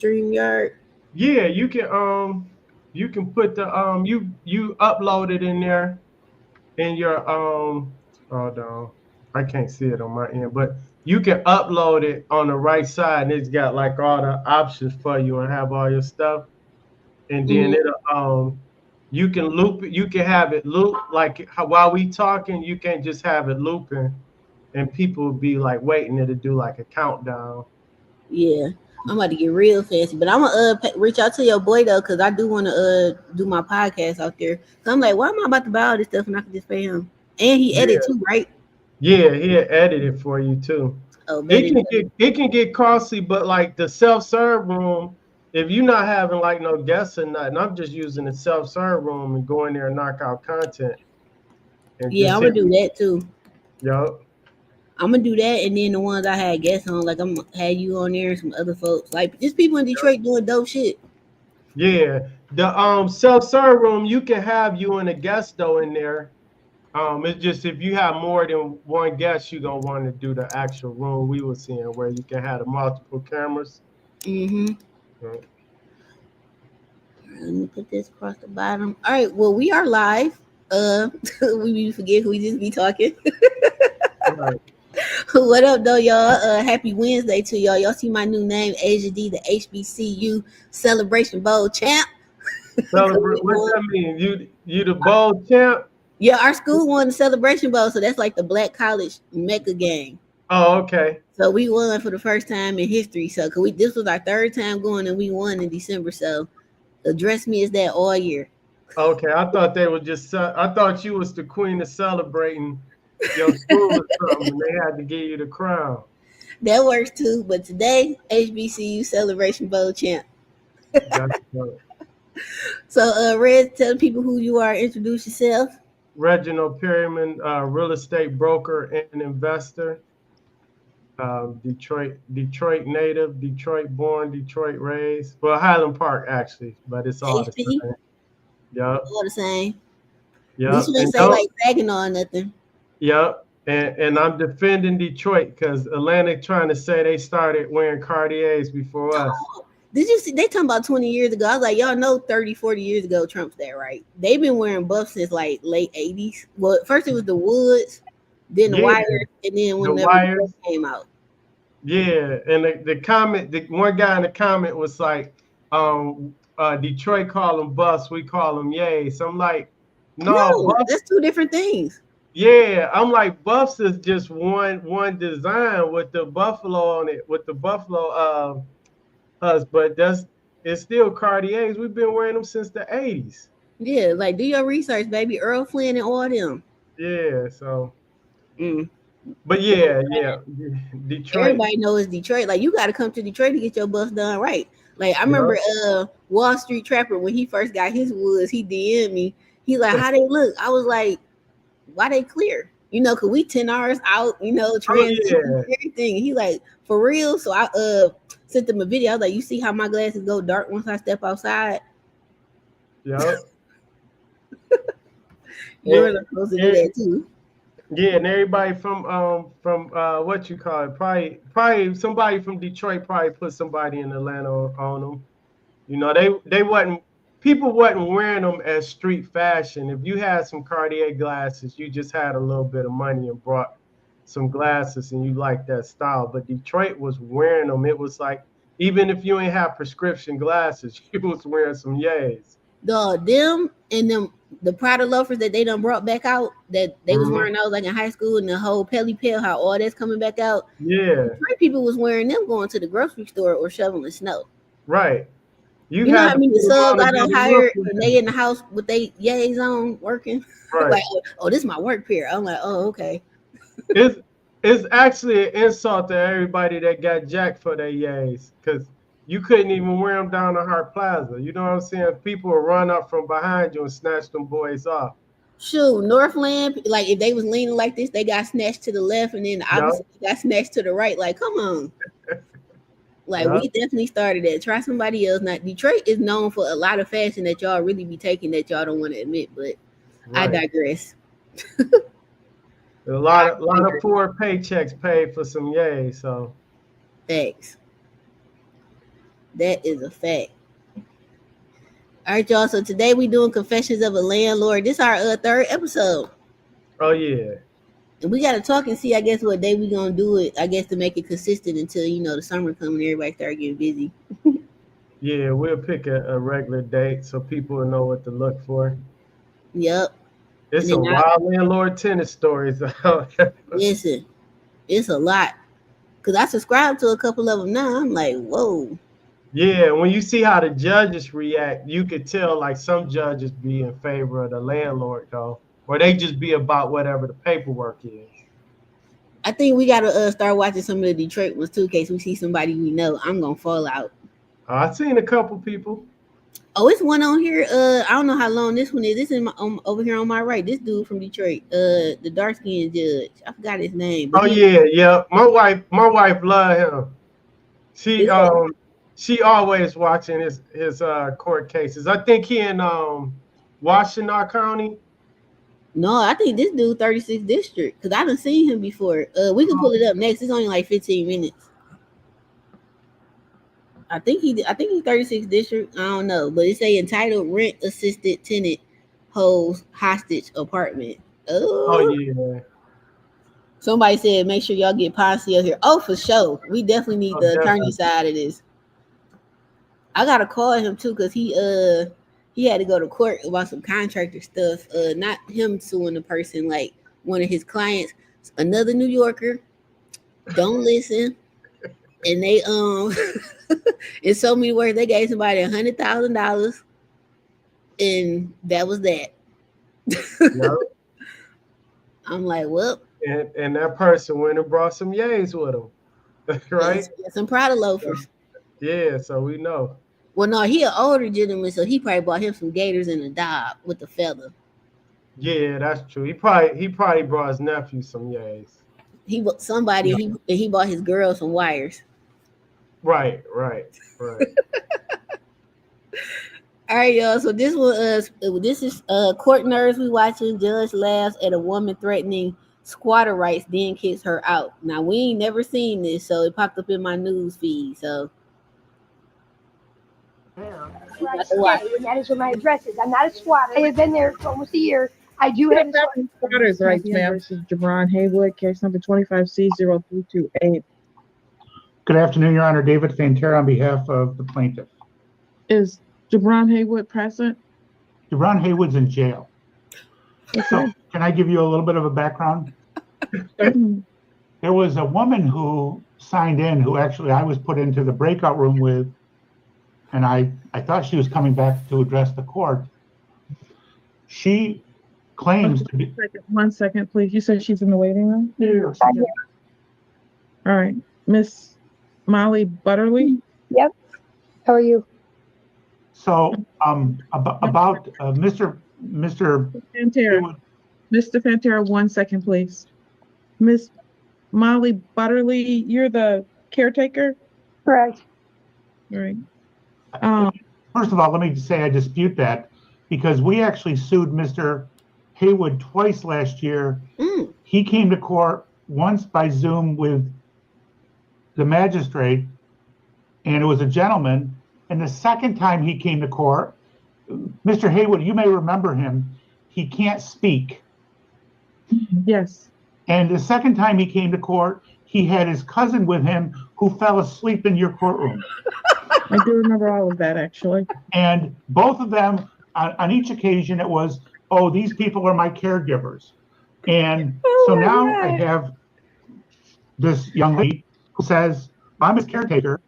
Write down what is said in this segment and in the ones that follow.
StreamYard. Yeah, you can put the you upload it in there in your hold on. I can't see it on my end, but you can upload it on the right side and it's got like all the options for you and have all your stuff. And then Mm-hmm. it'll you can loop it, you can have it loop like while we talking, you can just have it looping and people will be like waiting it to do like a countdown. Yeah, I'm about to get real fancy, but I'm gonna reach out to your boy though, cause I do want to do my podcast out there. So I'm like, why am I about to buy all this stuff when I can just pay him? And he edit Yeah. too, right? Yeah, he'll edit it for you too. Oh, better. It can get costly, but like the self-serve room, if you're not having like no guests or nothing, I'm just using the self-serve room and going there and knock out content and Yeah, just I'm hit gonna do that too. yo. I'm gonna do that, and then the ones I had guests on, like I'm gonna have you on there and some other folks, like just people in Detroit doing dope shit. Yeah. The self-serve room, you can have you and a guest though in there. It's just if you have more than one guest, you're gonna want to do the actual room we were seeing where you can have the multiple cameras. Mm-hmm. Uh, Let me put this across the bottom. All right. Well, we are live. We forget who we just be talking. Right. What up, though, y'all? Happy Wednesday to y'all. Y'all see my new name, Asia D, the HBCU Celebration Bowl champ. 'Cause Celebrate. we What won. that mean? You the bowl champ? Yeah, our school won the Celebration Bowl, so that's like the Black College Mecca game. Oh, okay. So we won for the first time in history. So, cause this was our third time going, and we won in December. So, address me as that all year. Okay. I thought they were just. I thought you was the queen of celebrating your school or something, and they had to give you the crown. That works too. But today, HBCU Celebration Bowl champ. That's dope. So, Red, tell people who you are. Introduce yourself. Reginald Perryman, real estate broker and investor. Detroit native, Detroit born, Detroit raised. Well, Highland Park actually, but it's all the HP. same. Yep, All the same. At least yep, you ain't and say don't. like Saginaw or nothing. Yep, and I'm defending Detroit because Atlantic trying to say they started wearing Cartiers before us. Oh, did you see? They talking about 20 years ago. I was like, y'all know 30, 40 years ago, Trump's there, right? They've been wearing buffs since like late 80s. Well, first it was the Woods, then the Yeah, Wires, and then the whenever the buff wires. came out. Yeah, and the comment, the one guy in the comment was like, Detroit call them bus, we call them yay. So I'm like, no, No, buff. that's two different things. Yeah, I'm like buffs is just one design with the buffalo on it, with the buffalo us, but that's it's still Cartiers. We've been wearing them since the '80s. Yeah, like do your research, baby. Earl Flynn and all them. Yeah, so Mm. but yeah, Detroit. Everybody knows Detroit. Like you got to come to Detroit to get your bus done right. Like I remember, Yep. Wall Street Trapper when he first got his woods, he DM'd me. He like, how they look? I was like, why they clear? You know, cause we 10 hours out. You know, Oh transition yeah, everything. He like for real. So I sent them a video. I was like, you see how my glasses go dark once I step outside? yep. Yours And, are supposed to do and that too. yeah, and everybody from what you call it, probably somebody from Detroit probably put somebody in Atlanta on them. You know, they wasn't people wasn't wearing them as street fashion. If you had some Cartier glasses, you just had a little bit of money and brought some glasses and you liked that style. But Detroit was wearing them. It was like even if you ain't have prescription glasses, you was wearing some yays. Them and them the Prada loafers that they done brought back out that they was Hmm. wearing those like in high school and the whole Pelly Pill, how all that's coming back out. Yeah, Detroit people was wearing them going to the grocery store or shoveling snow. right. You You know had how to many put them subs on to I get done them look hired and they good. in the house with they yays on working? Right. Like, oh, this is my work pair. I'm like, oh, okay. It's it's actually an insult to everybody that got jacked for their yays, because you couldn't even wear them down the Hart Plaza. You know what I'm saying? People will run up from behind you and snatch them boys off. Shoot, Northland, like if they was leaning like this, they got snatched to the left and then the Yup, opposite got snatched to the right. Like, come on. Like we yup, definitely started that. Try somebody else. Now Detroit is known for a lot of fashion that y'all really be taking that y'all don't want to admit, but I right. digress. A lot of poor paychecks paid for some yays. So Thanks. That is a fact. All right, y'all. So today we doing Confessions of a Landlord. This is our third episode. Oh yeah. And we got to talk and see, I guess, what day we going to do it. I guess to make it consistent until, the summer comes and everybody start getting busy. Yeah, we'll pick a regular date so people will know what to look for. Yep. It's And some then wild landlord tenant stories out there. listen, it's a lot. Because I subscribe to a couple of them now. I'm like, whoa. Yeah, when you see how the judges react, you could tell like some judges be in favor of the landlord though, or they just be about whatever the paperwork is. I think we got to start watching some of the Detroit ones too, in case we see somebody we know. I'm going to fall out. I've seen a couple people. Oh, it's one on here. I don't know how long this one is. This is over here on my right. This dude from Detroit. The dark skinned judge. I forgot his name, but Oh yeah. My wife love him. She she always watching his court cases. I think he in Washington County. no, I think this dude 36th district because I done seen him before. We can pull it up next. It's only like 15 minutes. I think he's 36th district. I don't know, but it's a entitled rent assisted tenant holds hostage apartment. Oh Oh, yeah. somebody said make sure y'all get Posse up here. Oh, for sure. We definitely need Oh, the attorney definitely. side of this. I gotta call him too because he had to go to court about some contractor stuff. Not him suing the person, like one of his clients, another New Yorker. Don't listen. And they in so many words, they gave somebody $100,000, and that was that. Yep. I'm like, well, And that person went and brought some yays with him. Right? some Prada loafers. Yeah, so we know. Well, no, he an older gentleman, so he probably bought him some gators and a dog with the feather. Yeah, that's true. He probably brought his nephew some yays. He he bought his girl some wires. Right. All right, y'all. So this is court nerves we watching. Judge laughs at a woman threatening squatter rights, then kicks her out. Now we ain't never seen this, so it popped up in my news feed. So Where I stay, and that is where my address is. I'm not a squatter. I have been there for almost a year. I do have squatters' rights, ma'am. Versus Jabron Haywood, case number 25C0328. Good afternoon, Your Honor. David Fantera on behalf of the plaintiff. Is Jabron Haywood present? Jabron Haywood's in jail. Okay. So can I give you a little bit of a background? There was a woman who signed in who actually I was put into the breakout room with, and I thought she was coming back to address the court. She claims to be... One second, please. You said she's in the waiting room? Yeah. All right. Miss Molly Butterly? Yep. How are you? So about Mr. Fantera. Mr. Fantera, 1 second, please. Miss Molly Butterly, you're the caretaker? Correct. All right. First of all, let me say I dispute that because we actually sued Mr. Haywood twice last year. He came to court once by Zoom with the magistrate, and it was a gentleman. And the second time he came to court, Mr. Haywood, you may remember him, he can't speak. Yes. And the second time he came to court, he had his cousin with him who fell asleep in your courtroom. I do remember all of that, actually. And both of them, on each occasion, it was, oh, these people are my caregivers. And so now I have this young lady who says, I'm his caretaker.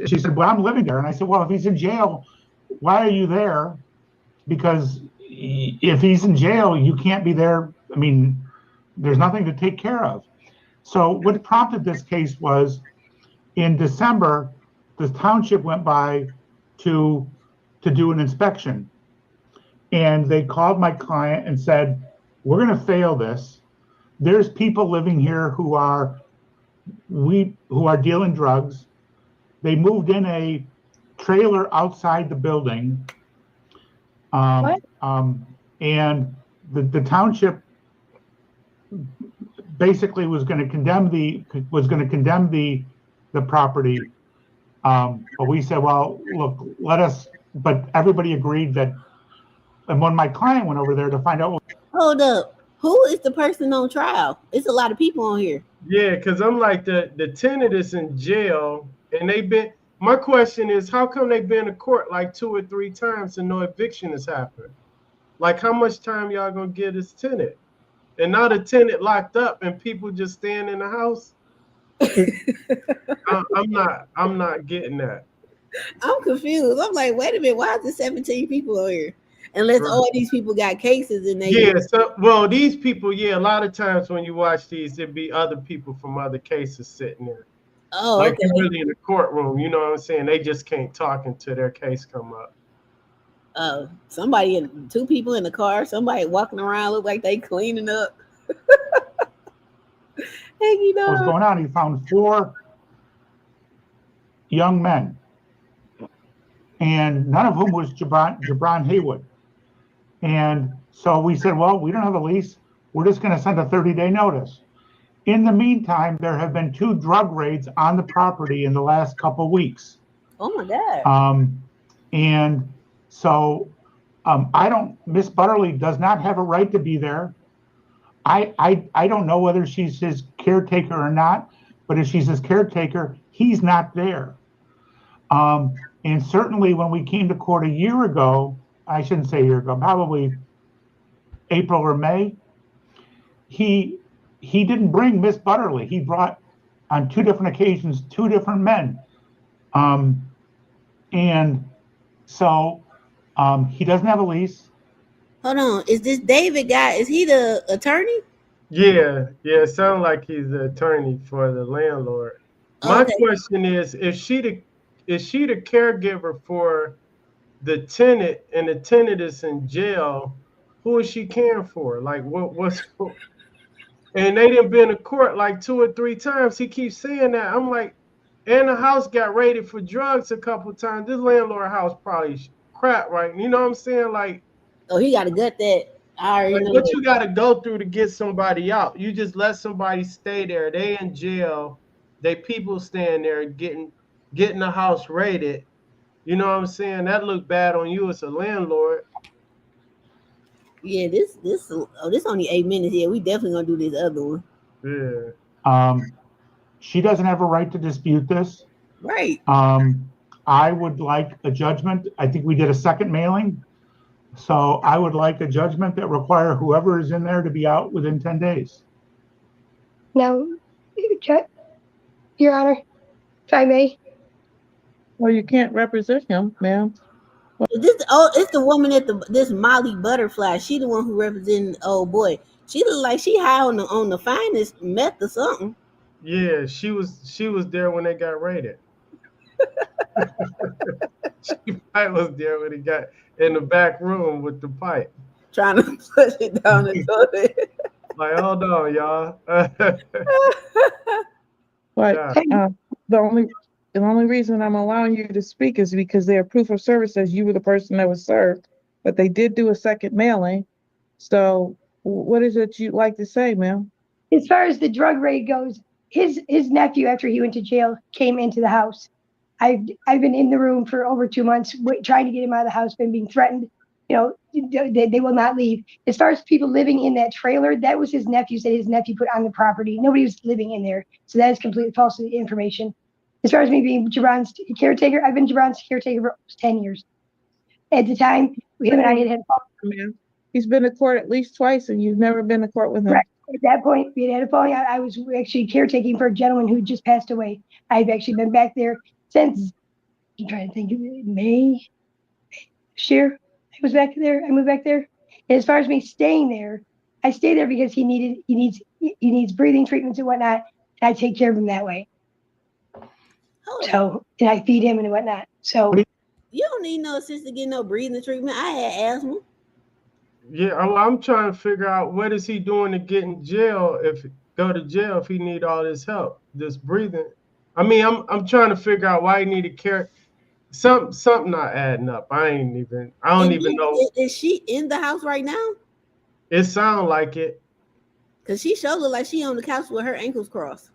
She said, well, I'm living there. And I said, well, if he's in jail, why are you there? Because if he's in jail, you can't be there. I mean, there's nothing to take care of. So what prompted this case was in December, the township went by to do an inspection. And they called my client and said, we're going to fail this. There's people living here who are dealing drugs. They moved in a trailer outside the building. And the township basically was going to condemn the property But we said, well, look, but everybody agreed that, and when my client went over there to find out. Hold up. Who is the person on trial? It's a lot of people on here. Yeah, because I'm like the tenant is in jail, and they've been. My question is, how come they've been to court like 2 or 3 times and no eviction has happened? Like, how much time y'all gonna give this tenant? And now the tenant locked up, and people just staying in the house. I'm not getting that. I'm confused. I'm like, wait a minute, why is there 17 people on here? Unless all these people got cases and they well, these people, a lot of times when you watch these, there'd be other people from other cases sitting there. Oh, like okay. You're really in the courtroom, you know what I'm saying? They just can't talk until their case come up. Somebody 2 people in the car, somebody walking around look like they cleaning up. What was going on? He found 4 young men, and none of whom was Jabron Haywood. And so we said, well, we don't have a lease. We're just going to send a 30-day notice. In the meantime, there have been 2 drug raids on the property in the last couple weeks. Oh my God. And so Miss Butterly does not have a right to be there. I don't know whether she's his caretaker or not, but if she's his caretaker, he's not there. And certainly when we came to court a year ago, I shouldn't say a year ago, probably April or May, he didn't bring Miss Butterly. He brought on 2 different occasions 2 different men. And so he doesn't have a lease. Hold on. Is this David guy? Is he the attorney? Yeah. It sounds like he's the attorney for the landlord. My question is she the caregiver for the tenant, and the tenant is in jail? Who is she caring for? Like, what's and they didn't been to court like 2 or 3 times. He keeps saying that. I'm like, and the house got raided for drugs a couple times. This landlord house probably crap, right? You know what I'm saying? Like, he got to gut that. I already know what you got to go through to get somebody out. You just let somebody stay there. They in jail. They people staying there getting the house raided. You know what I'm saying? That look bad on you as a landlord. Yeah, this only 8 minutes. Yeah, we definitely gonna do this other one. Yeah. She doesn't have a right to dispute this. Right. I would like a judgment. I think we did a second mailing. So I would like a judgment that require whoever is in there to be out within 10 days. Now, Your Honor, if I may. Well, you can't represent him, ma'am. It's the woman at this Molly Butterfly. She the one who represented old boy. She look like she high on the finest meth or something. Yeah, she was there when they got raided. She probably was there when he got in the back room with the pipe, trying to push it down the toilet. Like, hold on, y'all. But the only reason I'm allowing you to speak is because their proof of service says you were the person that was served, but they did do a second mailing. So what is it you'd like to say, ma'am? As far as the drug raid goes, his nephew, after he went to jail, came into the house. I've been in the room for over 2 months trying to get him out of the house, been being threatened. You know, they will not leave. As far as people living in that trailer, that was his nephew, said his nephew put on the property. Nobody was living in there. So that is completely false information. As far as me being Jabron's caretaker, I've been Jabron's caretaker for 10 years. At the time, him and I had a falling. He's been to court at least twice, and you've never been to court with him. Right. At that point, we had a falling out. I was actually caretaking for a gentleman who just passed away. I've actually been back there since, I'm trying to think of it, May this year. I was back there. I moved back there. And as far as me staying there, I stay there because he needs breathing treatments and whatnot. And I take care of him that way. So, and I feed him and whatnot. So you don't need no assistant to get no breathing treatment. I had asthma. Yeah, I'm trying to figure out what is he doing to get in jail go to jail if he need all this help, this breathing. I mean, I'm trying to figure out why he need to care. Something not adding up. I don't even know. Is she in the house right now? It sounds like it. Cause she sure look like she on the couch with her ankles crossed.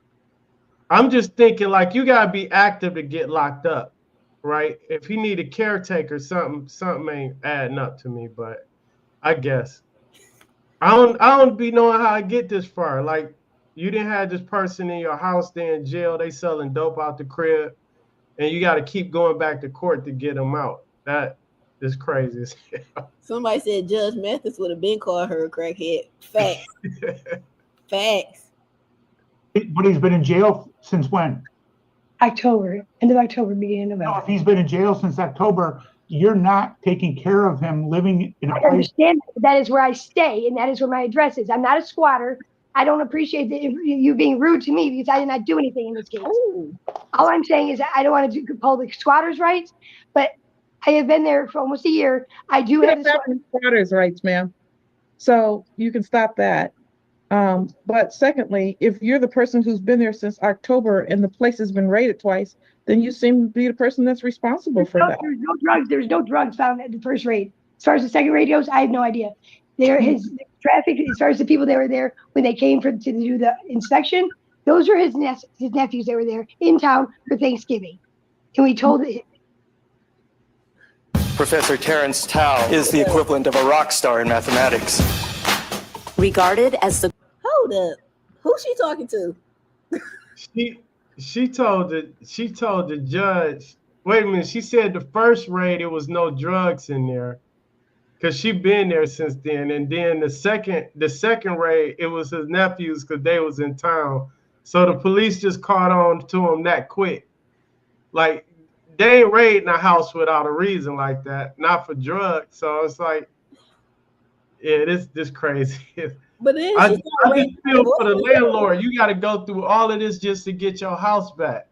I'm just thinking like you gotta be active to get locked up, right? If he need a caretaker, something ain't adding up to me. But I guess I don't be knowing how I get this far. Like you didn't have this person in your house, they in jail, they selling dope out the crib, and you got to keep going back to court to get them out. That is crazy. Somebody said Judge Mathis would have been called her a crackhead. Facts. Facts. But he's been in jail since when? October, end of October, beginning of No, November. if he's been in jail since October, you're not taking care of him living in a I place. understand that is where I stay, and that is where my address is. I'm not a squatter. I don't appreciate you being rude to me because I did not do anything in this case. Ooh. All I'm saying is that I don't want to uphold the squatters' rights, but I have been there for almost a year. I do have That's not squatters' rights, ma'am. So you can stop that. But secondly, if you're the person who's been there since October and the place has been raided twice, then you seem to be the person that's responsible for that. There's no drugs. There's no drugs found at the first raid. As far as the second raid goes, I have no idea. There his traffic, as far as the people that were there when they came to do the inspection, those were his nephews that were there in town for Thanksgiving. And we told it. Professor Terrence Tao is the equivalent of a rock star in mathematics. Regarded as the Hold up. Who she talking to? She told the judge. Wait a minute. She said the first raid there was no drugs in there, cause she been there since then. And then the second raid it was his nephews cause they was in town. So the police just caught on to him that quick. Like they ain't raiding a house without a reason like that, not for drugs. So it's like, yeah, this crazy. But then I she just started feel for the landlord. You got to go through all of this just to get your house back.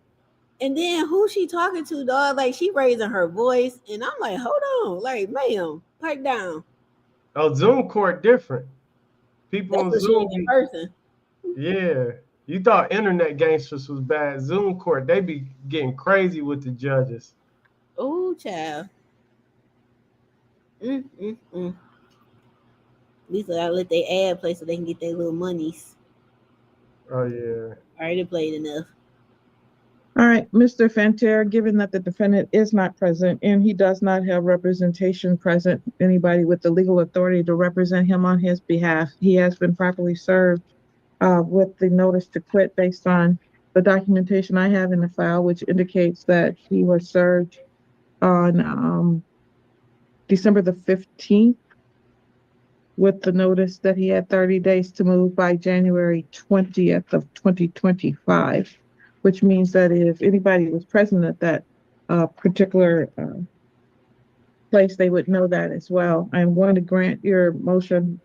And then who she talking to, dog? Like she raising her voice, and I'm like, hold on, like, ma'am, pipe down. Oh, Zoom court different. People That's on what she Zoom. in person. Yeah, you thought internet gangsters was bad. Zoom court, they be getting crazy with the judges. Oh, child. At least I let they ad play so they can get their little monies. Oh yeah. Already played enough. All right, Mr. Fanter, given that the defendant is not present and he does not have representation present, anybody with the legal authority to represent him on his behalf, he has been properly served with the notice to quit based on the documentation I have in the file, which indicates that he was served on December the 15th with the notice that he had 30 days to move by January 20th of 2025, which means that if anybody was present at that particular place, they would know that as well. I'm going to grant your motion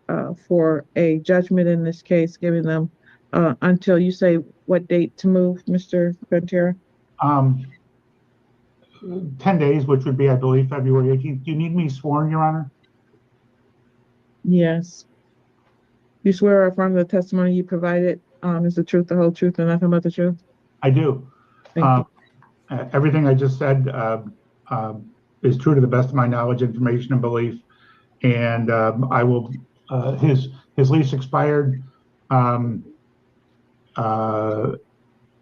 for a judgment in this case, giving them until you say what date to move, Mr. Ventura. 10 days, which would be, I believe, February 18th. Do you need me sworn, Your Honor? Yes. You swear or affirm the testimony you provided is the truth, the whole truth, and nothing but the truth? I do. Thank you. Everything I just said is true to the best of my knowledge, information, and belief. And I will. His lease expired. It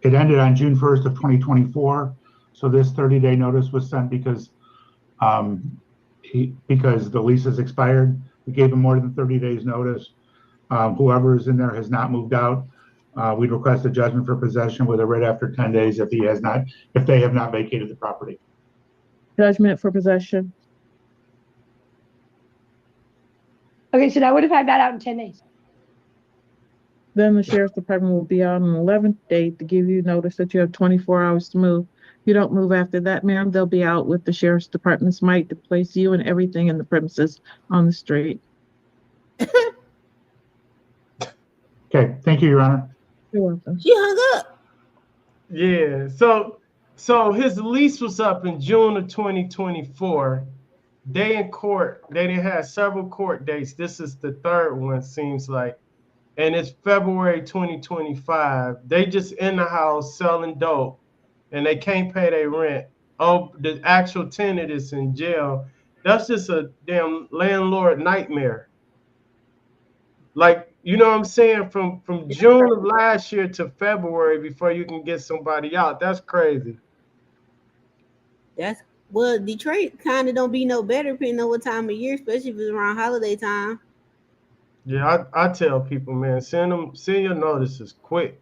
ended on June 1st of 2024. So this 30-day notice was sent because the lease has expired. We gave him more than 30 days notice. Whoever is in there has not moved out. We'd request a judgment for possession with a writ after 10 days if they have not vacated the property. Judgment for possession. Okay, so now what if I got out in 10 days? Then the sheriff's department will be out on the 11th date to give you notice that you have 24 hours to move. If you don't move after that, ma'am, they'll be out with the sheriff's department's might to place you and everything in the premises on the street. Okay, thank you, Your Honor. You're welcome. She hung up. Yeah. So his lease was up in June of 2024. They in court. They didn't have several court dates. This is the third one, seems like. And it's February 2025. They just in the house selling dope, and they can't pay their rent. Oh, the actual tenant is in jail. That's just a damn landlord nightmare. Like you know what I'm saying, from That's June crazy. of last year to February before you can get somebody out. That's crazy. That's well, Detroit kind of don't be no better depending on what time of year, especially if it's around holiday time. Yeah, I tell people, man, send your notices quick.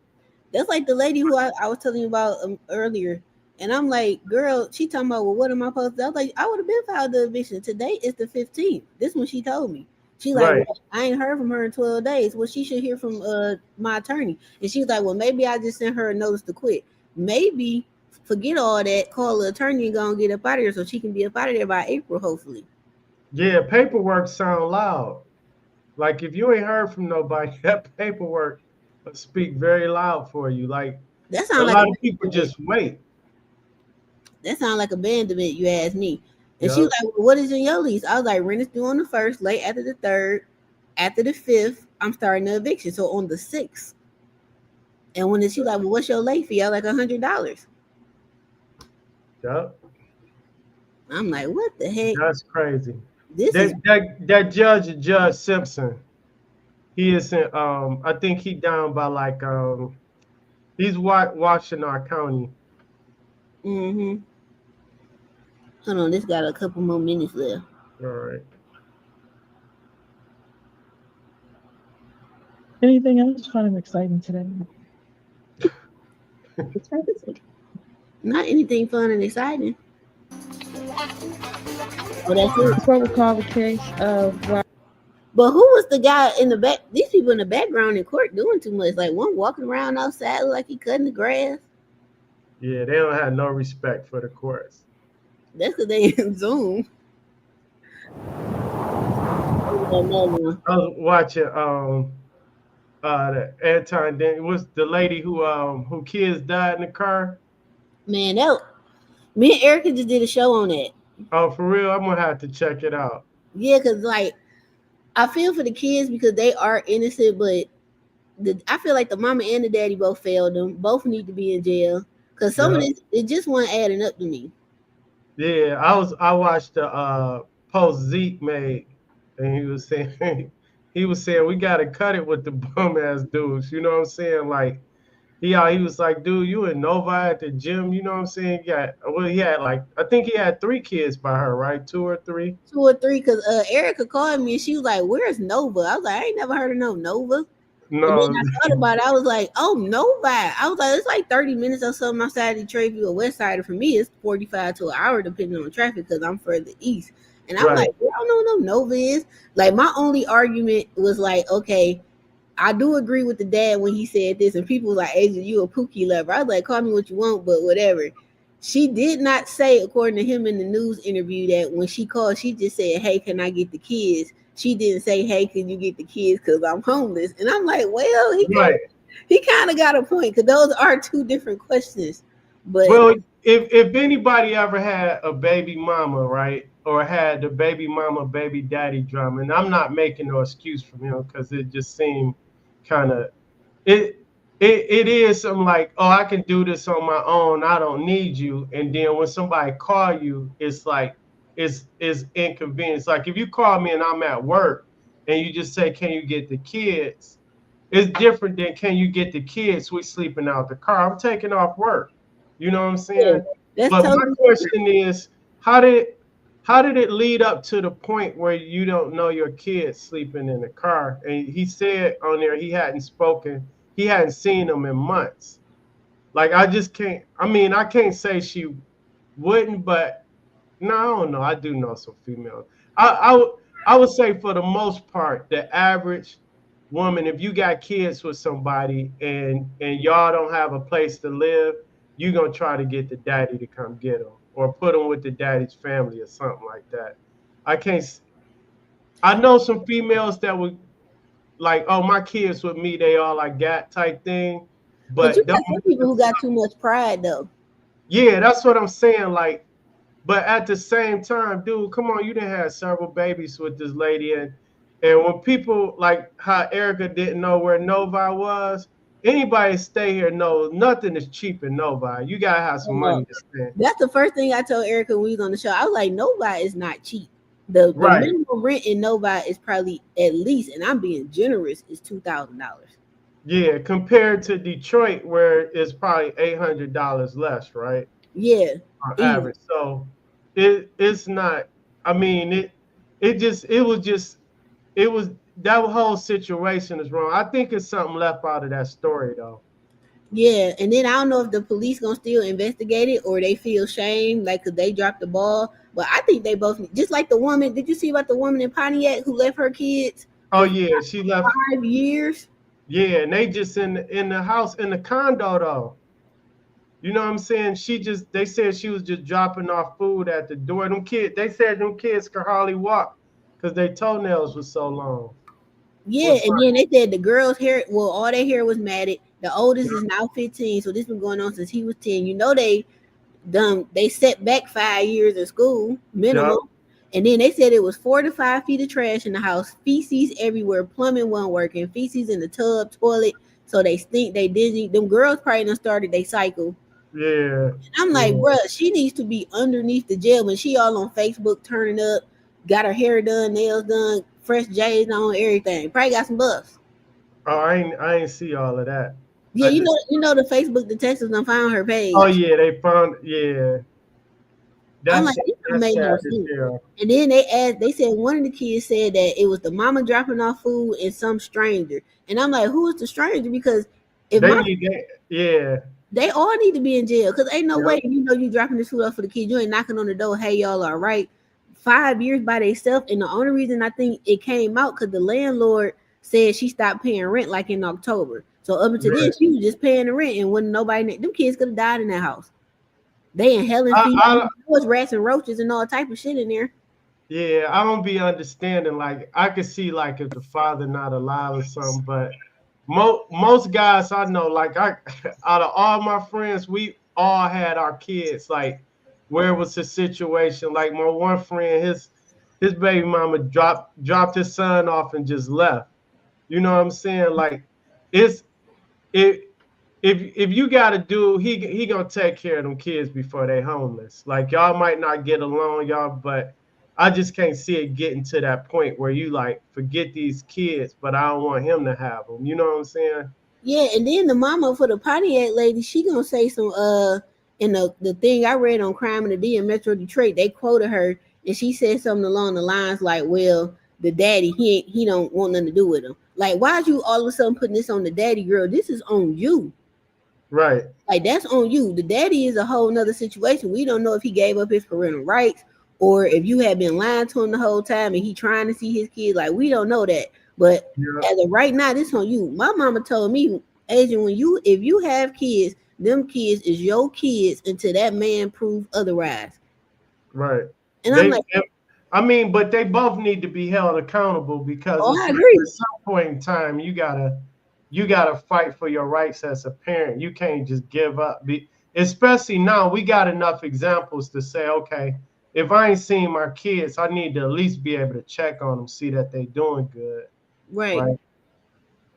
That's like the lady who I was telling you about earlier. And I'm like, girl, she talking about, well, what am I supposed to do? I was like, I would have been filed the eviction. Today is the 15th. This one she told me. She like, Right. well, I ain't heard from her in 12 days. Well, she should hear from my attorney. And she's like, well, maybe I just sent her a notice to quit. Maybe forget all that, call the attorney and go and get up out of here so she can be up out of there by April, hopefully. Yeah, paperwork sound loud. Like if you ain't heard from nobody, that paperwork will speak very loud for you. Like That a sounds like lot of people abandonment. just wait. That sounds like abandonment, you ask me. And she Yeah, was like, well, what is in your lease? I was like, rent is due on the first, late after the third, after the fifth, I'm starting the eviction. So on the sixth. And when she like, well, what's your late fee? I was like $100. yeah, I'm like, what the heck? that's crazy. This is That Judge Simpson, he is in, I think he down by like he's Washington County. mm-hmm. Hold on, this got a couple more minutes left. All right. Anything else fun and exciting today? Not anything fun and exciting. Well, that's it. That's what we call the case of But who was the guy in the back? These people in the background in court doing too much. Like one walking around outside like he cutting the grass. Yeah, they don't have no respect for the courts. That's because they in Zoom. Oh, no. I was watching the Anton. Then it was the lady who kids died in the car. Man, that me and Erica just did a show on that. Oh, for real? I'm gonna have to check it out. Yeah, because like I feel for the kids because they are innocent, but I feel like the mama and the daddy both failed them. Both need to be in jail because some of Yeah, this it just wasn't adding up to me. yeah. I watched the post Zeke made, and he was saying he was saying we gotta cut it with the bum ass dudes. You know what I'm saying? Like he was like, dude, you in Nova at the gym. You know what I'm saying? He had like I think he had 3 kids by her, right? 2 or 3. 2 or 3, because Erica called me and she was like, "Where's Nova?" I was like, "I ain't never heard of no Nova." And then No, I thought about it. I was like, "Oh, Nova." I was like, "It's like 30 minutes or something outside Detroit. If you're a West Sider, for me, it's 45 to an hour depending on traffic because I'm further east." And I'm right. like, "I don't know what no Nova is." Like my only argument was like, "Okay, I do agree with the dad when he said this," and people was like, "Asia, you a Pookie lover." I was like, "Call me what you want, but whatever." She did not say, according to him in the news interview, that when she called, she just said, "Hey, can I get the kids?" She didn't say, "Hey, can you get the kids? Because I'm homeless." And I'm like, well, Right. he kind of got a point because those are two different questions. But Well, if anybody ever had a baby mama, right, or had the baby mama baby daddy drama, and I'm not making no excuse for him because it just seemed kind of it, it is something like, oh, I can do this on my own. I don't need you. And then when somebody call you, it's like it's inconvenience. Like if you call me and I'm at work and you just say, can you get the kids? It's different than can you get the kids? We sleeping out the car. I'm taking off work. You know what I'm yeah, saying? that's But my totally different. question is, how did how did it lead up to the point where you don't know your kids sleeping in the car? And he said on there he hadn't spoken, he hadn't seen them in months. Like I just can't. I mean, I can't say she wouldn't, but no, I don't know. I do know some females. I would say for the most part, the average woman, if you got kids with somebody and y'all don't have a place to live, you're gonna try to get the daddy to come get them or put them with the daddy's family or something like that. I can't. I know some females that would like, oh, my kids with me, they all I got type thing, But you but got some people who got too much pride though. yeah, that's what I'm saying. Like, but at the same time, dude, come on, you done had several babies with this lady, and when people like how Erica didn't know where Novi was, anybody stay here knows nothing is cheap in Novi. You gotta have some Oh, no. money to spend. That's the first thing I told Erica when we was on the show. I was like, nobody is not cheap. The Right. minimum rent in Novi is probably at least, and I'm being generous, is $2,000. Yeah, compared to Detroit, where it's probably $800 less, right? Yeah, On easy. average. So it's not. I mean, it was that whole situation is wrong. I think it's something left out of that story though. Yeah, and then I don't know if the police gonna still investigate it or they feel shame, like, cause they dropped the ball. But I think they both, just like the woman. Did you see about the woman in Pontiac who left her kids Oh for yeah, she left. 5 years? Yeah, and they just in the house in the condo though. You know what I'm saying? They said she was just dropping off food at the door. They said them kids could hardly walk because their toenails were so long. Yeah, Was and like, then they said the girl's hair, well, all their hair was matted. The oldest is now 15, so this been going on since he was 10. You know they set back 5 years in school yeah, minimum, and then they said it was 4 to 5 feet of trash in the house, feces everywhere, plumbing wasn't working, feces in the tub, toilet, so they stink, they dingy. Them girls probably done started they cycle. yeah, I'm like, yeah. bruh, she needs to be underneath the jail when she all on Facebook turning up, got her hair done, nails done, fresh J's on, everything. Probably got some buffs. Oh, I ain't see all of that. Yeah, I just you know the Facebook detectives done found her Oh page. yeah, they found yeah. I'm like, That's this don't that's make no sad to sense. hear. And then they said one of the kids said that it was the mama dropping off food and some stranger. And I'm like, who is the stranger? Because if They my need that. Yeah, they all need to be in jail because ain't no yeah, way you dropping this food off for the kids. You ain't knocking on the door. Hey, y'all all right? 5 years by themselves, and the only reason I think it came out because the landlord said she stopped paying rent like in October. So up until then, right. she was just paying the rent, and when nobody, them kids could have died in that house. They in hell and I, feet. There I was rats and roaches and all type of shit in there. yeah, I don't be understanding. Like I could see like if the father not alive or something, but most guys I know, like I out of all my friends, we all had our kids. Like where was the situation? Like my one friend, his baby mama dropped his son off and just left. You know what I'm saying? Like it's it if you got a dude, he gonna take care of them kids before they homeless. Like y'all might not get along, y'all, but I just can't see it getting to that point where you like forget these kids, but I don't want him to have them. You know what I'm saying? Yeah, and then the mama for the Pontiac lady, she gonna say some in the thing I read on Crime in the D in Metro Detroit, they quoted her and she said something along the lines like, well, the daddy, he don't want nothing to do with him. Like, why'd you all of a sudden putting this on the daddy, girl? This is on you. Right. Like, that's on you. The daddy is a whole nother situation. We don't know if he gave up his parental rights or if you had been lying to him the whole time and he trying to see his kids. Like, we don't know that. But Yeah. as of right now, this on you. My mama told me, Asian, if you have kids, them kids is your kids until that man prove otherwise. Right. And I'm like, I mean, but they both need to be held accountable because oh, it's I like agree. at some point in time you gotta fight for your rights as a parent. You can't just give up. Especially now, we got enough examples to say, okay, if I ain't seen my kids, I need to at least be able to check on them, see that they doing good, Right. right?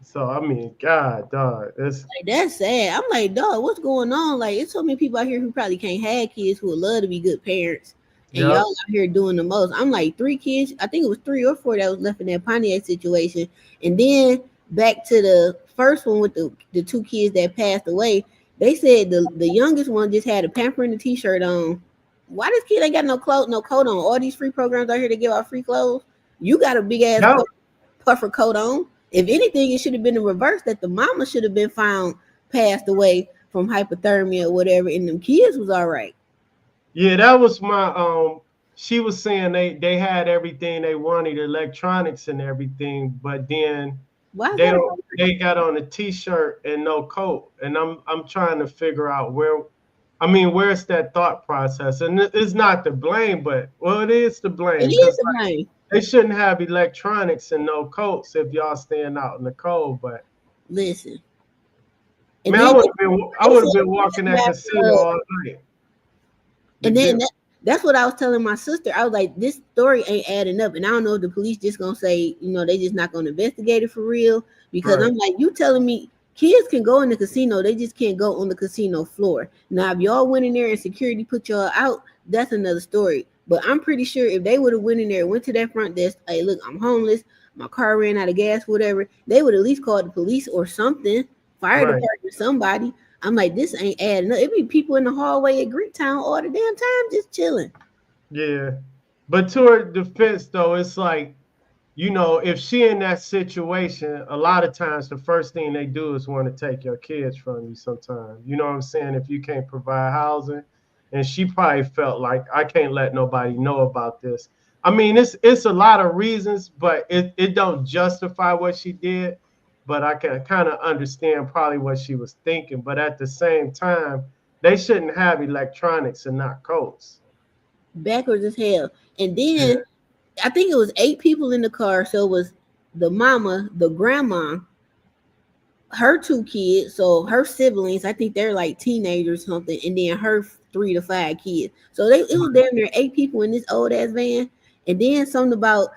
So I mean, God, dog, Like, that's sad. I'm like, dog, what's going on? Like, it's so many people out here who probably can't have kids who would love to be good parents. And y'all yep, out here doing the most. I'm like, 3 kids. I think it was 3 or 4 that was left in that Pontiac situation. And then back to the first one with the 2 kids that passed away. They said the youngest one just had a pamper and a t-shirt on. Why this kid ain't got no clothes, no coat on? All these free programs out here to give out free clothes. You got a big ass yep, puffer coat on. If anything, it should have been the reverse, that the mama should have been found passed away from hypothermia or whatever, and them kids was all right. yeah. That was my She was saying they had everything they wanted, electronics and everything, but then Why is they that? don't they got on a t-shirt and no coat, and I'm trying to figure out where's that thought process. And it's not to blame, but well, it is to It blame is because the blame. they shouldn't have electronics and no coats if y'all staying out in the cold. But Listen, and man, then I they would said have been walking that casino all night. and then that's what I was telling my sister. I was like, this story ain't adding up, and I don't know if the police just gonna say, they just not gonna investigate it for real. Because Right. I'm like, you telling me kids can go in the casino, they just can't go on the casino floor. Now, if y'all went in there and security put y'all out, that's another story. But I'm pretty sure if they would have went in there, went to that front desk, hey, look, I'm homeless, my car ran out of gas, whatever, they would at least call the police or something, fire Right. department, somebody. I'm like, this ain't adding up. It be people in the hallway at Greektown all the damn time just chilling. Yeah. But to her defense, though, it's like, you know, if she in that situation, a lot of times the first thing they do is want to take your kids from you sometimes. You know what I'm saying? If you can't provide housing. And she probably felt like, I can't let nobody know about this. I mean, it's a lot of reasons, but it don't justify what she did. But I can kind of understand probably what she was thinking. But at the same time, they shouldn't have electronics and not codes. Backwards as hell. And Yeah. then I think it was 8 people in the car. So it was the mama, the grandma, her 2 kids, so her siblings, I think they're like teenagers or something, and then her 3 to 5 kids. So it was damn near 8 people in this old ass van. And then something about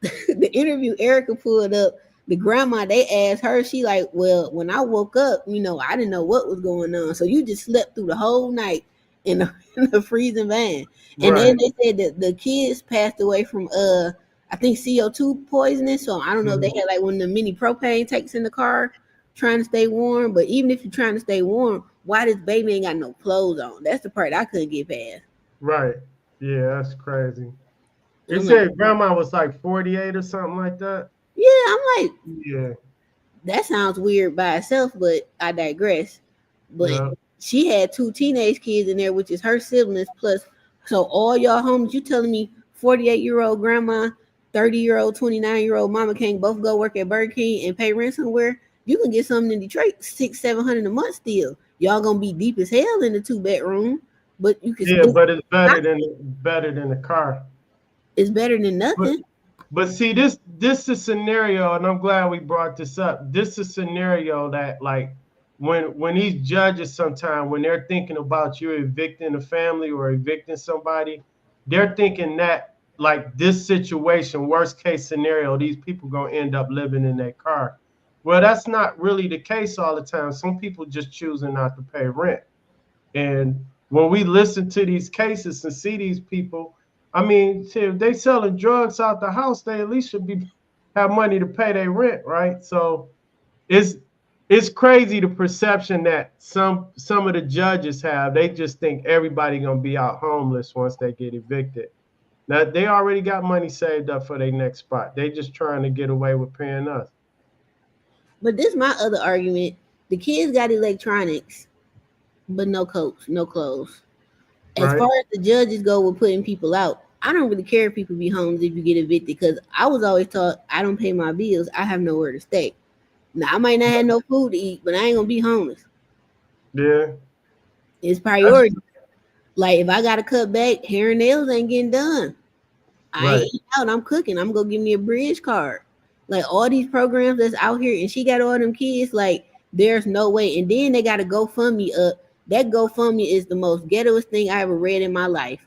the interview Erica pulled up, the grandma, they asked her, she like, well, when I woke up, you know, I didn't know what was going on. So you just slept through the whole night in the, in the freezing van. And then Right. they said that the kids passed away from I think CO2 poisoning. So I don't know if they had like one of the mini propane tanks in the car trying to stay warm. But even if you're trying to stay warm, why this baby ain't got no clothes on? That's the part I couldn't get past. Right. Yeah, that's crazy. You I'm like, said grandma was like 48 or something like that? yeah, I'm like, Yeah. that sounds weird by itself, but I digress. But Yeah. she had 2 teenage kids in there, which is her siblings plus. So all y'all homies, you telling me 48-year-old grandma, 30-year-old, 29-year-old mama can't both go work at Burger King and pay rent somewhere? You can get something in Detroit, 600-700 a month still. Y'all gonna be deep as hell in the 2-bedroom, but you can Yeah, still. but it's better than the car. It's better than But nothing. but see, this is scenario, and I'm glad we brought this up. This is scenario that like when these judges sometimes when they're thinking about you evicting a family or evicting somebody, they're thinking that like this situation, worst case scenario, these people gonna end up living in their car. Well, that's not really the case all the time. Some people just choosing not to pay rent. And when we listen to these cases and see these people, I mean, see, if they selling drugs out the house, they at least should be have money to pay their rent, right? So it's it's crazy the perception that some of the judges have. They just think everybody gonna be out homeless once they get evicted. Now they already got money saved up for their next spot. They just trying to get away with paying us. But this my other argument. The kids got electronics, but no coats, no clothes. As Right? far as the judges go with putting people out, I don't really care if people be homeless if you get evicted because I was always taught I don't pay my bills, I have nowhere to stay. Now I might not have no food to eat, but I ain't gonna be homeless. Yeah. It's That's priority. Like if I gotta cut back, hair and nails ain't getting done. I ain't right. eating out, I'm cooking. I'm gonna give me a bridge card. Like all these programs that's out here, and she got all them kids, like there's no way. And then they got a GoFundMe up. That GoFundMe is the most ghettoest thing I ever read in my life.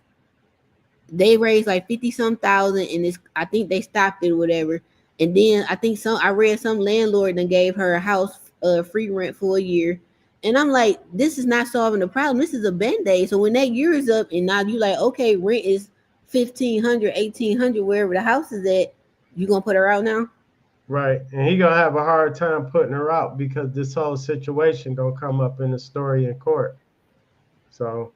They raised like 50 some thousand and it's I think they stopped it or whatever. And then I think I read some landlord that gave her a house free rent for a year. And I'm like, this is not solving the problem. This is a band-aid. So when that year is up and now you like, okay, rent is 1,500, 1,800, wherever the house is at, you gonna put her out now? Right. And he gonna have a hard time putting her out because this whole situation gonna come up in the story in court. So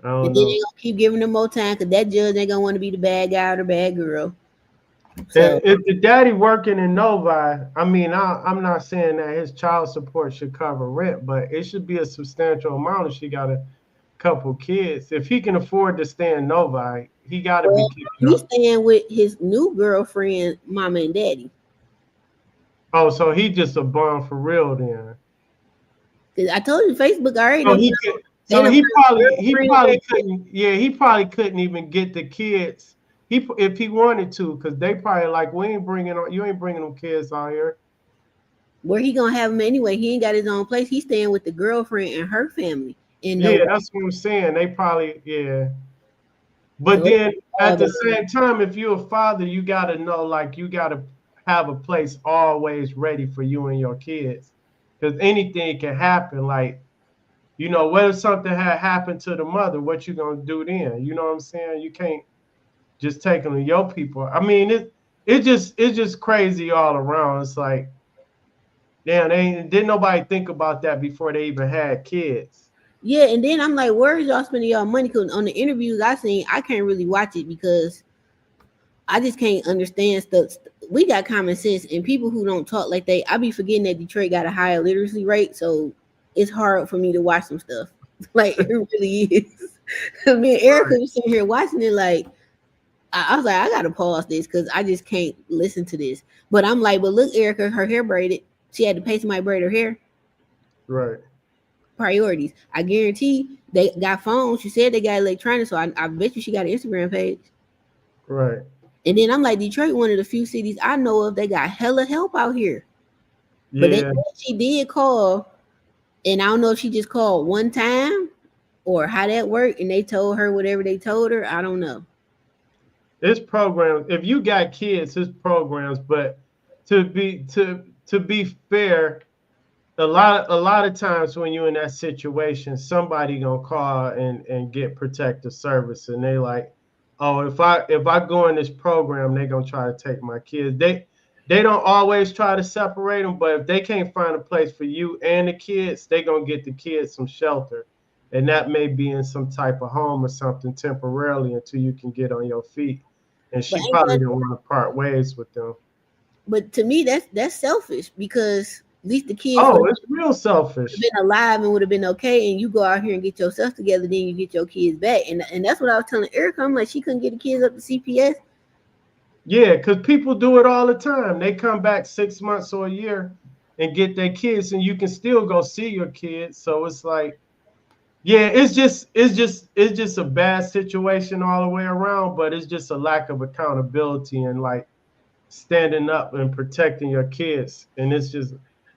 I And don't then they know. gonna keep giving them more time because that judge ain't gonna want to be the bad guy or the bad girl. So If the daddy working in Novi, I mean, I'm not saying that his child support should cover rent, but it should be a substantial amount if she got a couple kids. If he can afford to stay in Novi, he got to be well, keeping he's up. staying with his new girlfriend, mama and daddy. Oh, so he just a bum for real then. Cause I told you Facebook already So done he could. they So done he girlfriend probably with couldn't. Yeah, he probably couldn't even get the kids. He if he wanted to, because they probably like we ain't bringing you ain't bringing them kids out here. where he gonna have him anyway. He ain't got his own place. He's staying with the girlfriend and her family in Yeah, Nova. that's what I'm saying. They probably yeah. But So it's then all at the about same time, if you're a father, you gotta know like you gotta have a place always ready for you and your kids. Because anything can happen. Like, what if something had happened to the mother? What you gonna do then? You know what I'm saying? You can't just taking on your people. I mean, it's just crazy all around. It's like, damn, didn't nobody think about that before they even had kids. Yeah, and then I'm like, where is y'all spending y'all money? Because on the interviews I seen, I can't really watch it because I just can't understand stuff. We got common sense, and people who don't talk like I be forgetting that Detroit got a higher literacy rate, so it's hard for me to watch some stuff. Like it really is. Me and Erica was sitting here watching it, like I was like, I gotta pause this because I just can't listen to this. But I'm like, but look, Erica, her hair braided. She had to pay somebody to braid her hair. Right. Priorities. I guarantee they got phones. She said they got electronics, so I bet you she got an Instagram page. Right. And then I'm like, Detroit, one of the few cities I know of, they got hella help out here. But they said she did call, and I don't know if she just called one time or how that worked, and they told her whatever they told her. I don't know. It's programs. If you got kids, it's programs. But to be fair, a lot of times when you're in that situation, somebody gonna call and get protective service, and they like, oh, if I go in this program, they gonna try to take my kids. They don't always try to separate them, but if they can't find a place for you and the kids, they gonna get the kids some shelter, and that may be in some type of home or something temporarily until you can get on your feet. And she probably don't want to part ways with them. But to me, that's selfish because at least the kids it's real selfish. Been alive and would have been okay, and you go out here and get yourself together, then you get your kids back. And that's what I was telling Erica. I'm like, she couldn't get the kids up to CPS. Yeah, because people do it all the time. They come back 6 months or a year and get their kids, and you can still go see your kids. So it's like, yeah, it's just a bad situation all the way around, but it's just a lack of accountability and like standing up and protecting your kids. And it's just,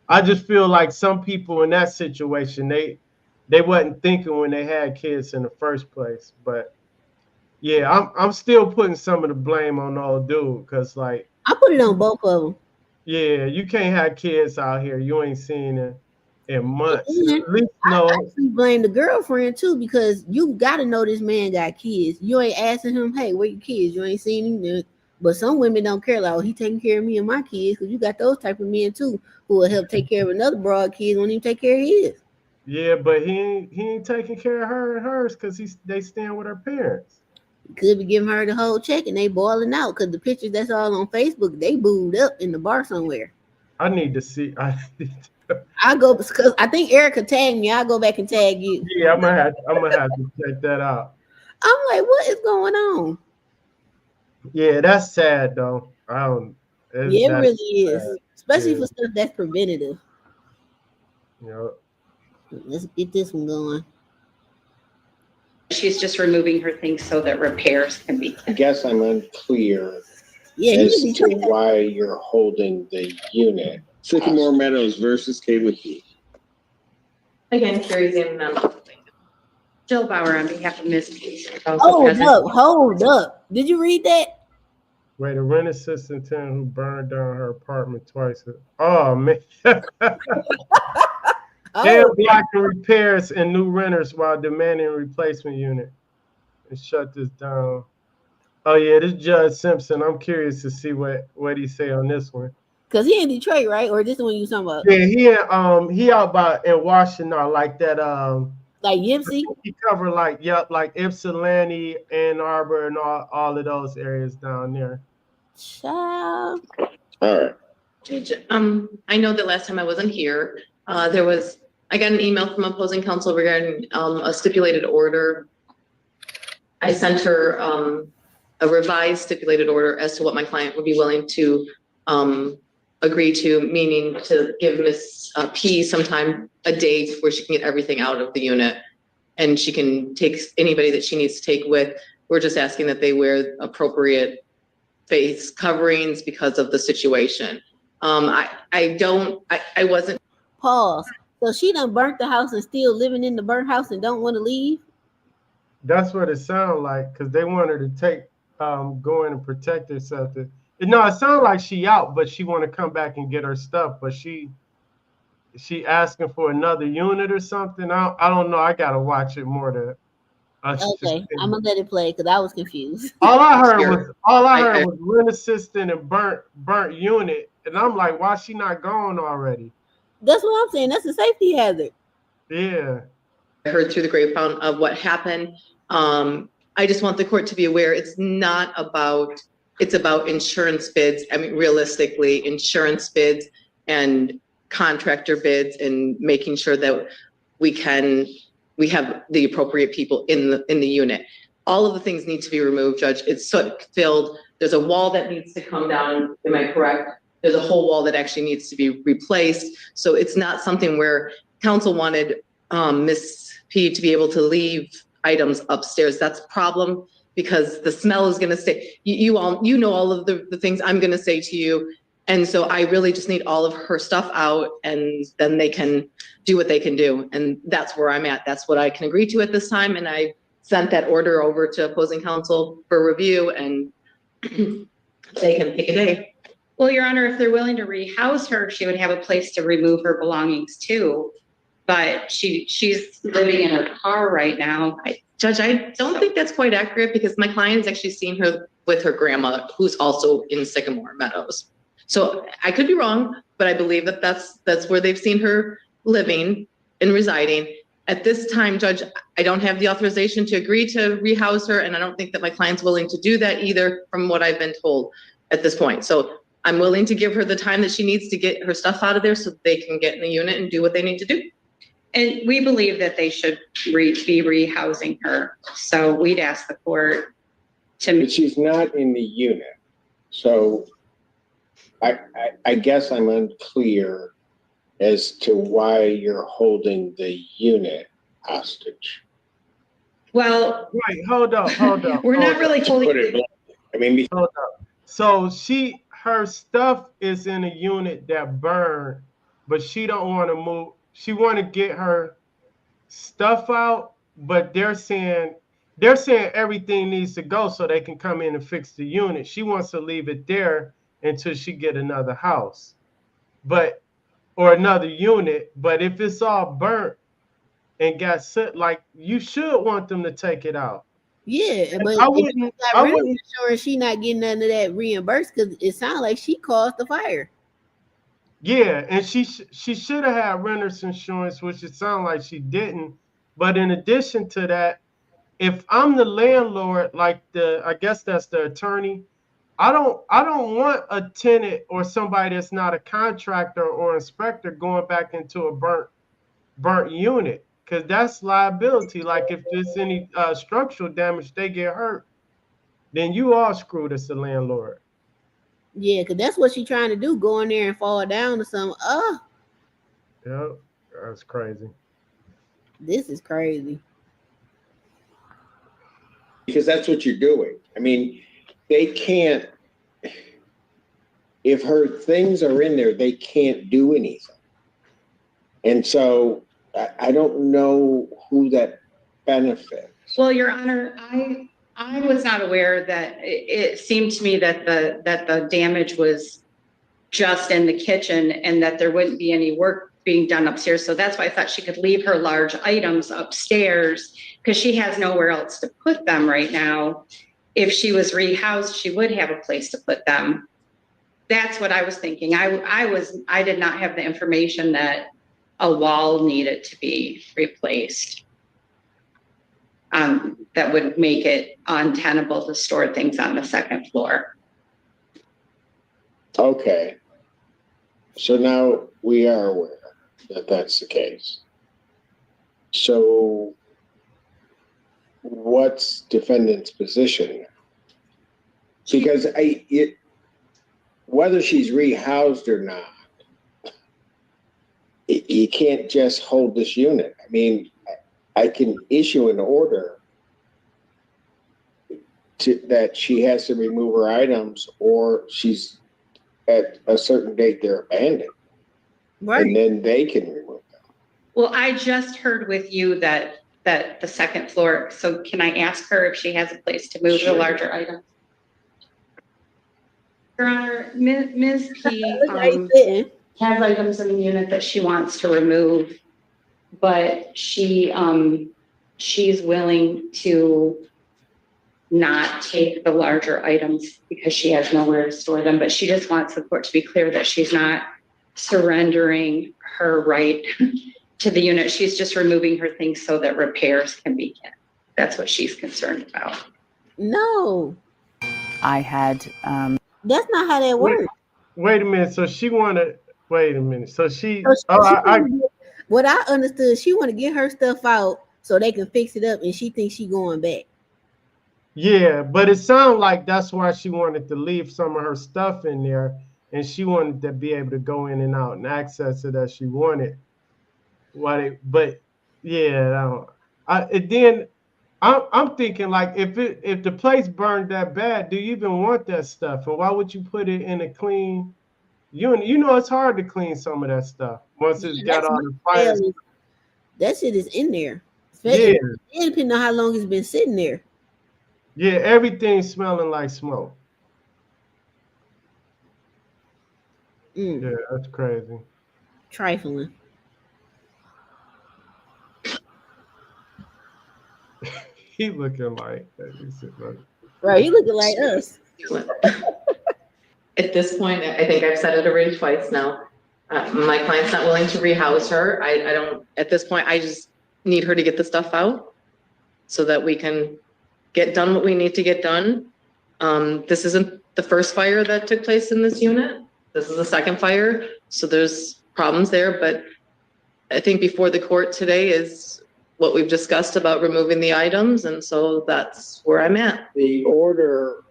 I just feel like some people in that situation, they wasn't thinking when they had kids in the first place. But yeah, I'm still putting some of the blame on the old dude because like I put it on both of them. Yeah, you can't have kids out here. You ain't seen it in months. At least I actually blame the girlfriend too because you got to know this man got kids. You ain't asking him, hey, where your kids? You ain't seen him. But some women don't care. Like, oh, he taking care of me and my kids because you got those type of men too who will help take care of another broad kid when he take care of his. Yeah, but he ain't taking care of her and hers because they stand with her parents. Could be giving her the whole check and they boiling out because the pictures that's all on Facebook, they booed up in the bar somewhere. I need to see. I go because I think Erica tagged me. I'll go back and tag you. Yeah, I'm gonna have to check that out. I'm like, what is going on? Yeah, that's sad though. It really is, especially for stuff that's preventative. Yeah. Let's get this one going. She's just removing her things so that repairs can be. I guess I'm unclear as to why you're holding the unit. Sycamore Meadows versus Kawiki. Again, Carrie's in Jill Bauer on behalf of Ms. Case. Hold up. Did you read that? Wait, a rent assistant tenant who burned down her apartment twice. Oh man. They're blocking repairs and new renters while demanding a replacement unit. And shut this down. Oh yeah, this Judge Simpson. I'm curious to see what he say on this one. Cause he in Detroit, right? Or this one you talking about? Yeah, he out by in Washington, like that. Like Yipsy. He covered like Ypsilanti, Ann Arbor, and all of those areas down there. Child. All right. Judge, I know that last time I wasn't here, I got an email from opposing counsel regarding a stipulated order. I sent her a revised stipulated order as to what my client would be willing to agree to, meaning to give Ms. P sometime a date where she can get everything out of the unit and she can take anybody that she needs to take with. We're just asking that they wear appropriate face coverings because of the situation. I wasn't. Pause. So she done burnt the house and still living in the burnt house and don't want to leave? That's what it sounded like, because they want her to go in and protect herself. No, it sounded like she out, but she want to come back and get her stuff. But she asking for another unit or something. I don't know. I gotta watch it more to Okay, I'm gonna let it play because I was confused. All I heard was rent assistant and burnt unit, and I'm like, why she not gone already? That's what I'm saying. That's a safety hazard. Yeah. I heard through the grapevine of what happened. I just want the court to be aware it's about insurance bids. I mean, realistically, insurance bids and contractor bids and making sure that we have the appropriate people in the unit. All of the things need to be removed, Judge. It's soot filled. There's a wall that needs to come down. Am I correct? There's a whole wall that actually needs to be replaced. So it's not something where council wanted Miss P to be able to leave items upstairs. That's a problem because the smell is going to stay. You know all of the things I'm going to say to you. And so I really just need all of her stuff out, and then they can do what they can do. And that's where I'm at. That's what I can agree to at this time. And I sent that order over to opposing counsel for review, and they can pick a day. Well, Your Honor, if they're willing to rehouse her, she would have a place to remove her belongings too. But she's living in her car right now. Judge, I don't think that's quite accurate because my client's actually seen her with her grandma, who's also in Sycamore Meadows. So I could be wrong, but I believe that that's where they've seen her living and residing. At this time, Judge, I don't have the authorization to agree to rehouse her, and I don't think that my client's willing to do that either from what I've been told at this point. So I'm willing to give her the time that she needs to get her stuff out of there so they can get in the unit and do what they need to do. And we believe that they should be rehousing her. So we'd ask the court to. But she's not in the unit. So I guess I'm unclear as to why you're holding the unit hostage. Well, wait, hold up. We're not really holding. I mean, hold up. So her stuff is in a unit that burned, but she don't want to move. She want to get her stuff out, but they're saying everything needs to go so they can come in and fix the unit. She wants to leave it there until she get another house, or another unit. But if it's all burnt and got soot, like, you should want them to take it out. Yeah, but I wouldn't. Sure, she not getting none of that reimbursed because it sounds like she caused the fire. Yeah, and she should have had renter's insurance, which it sounds like she didn't. But in addition to that, if I'm the landlord, like I guess that's the attorney, I don't want a tenant or somebody that's not a contractor or inspector going back into a burnt unit, because that's liability. Like, if there's any structural damage, they get hurt, then you are screwed as the landlord. Yeah, because that's what she's trying to do, go in there and fall down or something. Oh. Yeah, that's crazy. This is crazy. Because that's what you're doing. I mean, they can't, if her things are in there, they can't do anything. And so I don't know who that benefits. Well, Your Honor, I was not aware that it seemed to me that the damage was just in the kitchen and that there wouldn't be any work being done upstairs. So that's why I thought she could leave her large items upstairs because she has nowhere else to put them right now. If she was rehoused, she would have a place to put them. That's what I was thinking. I did not have the information that a wall needed to be replaced. That would make it untenable to store things on the second floor. Okay. So now we are aware that that's the case. So what's defendant's position? Because whether she's rehoused or not, you can't just hold this unit. I mean, I can issue an order that she has to remove her items, or she's at a certain date they're abandoned, right? And then they can remove them. Well, I just heard with you that the second floor. So can I ask her if she has a place to move the larger items? Your Honor, Ms. P has items in the unit that she wants to remove, but she she's willing to not take the larger items because she has nowhere to store them, but she just wants the court to be clear that she's not surrendering her right to the unit. She's just removing her things so that repairs can begin. That's what she's concerned about. No, I had, that's not how that works. Wait a minute. So she wanted. Wait a minute. So she. What I understood, she want to get her stuff out so they can fix it up, and she thinks she going back. Yeah, but it sounded like that's why she wanted to leave some of her stuff in there, and she wanted to be able to go in and out and access it as she wanted. But yeah, I'm thinking like if the place burned that bad, do you even want that stuff? And why would you put it in a clean unit? You know, it's hard to clean some of that stuff once it's got all the fires. That shit is in there. Yeah, it depends on how long it's been sitting there. Yeah, everything's smelling like smoke. Yeah, that's crazy. Trifling. He looking like right. He looking like us. At this point, I think I've said it already twice now. My client's not willing to rehouse her. I don't. At this point, I just need her to get the stuff out so that we can get done what we need to get done. This isn't the first fire that took place in this unit. This is the second fire, so there's problems there. But I think before the court today is what we've discussed about removing the items, and so that's where I'm at. The order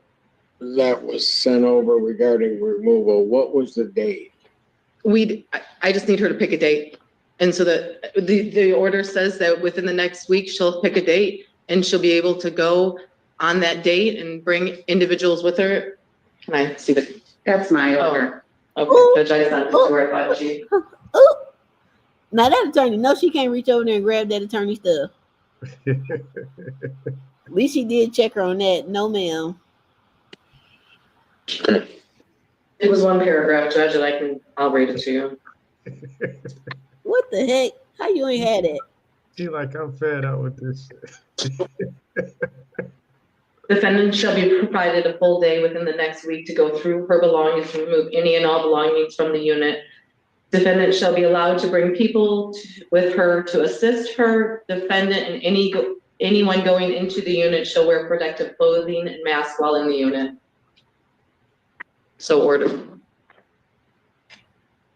that was sent over regarding removal, what was the date? I just need her to pick a date. And so that the order says that within the next week, she'll pick a date and she'll be able to go on that date and bring individuals with her. Can I see the? That's my order. Okay, Judge, I sent it to her. I thought she. Now that attorney, no, she can't reach over there and grab that attorney stuff. At least she did check her on that. No, ma'am. It was one paragraph, Judge, and I'll read it to you. What the heck? How you ain't had it? She like, I'm fed up with this shit. Defendant shall be provided a full day within the next week to go through her belongings and remove any and all belongings from the unit. Defendant shall be allowed to bring people with her to assist her. Defendant and anyone going into the unit shall wear protective clothing and mask while in the unit. So ordered.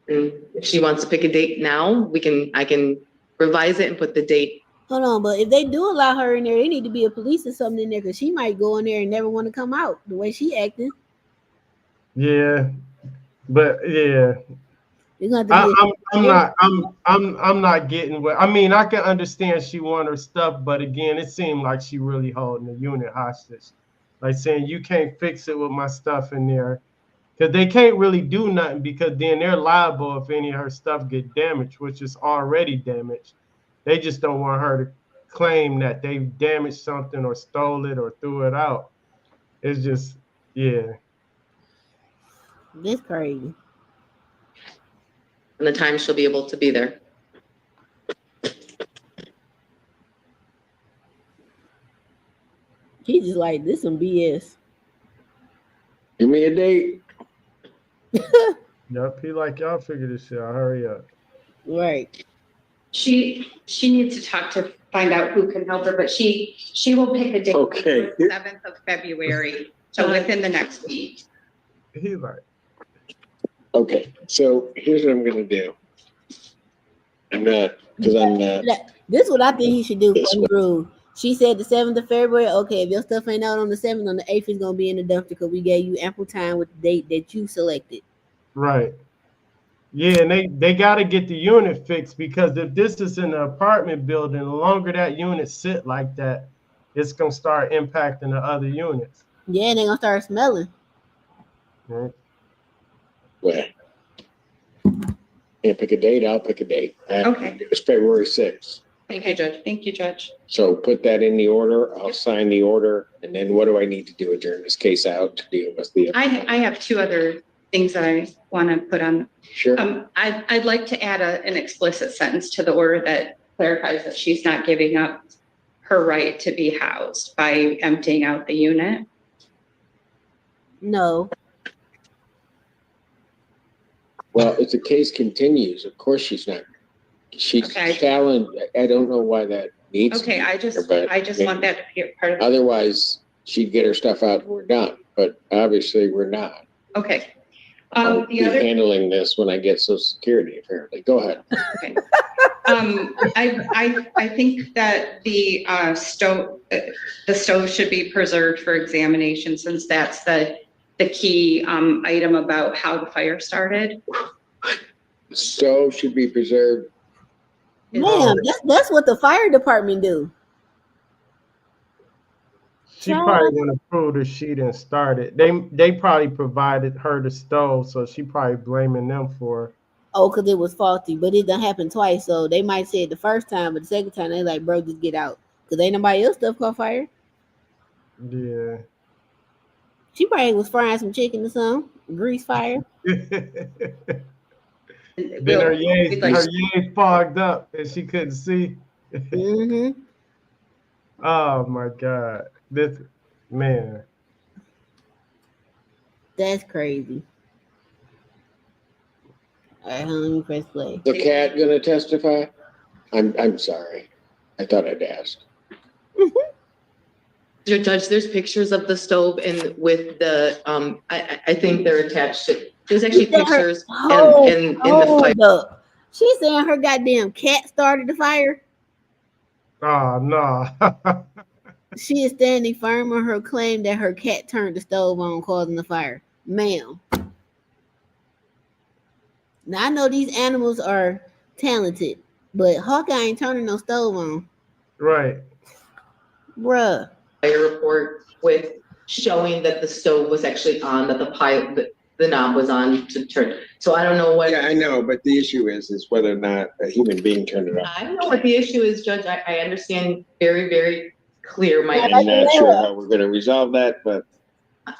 And if she wants to pick a date now, I can revise it and put the date. Hold on, but if they do allow her in there, they need to be a police or something in there because she might go in there and never want to come out the way she acting. Yeah, but yeah. I'm not getting what I mean. I can understand she want her stuff, but again, it seemed like she really holding the unit hostage, like saying you can't fix it with my stuff in there, because they can't really do nothing because then they're liable if any of her stuff get damaged, which is already damaged. They just don't want her to claim that they damaged something or stole it or threw it out. It's just, yeah. This crazy. And the time she'll be able to be there. He's just like, this some BS. Give me a date. Yep, he like, y'all figure this shit out. Hurry up. Right. She needs to talk to find out who can help her, but she will pick a date. Okay. 7th of February, so within the next week. He like. Okay, so here's what I'm gonna do. This is what I think he should do for Drew. She said the 7th of February. Okay, if your stuff ain't out on the 7th, on the 8th is gonna be in the dumpster because we gave you ample time with the date that you selected. Right. Yeah, and they got to get the unit fixed because if this is in an apartment building, the longer that unit sit like that, it's gonna start impacting the other units. Yeah, and they're gonna start smelling. Right. Well, can't pick a date. I'll pick a date. Okay. It's February 6th. Thank you, Judge. Thank you, Judge. So put that in the order. I'll sign the order, and then what do I need to do? Adjourn this case out to deal with the. I have 2 other things that I want to put on. Sure. I'd like to add an explicit sentence to the order that clarifies that she's not giving up her right to be housed by emptying out the unit? No. Well, if the case continues, of course she's not. She's Okay. challenged. I don't know why that needs. Okay, to I be just, there, but I just want that to be a part of, otherwise, she'd get her stuff out and we're done. But obviously, we're not. okay. I'll The be other, handling this when I get Social Security, apparently. Go ahead. okay. I think that the stove should be preserved for examination, since that's the key item about how the fire started. Stove should be preserved. Ma'am, that's what the fire department do. She probably want to prove that she didn't start it. They probably provided her the stove, so she probably blaming them for it. Oh, because it was faulty, but it done happened twice, so they might say it the first time, but the second time they like, bro, just get out, because ain't nobody else stuff caught fire. Yeah. She probably was frying some chicken or something, grease fire. Then her yays fogged up and she couldn't see. Mm-hmm. Oh my God. This man. That's crazy. All right, let me press play. The cat gonna testify? I'm sorry. I thought I'd ask. Judge, there's pictures of the stove and with the, I think they're attached to, there's actually pictures in the fire. Up. She's saying her goddamn cat started the fire. Oh, no. She is standing firm on her claim that her cat turned the stove on, causing the fire. Ma'am. Now, I know these animals are talented, but Hawkeye ain't turning no stove on. Right. Bruh. Fire report with showing that the stove was actually on, that the knob was on to turn. So I don't know what. Yeah, I know, but the issue is whether or not a human being turned it on. I don't know what the issue is, Judge. I understand very, very clear. I'm not sure how we're going to resolve that, but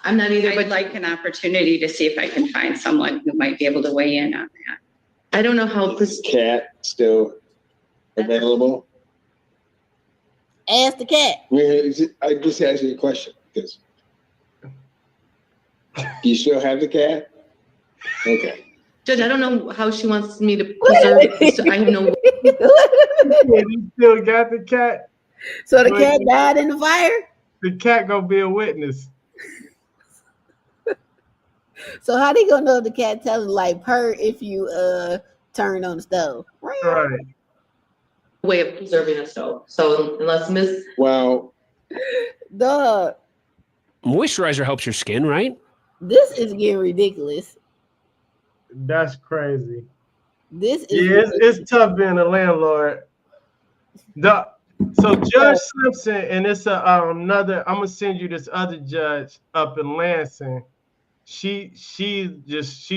I'm not either. I'd like an opportunity to see if I can find someone who might be able to weigh in on that. I don't know how this cat still available. Ask the cat. I just asked you a question because do you still have the cat? Okay. Judge, I don't know how she wants me to preserve it. So I have no. You still got the cat? So the cat died in the fire? The cat gonna be a witness. So how they gonna know the cat telling like purr if you turn on the stove? Right. Way of preserving a stove. So unless Miss. Well. Dog. Moisturizer helps your skin, right? This is getting ridiculous. That's crazy. This is it's tough being a landlord. So Judge Simpson, and it's another. I'm gonna send you this other judge up in Lansing. She's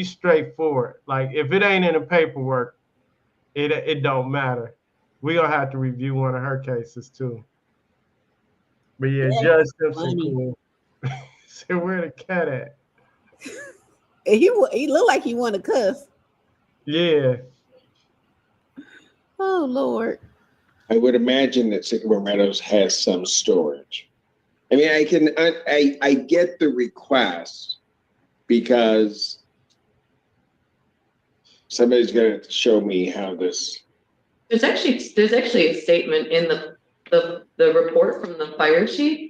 straightforward. Like if it ain't in the paperwork, it don't matter. We're gonna have to review one of her cases too. But yeah, Judge Simpson cool. So where the cat at? He looked like he wanted to cuss. Yeah. Oh Lord. I would imagine that Sycamore Meadows has some storage. I mean, I get the request because somebody's going to show me how this. There's actually a statement in the report from the fire chief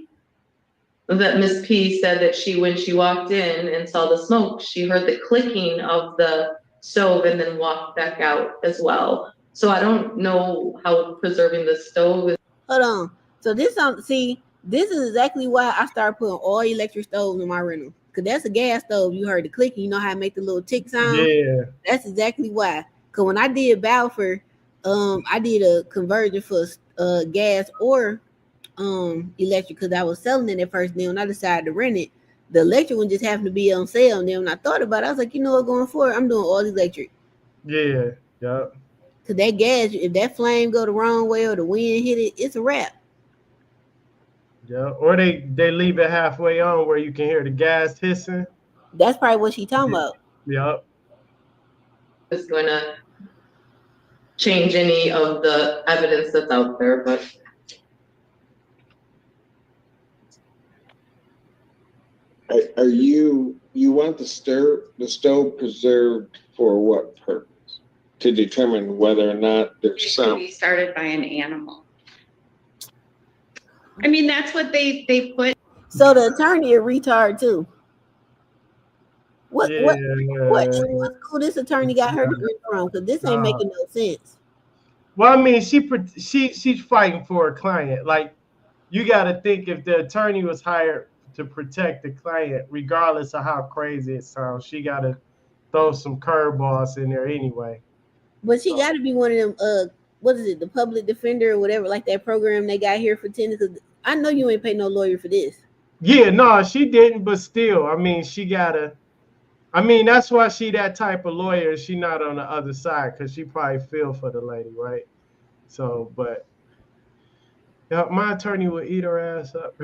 that Miss P said that when she walked in and saw the smoke, she heard the clicking of the stove and then walked back out as well. So I don't know how preserving the stove is. Hold on. So this is exactly why I started putting all electric stoves in my rental. Cause that's a gas stove. You heard the clicking. You know how I make the little tick sound. Yeah. That's exactly why. Cause when I did Balfour, I did a conversion for gas or electric because I was selling it at first. Then when I decided to rent it, the electric one just happened to be on sale. And then when I thought about it, I was like, you know what, going forward, I'm doing all electric. Yeah. Yep. Cause that gas, if that flame go the wrong way or the wind hit it, it's a wrap. Yeah. Or they leave it halfway on where you can hear the gas hissing. That's probably what she talking about. Yep. It's going to change any of the evidence that's out there, but Are you want the stove preserved for what purpose? To determine whether or not It there's could some. be started by an animal. I mean, that's what they put. So the attorney a retard too. What school this attorney got her degree from? Because this ain't making no sense. Well, I mean, she's fighting for a client. Like, you got to think if the attorney was hired to protect the client, regardless of how crazy it sounds, she got to throw some curveballs in there anyway. But she got to be one of them. What is it? The public defender or whatever, like that program they got here for tenants. I know you ain't pay no lawyer for this. Yeah, no, she didn't, but still, I mean, she gotta. I mean, that's why she that type of lawyer. She not on the other side because she probably feel for the lady, right? So, but yeah, my attorney would eat her ass up.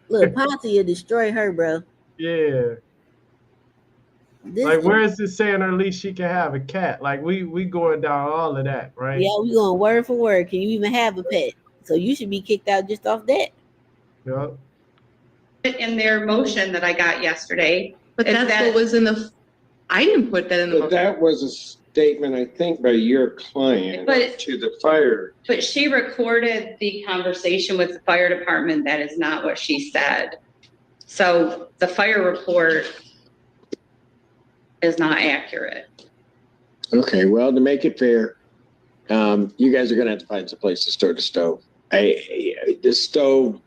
Look, Ponzi will destroy her, bro. Yeah. Like, where is it saying at least she can have a cat? Like, we going down all of that, right? Yeah, we going word for word. Can you even have a pet? So you should be kicked out just off that. Yep. In their motion that I got yesterday. But that's what was in the. I didn't put that in the. But that was a statement, I think, by your client to the fire. But she recorded the conversation with the fire department. That is not what she said. So the fire report is not accurate. Okay, well, to make it fair, you guys are gonna have to find some place to store the stove. The stove,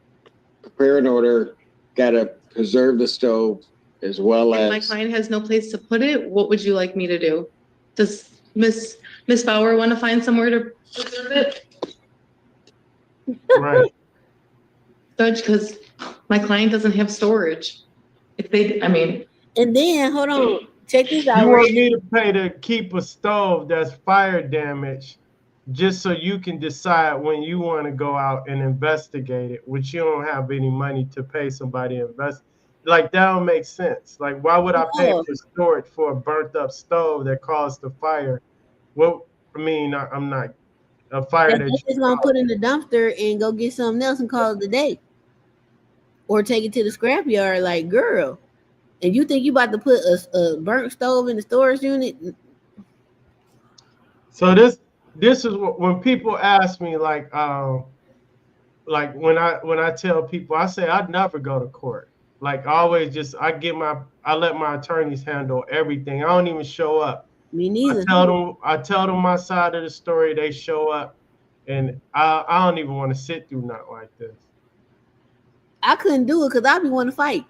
prepare an order, gotta preserve the stove as well as. If my client has no place to put it, what would you like me to do? Does Miss Bauer want to find somewhere to preserve it? Right. Judge, because my client doesn't have storage. If they, I mean. And then hold on, check this out. You want me to pay to keep a stove that's fire damaged, just so you can decide when you want to go out and investigate it, which you don't have any money to pay somebody to invest. Like, that don't make sense. Like, why would I pay for storage for a burnt up stove that caused the fire? Well, I mean, I'm not a fire that just gonna put in the dumpster and go get something else and call it a day, or take it to the scrapyard. Like, girl, and you think you about to put a burnt stove in the storage unit? So this is what, when people ask me, like when I tell people, I say I'd never go to court. Like, always I let my attorneys handle everything. I don't even show up. Me neither. I tell them my side of the story. They show up, and I don't even want to sit through nothing like this. I couldn't do it because I'd be wanting to fight.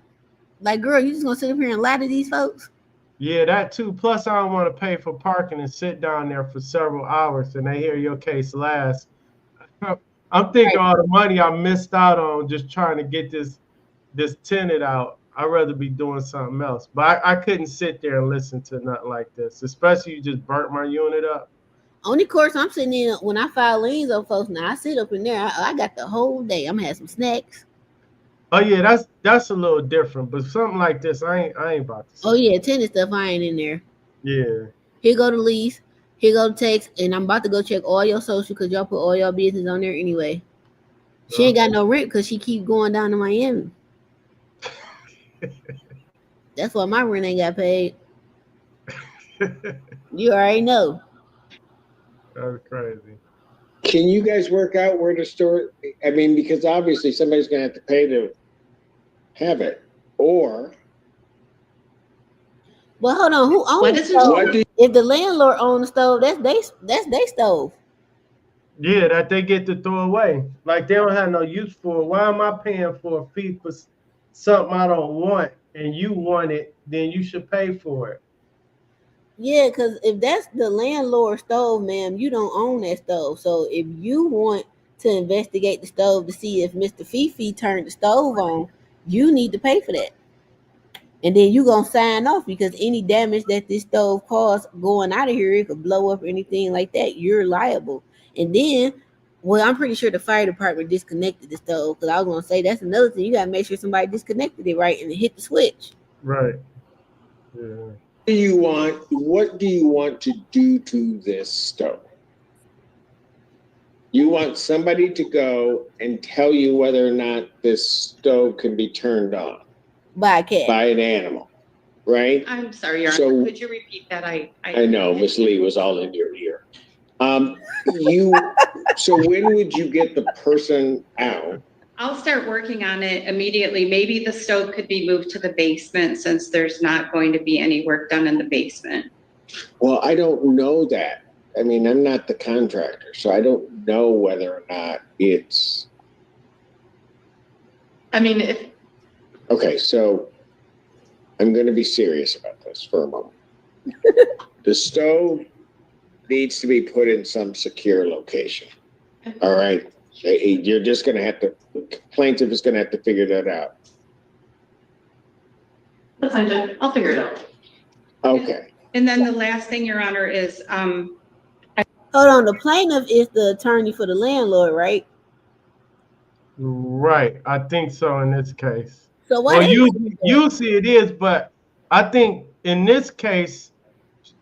Like, girl, you just gonna sit up here and lie to these folks? Yeah, that too. Plus, I don't want to pay for parking and sit down there for several hours and they hear your case last. I'm thinking all the money I missed out on just trying to get this tenant out. I'd rather be doing something else. But I couldn't sit there and listen to nothing like this, especially you just burnt my unit up. Only course I'm sitting in when I file liens on folks. Now I sit up in there. I got the whole day. I'm gonna have some snacks. Oh yeah, that's a little different. But something like this, I ain't about to. Oh yeah, tenant stuff. I ain't in there. Yeah. Here go the lease. Here go the text, and I'm about to go check all your social because y'all put all your business on there anyway. She ain't got no rent because she keep going down to Miami. That's why my rent ain't got paid. You already know. That's crazy. Can you guys work out where to store it? I mean, because obviously somebody's gonna have to pay to have it, or. Well, hold on. Who owns the stove? If the landlord owns the stove, that's they stove. Yeah, that they get to throw away. Like, they don't have no use for it. Why am I paying for a fee for something I don't want, and you want it? Then you should pay for it. Yeah, because if that's the landlord stove, ma'am, you don't own that stove. So if you want to investigate the stove to see if Mr. Fifi turned the stove on, you need to pay for that. And then you gonna sign off because any damage that this stove caused going out of here, it could blow up or anything like that, you're liable. And then, well, I'm pretty sure the fire department disconnected the stove because I was gonna say that's another thing. You gotta make sure somebody disconnected it right and hit the switch. Right. Yeah. What do you want to do to this stove? You want somebody to go and tell you whether or not this stove can be turned on. by a cat. by an animal, right? I'm sorry, Your So- Honor, could you repeat that? I know Miss Lee was all in your ear. So when would you get the person out? I'll start working on it immediately. Maybe the stove could be moved to the basement since there's not going to be any work done in the basement. Well, I don't know that. I mean, I'm not the contractor, so I don't know whether or not it's. I mean, if Okay, so I'm going to be serious about this for a moment. The stove needs to be put in some secure location. All right. You're just going to have to, the plaintiff is going to have to figure that out. that's fine, Judge. I'll figure it out. Okay. And then the last thing, Your Honor, is Hold on, the plaintiff is the attorney for the landlord, right? Right. I think so in this case. So why Well, they usually it is, but I think in this case,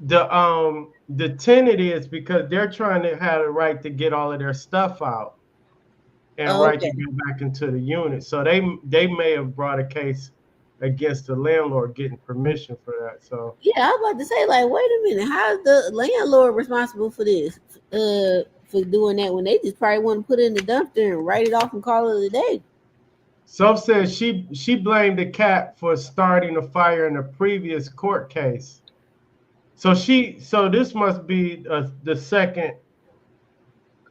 the tenant is because they're trying to have the right to get all of their stuff out and right to go back into the unit. So they may have brought a case against the landlord getting permission for that. So Yeah, I was about to say, like, wait a minute, how's the landlord responsible for this? For doing that when they just probably want to put it in the dumpster and write it off and call it a day. some said she blamed the cat for starting a fire in a previous court case. So this must be the second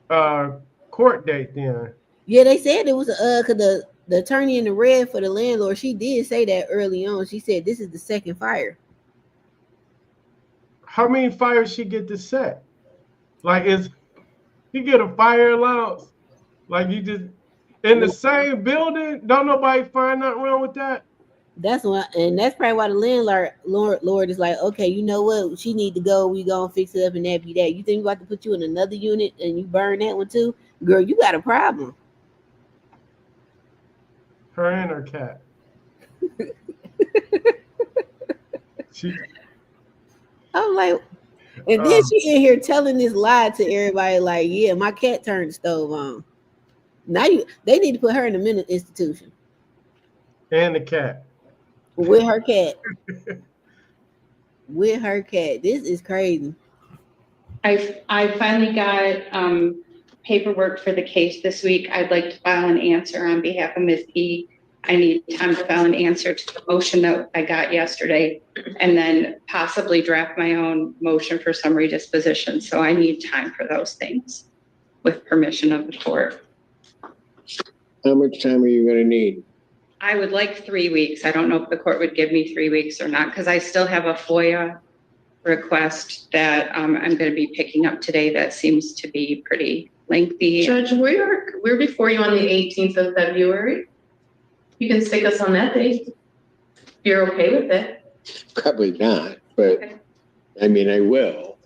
court date then. Yeah, they said it was cause the attorney in the red for the landlord, she did say that early on. She said this is the second fire. How many fires she get to set? Like, is he get a fire allowance? Like, you just in the same building? Don't nobody find nothing wrong with that? That's why, and that's probably why the landlord is like, okay, you know what? She need to go. We gonna fix it up, and that be that. You think we about to put you in another unit and you burn that one too, girl? You got a problem. Her and her cat. I'm like, and then she in here telling this lie to everybody, like, yeah, my cat turned the stove on. Now they need to put her in a mental institution. And the cat. With her cat. With her cat. This is crazy. I finally got paperwork for the case this week. I'd like to file an answer on behalf of Ms. E. I need time to file an answer to the motion that I got yesterday, and then possibly draft my own motion for summary disposition. So I need time for those things with permission of the court. How much time are you going to need? I would like 3 weeks. I don't know if the court would give me 3 weeks or not, because I still have a FOIA request that I'm going to be picking up today that seems to be pretty lengthy. Judge, we're before you on the 18th of February. You can stick us on that date. You're okay with it? Probably not, but Okay. I mean, I will.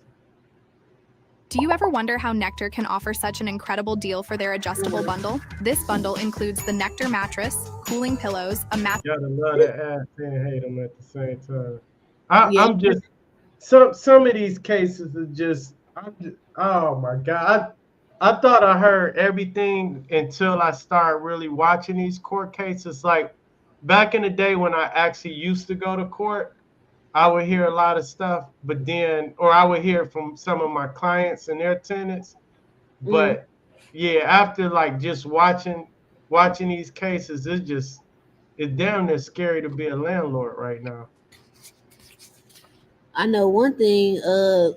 Do you ever wonder how Nectar can offer such an incredible deal for their adjustable bundle? This bundle includes the Nectar mattress, cooling pillows, a mat. You gotta love that ass and hate them at the same time. I'm just some of these cases are just, oh my God. I thought I heard everything until I started really watching these court cases. Like back in the day when I actually used to go to court, I would hear a lot of stuff, but then, or I would hear from some of my clients and their tenants. But yeah, after like just watching these cases, it's damn near scary to be a landlord right now. I know one thing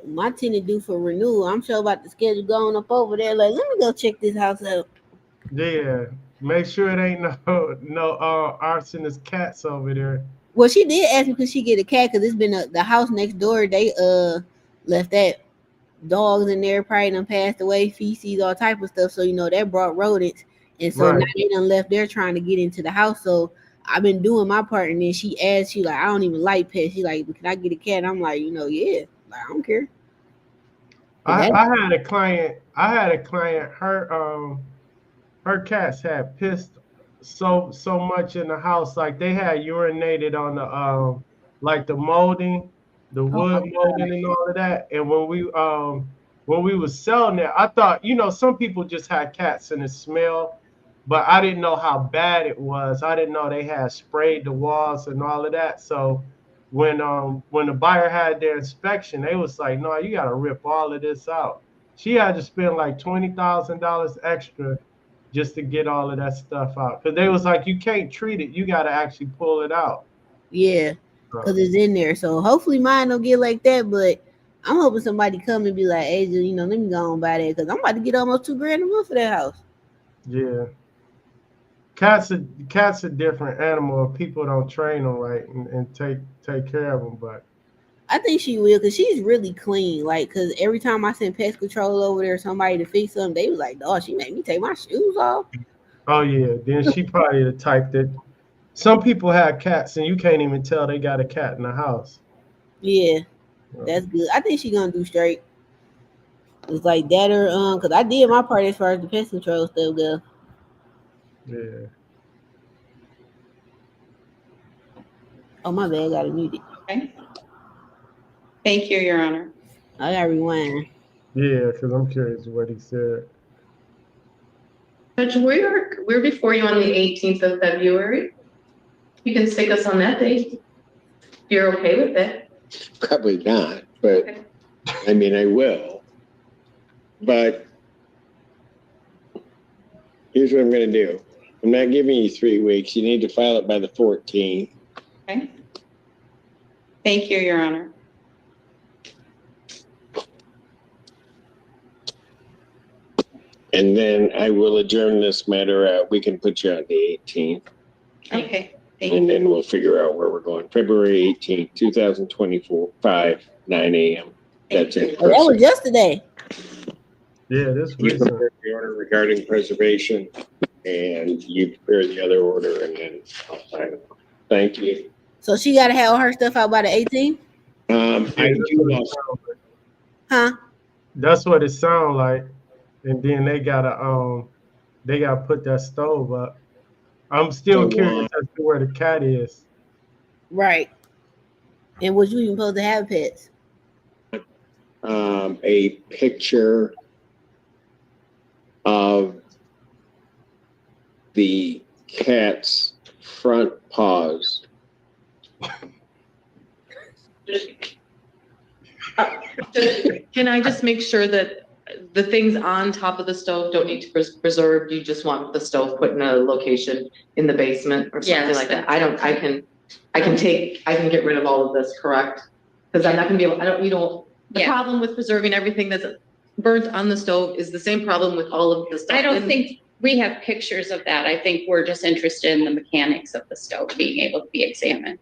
my tenant do for renewal. I'm sure about the schedule going up over there. Like, let me go check this house out. Yeah, make sure it ain't no arsonist cats over there. Well, she did ask me, could she get a cat? Because it's been the house next door. They left that dogs in there, probably done passed away, feces, all type of stuff. So that brought rodents, and so now they done left there trying to get into the house. So I've been doing my part, and then she asked, she like, I don't even like pets. She like, can I get a cat? I'm like, yeah, like, I don't care. I had a client. Her cats had pissed so much in the house, like they had urinated on the like the molding, the wood molding and all of that. And when we was selling it, I thought, some people just had cats and it smell. but I didn't know how bad it was. I didn't know they had sprayed the walls and all of that. So when the buyer had their inspection, they was like, no, you gotta rip all of this out. She had to spend like $20,000 extra just to get all of that stuff out. Because they was like, you can't treat it, you gotta actually pull it out. Yeah, because it's in there. So hopefully mine don't get like that, but I'm hoping somebody come and be like, Asia, you know, let me go on buy that because I'm about to get almost $2,000 a month for that house. Yeah. Cat's a different animal if people don't train them right and take care of them. But I think she will because she's really clean. Like, because every time I send pest control over there, somebody to fix something, they was like, "Oh, she made me take my shoes off." oh yeah, then she probably the type that some people have cats and you can't even tell they got a cat in the house. Yeah, that's good. I think she gonna do straight. It's like that or because I did my part as far as the pest control stuff goes. Yeah. Oh my bad, I gotta mute it. Okay. Thank you, Your Honor. I gotta rewind. Yeah, because I'm curious what he said. Judge, we're before you on the 18th of February. You can stick us on that date. You're okay with it? Probably not, but Okay. I mean, I will. But here's what I'm going to do. I'm not giving you 3 weeks. You need to file it by the 14th. Okay. Thank you, Your Honor. And then I will adjourn this matter out. We can put you on the 18th. Okay. Thank And you. then we'll figure out where we're going. February 18th, 2024, 9 a.m. That's it. Oh, that was yesterday. Yeah, this You recent. prepare the order regarding preservation, and you prepare the other order, and then I'll sign it. Thank you. So she gotta have all her stuff out by the 18th? I do also. Huh? That's what it sounds like. And then they gotta put that stove up. I'm still curious as to where the cat is. Right. And was you even supposed to have pets? A picture of the cat's front paws. Can I just make sure that the things on top of the stove don't need to be preserved? You just want the stove put in a location in the basement or something Yes, like that? I can get rid of all of this, correct? Because I'm not gonna be able, the problem with preserving everything that's burnt on the stove is the same problem with all of the stuff. I don't think we have pictures of that. I think we're just interested in the mechanics of the stove being able to be examined.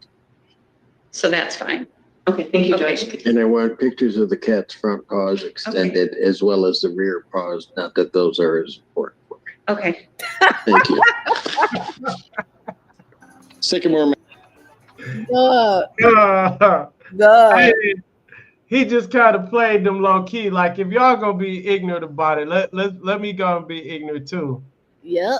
So that's fine. Okay, thank you, Judge. And I want pictures of the cat's front paws extended as well as the rear paws. Not that those are as important. Okay. Thank you. Sycamore. He just kind of played them low key. Like if y'all gonna be ignorant about it, let me go and be ignorant too. Yep.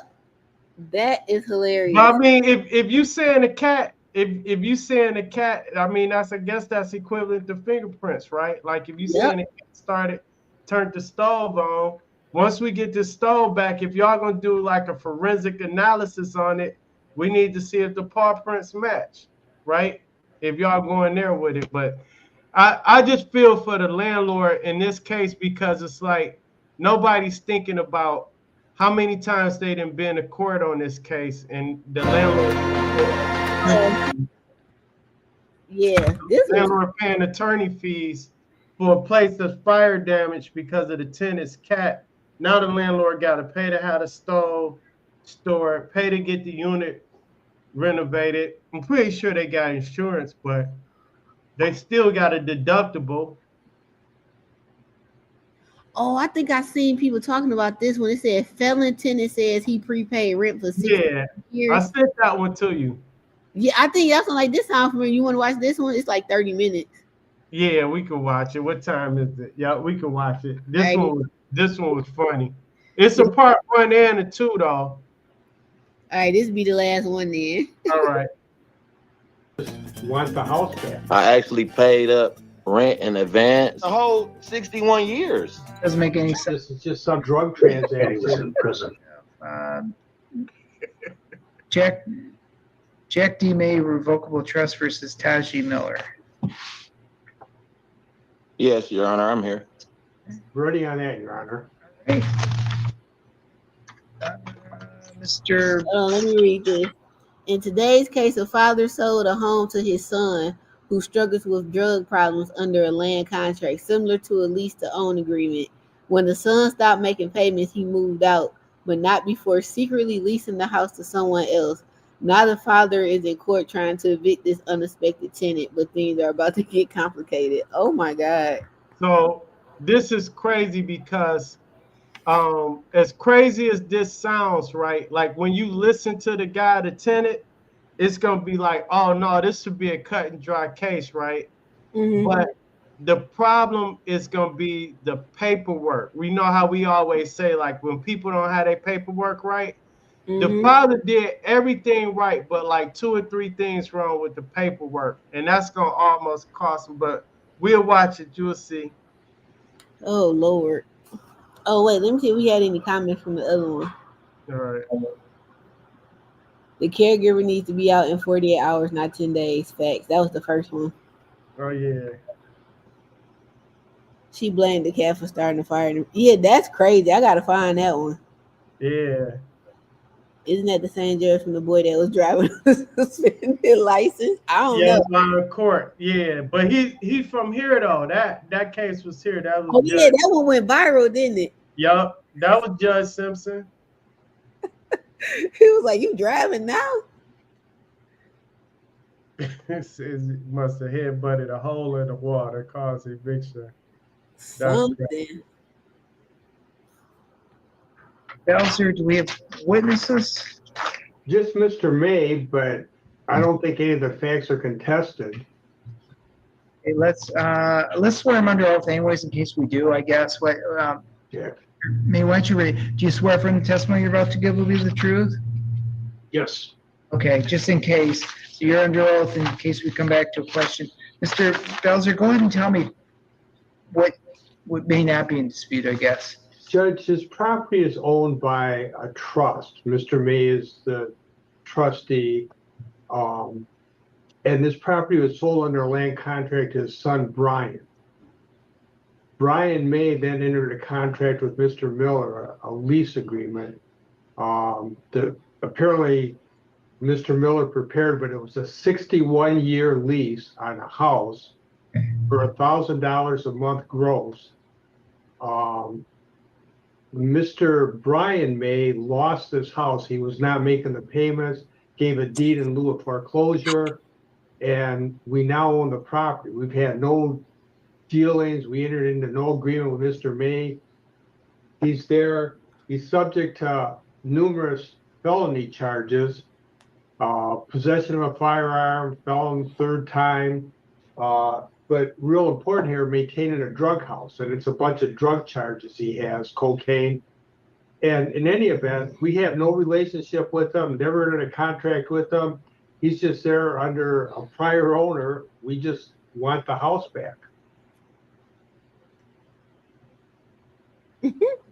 That is hilarious. But I mean, if you saying a cat, if you saying a cat, I mean I guess that's equivalent to fingerprints, right? Like if you saying a cat turned the stove on. Once we get this stove back, if y'all gonna do like a forensic analysis on it, we need to see if the paw prints match, right? If y'all going there with it, but I just feel for the landlord in this case because it's like nobody's thinking about how many times they done been to court on this case, and the landlord, landlord paying attorney fees for a place that's fire damaged because of the tenant's cat. Now the landlord got to pay to have the stove stored, pay to get the unit renovated. I'm pretty sure they got insurance, but they still got a deductible. Oh, I think I seen people talking about this when it said felon tenant says he prepaid rent for 6 years. I sent that one to you. Yeah, I think that's like this time for me. You want to watch this one? It's like 30 minutes. Yeah, we can watch it. What time is it? Yeah, we can watch it. This one was funny. It's a part 1 and a 2 though. All right, this be the last one then. All right. Want the house back. I actually paid up rent in advance. The whole 61 years. Doesn't make any sense. It's just some drug transaction. He was in prison. Jack D. May revocable trust versus Taji Miller. Yes, Your Honor, I'm here. Ready on that, Your Honor. Hey. Mr. Let me read this. In today's case, a father sold a home to his son who struggles with drug problems under a land contract similar to a lease-to-own agreement. When the son stopped making payments, he moved out, but not before secretly leasing the house to someone else. Now the father is in court trying to evict this unexpected tenant, but things are about to get complicated. Oh my God. So this is crazy because as crazy as this sounds, right? Like when you listen to the guy, the tenant, it's gonna be like, oh no, this should be a cut and dry case, right? Mm-hmm. But the problem is gonna be the paperwork. We know how we always say, like when people don't have their paperwork right, the father did everything right, but like 2 or 3 things wrong with the paperwork, and that's gonna almost cost him. But we'll watch it, you'll see. Oh Lord. Oh wait, let me see if we had any comments from the other one. All right. The caregiver needs to be out in 48 hours, not 10 days. Facts. That was the first one. Oh yeah. She blamed the cat for starting the fire. Yeah, that's crazy. I gotta find that one. Yeah. Isn't that the same judge from the boy that was driving a suspended license? I don't know. Court. Yeah, but he from here though. That case was here. That was. Oh yeah, that one went viral, didn't it? Yup, that was Judge Simpson. He was like, "You driving now?" It says he must have headbutted a hole in the water, caused eviction. Something. Belzer, do we have witnesses? Just Mr. May, but I don't think any of the facts are contested. Okay, let's swear him under oath anyways in case we do, I guess. What Yeah. May, why don't you read? Do you swear from the testimony you're about to give will be the truth? Yes. Okay, just in case. So you're under oath in case we come back to a question. Mr. Belzer, go ahead and tell me what may not be in dispute, I guess. Judge, his property is owned by a trust. Mr. May is the trustee. And this property was sold under a land contract to his son, Brian. Brian May then entered a contract with Mr. Miller, a lease agreement. Apparently, Mr. Miller prepared, but it was a 61-year lease on a house for $1,000 a month gross. Mr. Brian May lost this house. He was not making the payments, gave a deed in lieu of foreclosure, and we now own the property. We've had no dealings. We entered into no agreement with Mr. May. He's there. He's subject to numerous felony charges, possession of a firearm, felon third time, but real important here, maintaining a drug house, and it's a bunch of drug charges he has, cocaine. And in any event, we have no relationship with him, never entered a contract with him. He's just there under a prior owner. We just want the house back.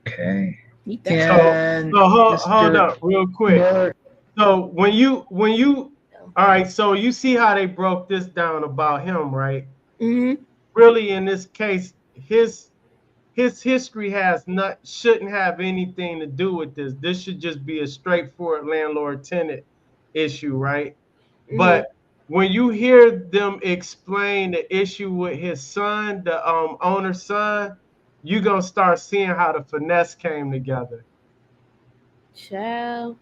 Okay. So hold up real quick. Miller. So when you all right, so you see how they broke this down about him, right? Mm-hmm. Really, in this case, his history shouldn't have anything to do with this. This should just be a straightforward landlord-tenant issue, right? Mm-hmm. But when you hear them explain the issue with his son, the owner's son, you're gonna start seeing how the finesse came together. Child.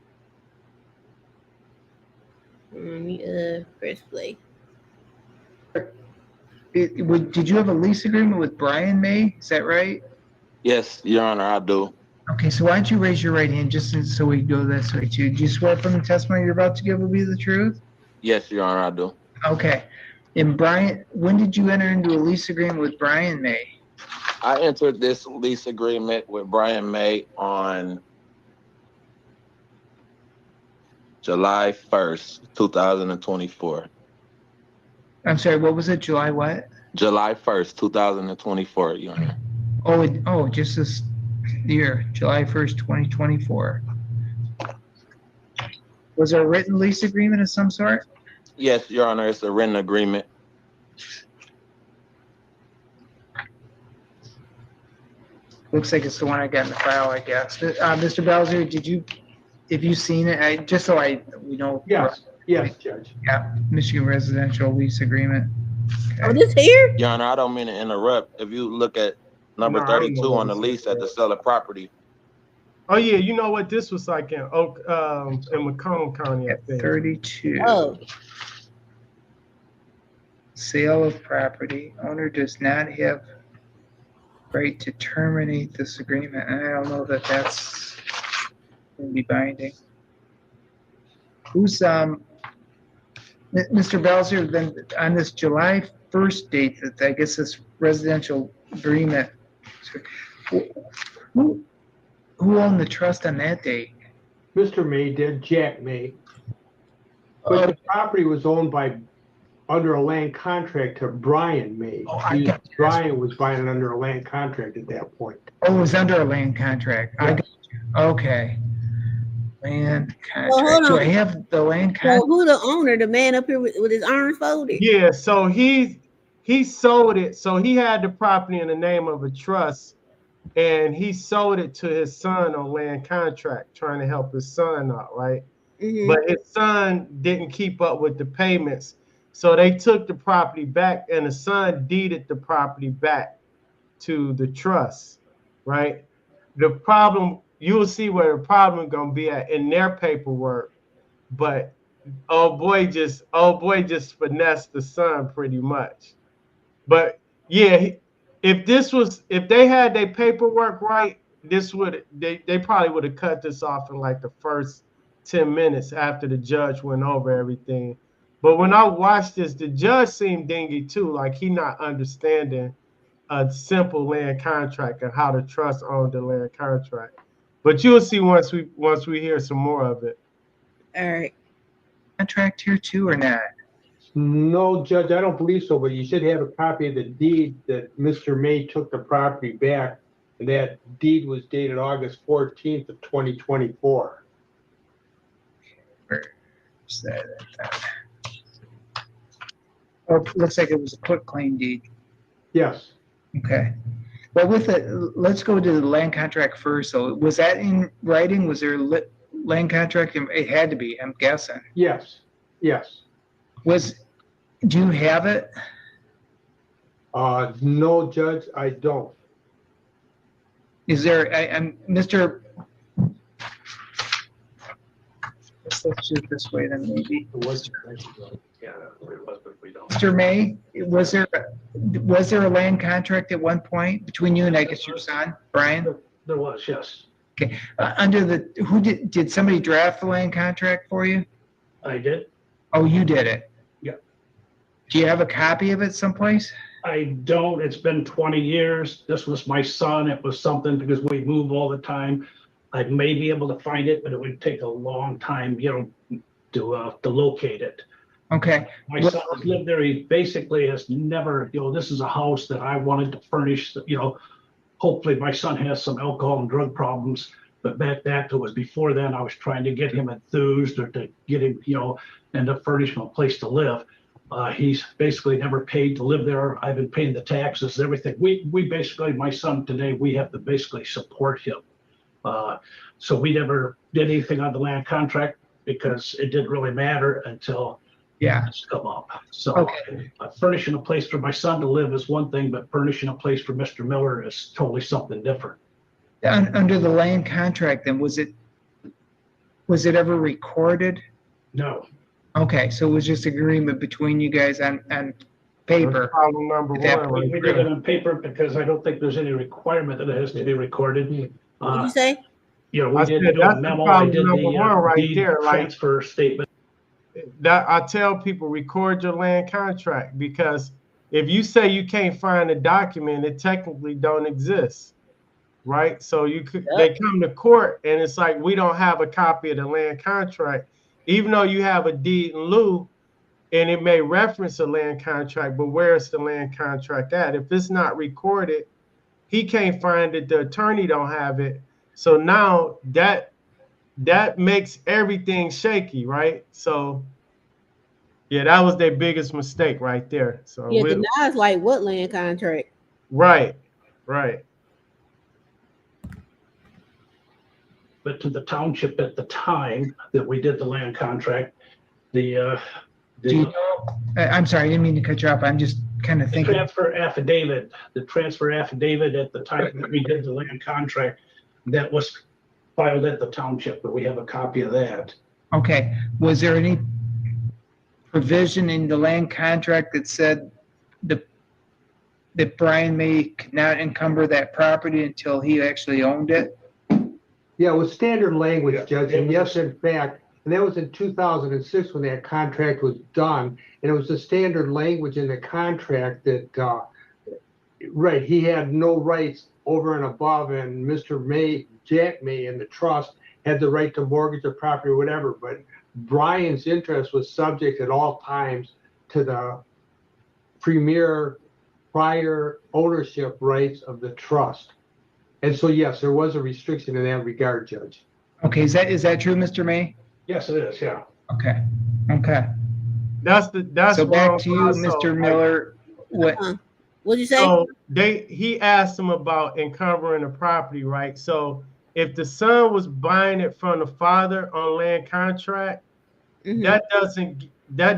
Let me press play. Did you have a lease agreement with Brian May? Is that right? Yes, Your Honor, I do. Okay, so why don't you raise your right hand just so we go this way too? Do you swear from the testimony you're about to give will be the truth? Yes, Your Honor, I do. Okay. And Brian, when did you enter into a lease agreement with Brian May? I entered this lease agreement with Brian May on July 1st, 2024. I'm sorry, what was it? July what? July 1st, 2024, Your Honor. Oh, just this year, July 1st, 2024. Was there a written lease agreement of some sort? Yes, Your Honor, it's a written agreement. Looks like it's the one I got in the file, I guess. Mr. Bowser, have you seen it? Just so we know. Yes, Judge. Yeah, Michigan residential lease agreement. Oh, this here? Your Honor, I don't mean to interrupt. If you look at number No, I don't know 32 what on the it lease says. at the seller property. Oh yeah, you know what this was like in in Macomb County, I think. 32. Oh, Sale of property. Owner does not have right to terminate this agreement. I don't know that that's going to be binding. Who's Mr. Belzer, then on this July 1st date that I guess this residential agreement, who owned the trust on that date? Mr. May did, Jack May. But the property was owned under a land contract to Brian May. Brian was buying it under a land contract at that point. Oh, it was under a land contract. Yes. I got you. Okay. Land well, contract. hold So on. I have the land So contract. who the owner? The man up here with his arms folded? Yeah, so he sold it. So he had the property in the name of a trust, and he sold it to his son on land contract, trying to help his son out, right? Mm-hmm. But his son didn't keep up with the payments, so they took the property back, and the son deeded the property back to the trust, right? The problem, you'll see where the problem gonna be at in their paperwork, but old boy just finessed the son pretty much. But yeah, if they had their paperwork right, they probably would have cut this off in like the first 10 minutes after the judge went over everything. But when I watched this, the judge seemed dingy too, like he not understanding a simple land contract and how the trust owned the land contract. But you'll see once we hear some more of it. All right. Contract here too or not? No, Judge, I don't believe so, but you should have a copy of the deed that Mr. May took the property back. And that deed was dated August 14th of 2024. Where's that? Oh, it looks like it was a quitclaim deed. Yes. Okay. Well, let's go to the land contract first. So was that in writing? Was there a land contract? It had to be, I'm guessing. Yes. Yes. Do you have it? No, Judge, I don't. Is there, Mr. Let's do it this way then maybe. Mr. May, was there a land contract at one point between you and I guess your son, Brian? There was, yes. Okay. Did somebody draft the land contract for you? I did. Oh, you did it? Yeah. Do you have a copy of it someplace? I don't. It's been 20 years. This was my son. It was something because we move all the time. I may be able to find it, but it would take a long time, to locate it. Okay. My son has lived there. He basically has never, this is a house that I wanted to furnish, hopefully my son has some alcohol and drug problems, but that was before then. I was trying to get him enthused or to get him, and to furnish him a place to live. He's basically never paid to live there. I've been paying the taxes, everything. We basically, my son today, we have to basically support him. So we never did anything on the land contract because it didn't really matter until it's come up. So furnishing a place for my son to live is one thing, but furnishing a place for Mr. Miller is totally something different. Under the land contract, then was it ever recorded? No. Okay, so it was just agreement between you guys on paper. Problem number one. We did it on paper because I don't think there's any requirement that it has to be recorded. What did you say? We didn't do a memo. I did the deed transfer statement. That I tell people, record your land contract, because if you say you can't find a document, it technically don't exist, right? So they come to court and it's like, we don't have a copy of the land contract, even though you have a deed in lieu and it may reference a land contract, but where's the land contract at? If it's not recorded, he can't find it, the attorney don't have it. So now that that makes everything shaky, right? So yeah, that was their biggest mistake right there. So Yeah, because now it's like what land contract? right. But to the township at the time that we did the land contract, the Do you know, I'm sorry, I didn't mean to cut you off. I'm just kind of thinking. transfer affidavit at the time that we did the land contract, that was filed at the township, but we have a copy of that. Okay, was there any provision in the land contract that said that Brian May could not encumber that property until he actually owned it? Yeah, it was standard language, Judge, and yes, in fact, and that was in 2006 when that contract was done, and it was the standard language in the contract that, right, he had no rights over and above, and Mr. May, Jack May, and the trust had the right to mortgage the property or whatever, but Brian's interest was subject at all times to the prior ownership rights of the trust. And so, yes, there was a restriction in that regard, Judge. Okay, is that true, Mr. May? Yes, it is, yeah. Okay. That's so back to you, Mr. Miller. What'd you say? So he asked him about encumbering the property, right? So if the son was buying it from the father on land contract, that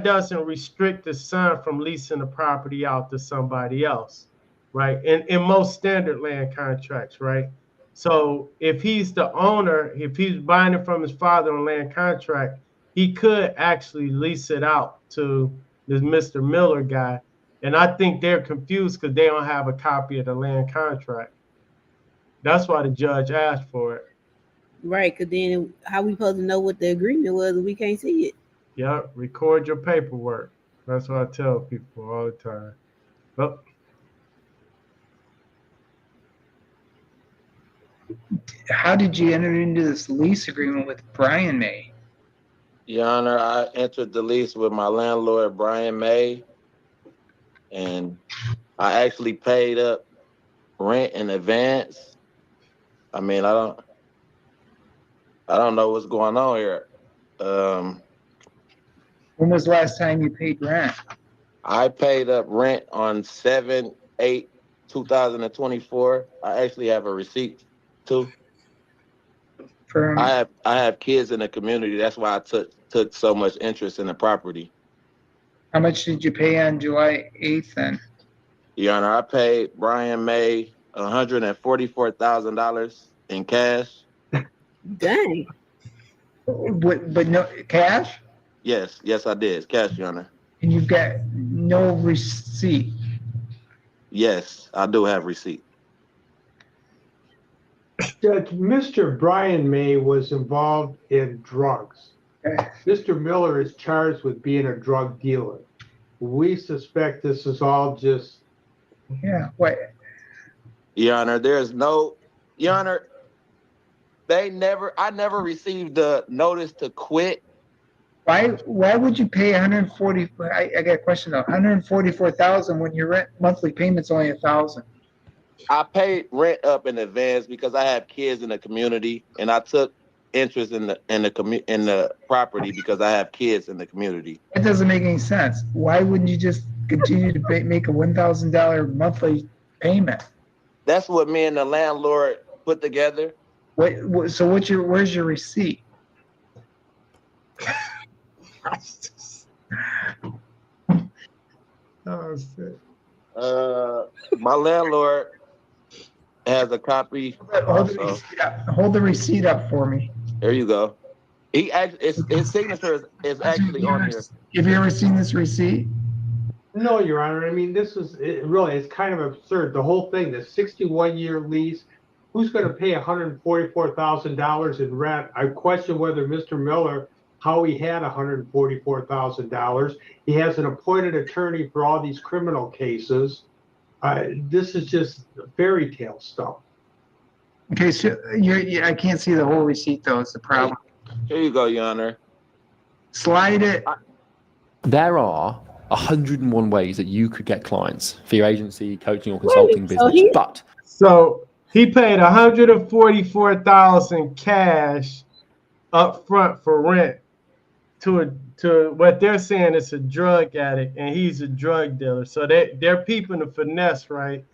doesn't restrict the son from leasing the property out to somebody else, right? In most standard land contracts, right? So if he's the owner, if he's buying it from his father on land contract, he could actually lease it out to this Mr. Miller guy. And I think they're confused because they don't have a copy of the land contract. That's why the judge asked for it. Right, because then how we supposed to know what the agreement was if we can't see it? Yeah, record your paperwork. That's what I tell people all the time. Oh. How did you enter into this lease agreement with Brian May? Your Honor, I entered the lease with my landlord, Brian May, and I actually paid up rent in advance. I mean, I don't know what's going on here. When was the last time you paid rent? I paid up rent on 7/8/2024. I actually have a receipt too. I have kids in the community. That's why I took so much interest in the property. How much did you pay on July 8th then? Your Honor, I paid Brian May $144,000 in cash. Dang. But no cash? Yes, I did. Cash, Your Honor. And you've got no receipt? Yes, I do have receipt. Judge, Mr. Brian May was involved in drugs. Mr. Miller is charged with being a drug dealer. We suspect this is all just... Yeah, what? Your Honor, there's no... Your Honor, I never received the notice to quit. Why would you pay 140? I got a question though. 144,000 when your rent monthly payment's only 1,000. I paid rent up in advance because I have kids in the community, and I took interest in the property because I have kids in the community. That doesn't make any sense. Why wouldn't you just continue to make a $1,000 monthly payment? That's what me and the landlord put together. So where's your receipt? Oh, shit. My landlord has a copy. Hold the receipt up for me. There you go. His signature is actually on here. Have you ever seen this receipt? No, Your Honor. I mean, it's kind of absurd. The whole thing, the 61-year lease, who's going to pay $144,000 in rent? I question whether Mr. Miller, how he had $144,000. He has an appointed attorney for all these criminal cases. This is just fairy tale stuff. Okay, so I can't see the whole receipt though. It's the problem. Here you go, Your Honor. Slide it. There are 101 ways that you could get clients for your agency, coaching, or consulting business. So he paid $144,000 cash up front for rent to what they're saying is a drug addict and he's a drug dealer. So they're peeping the finesse, right?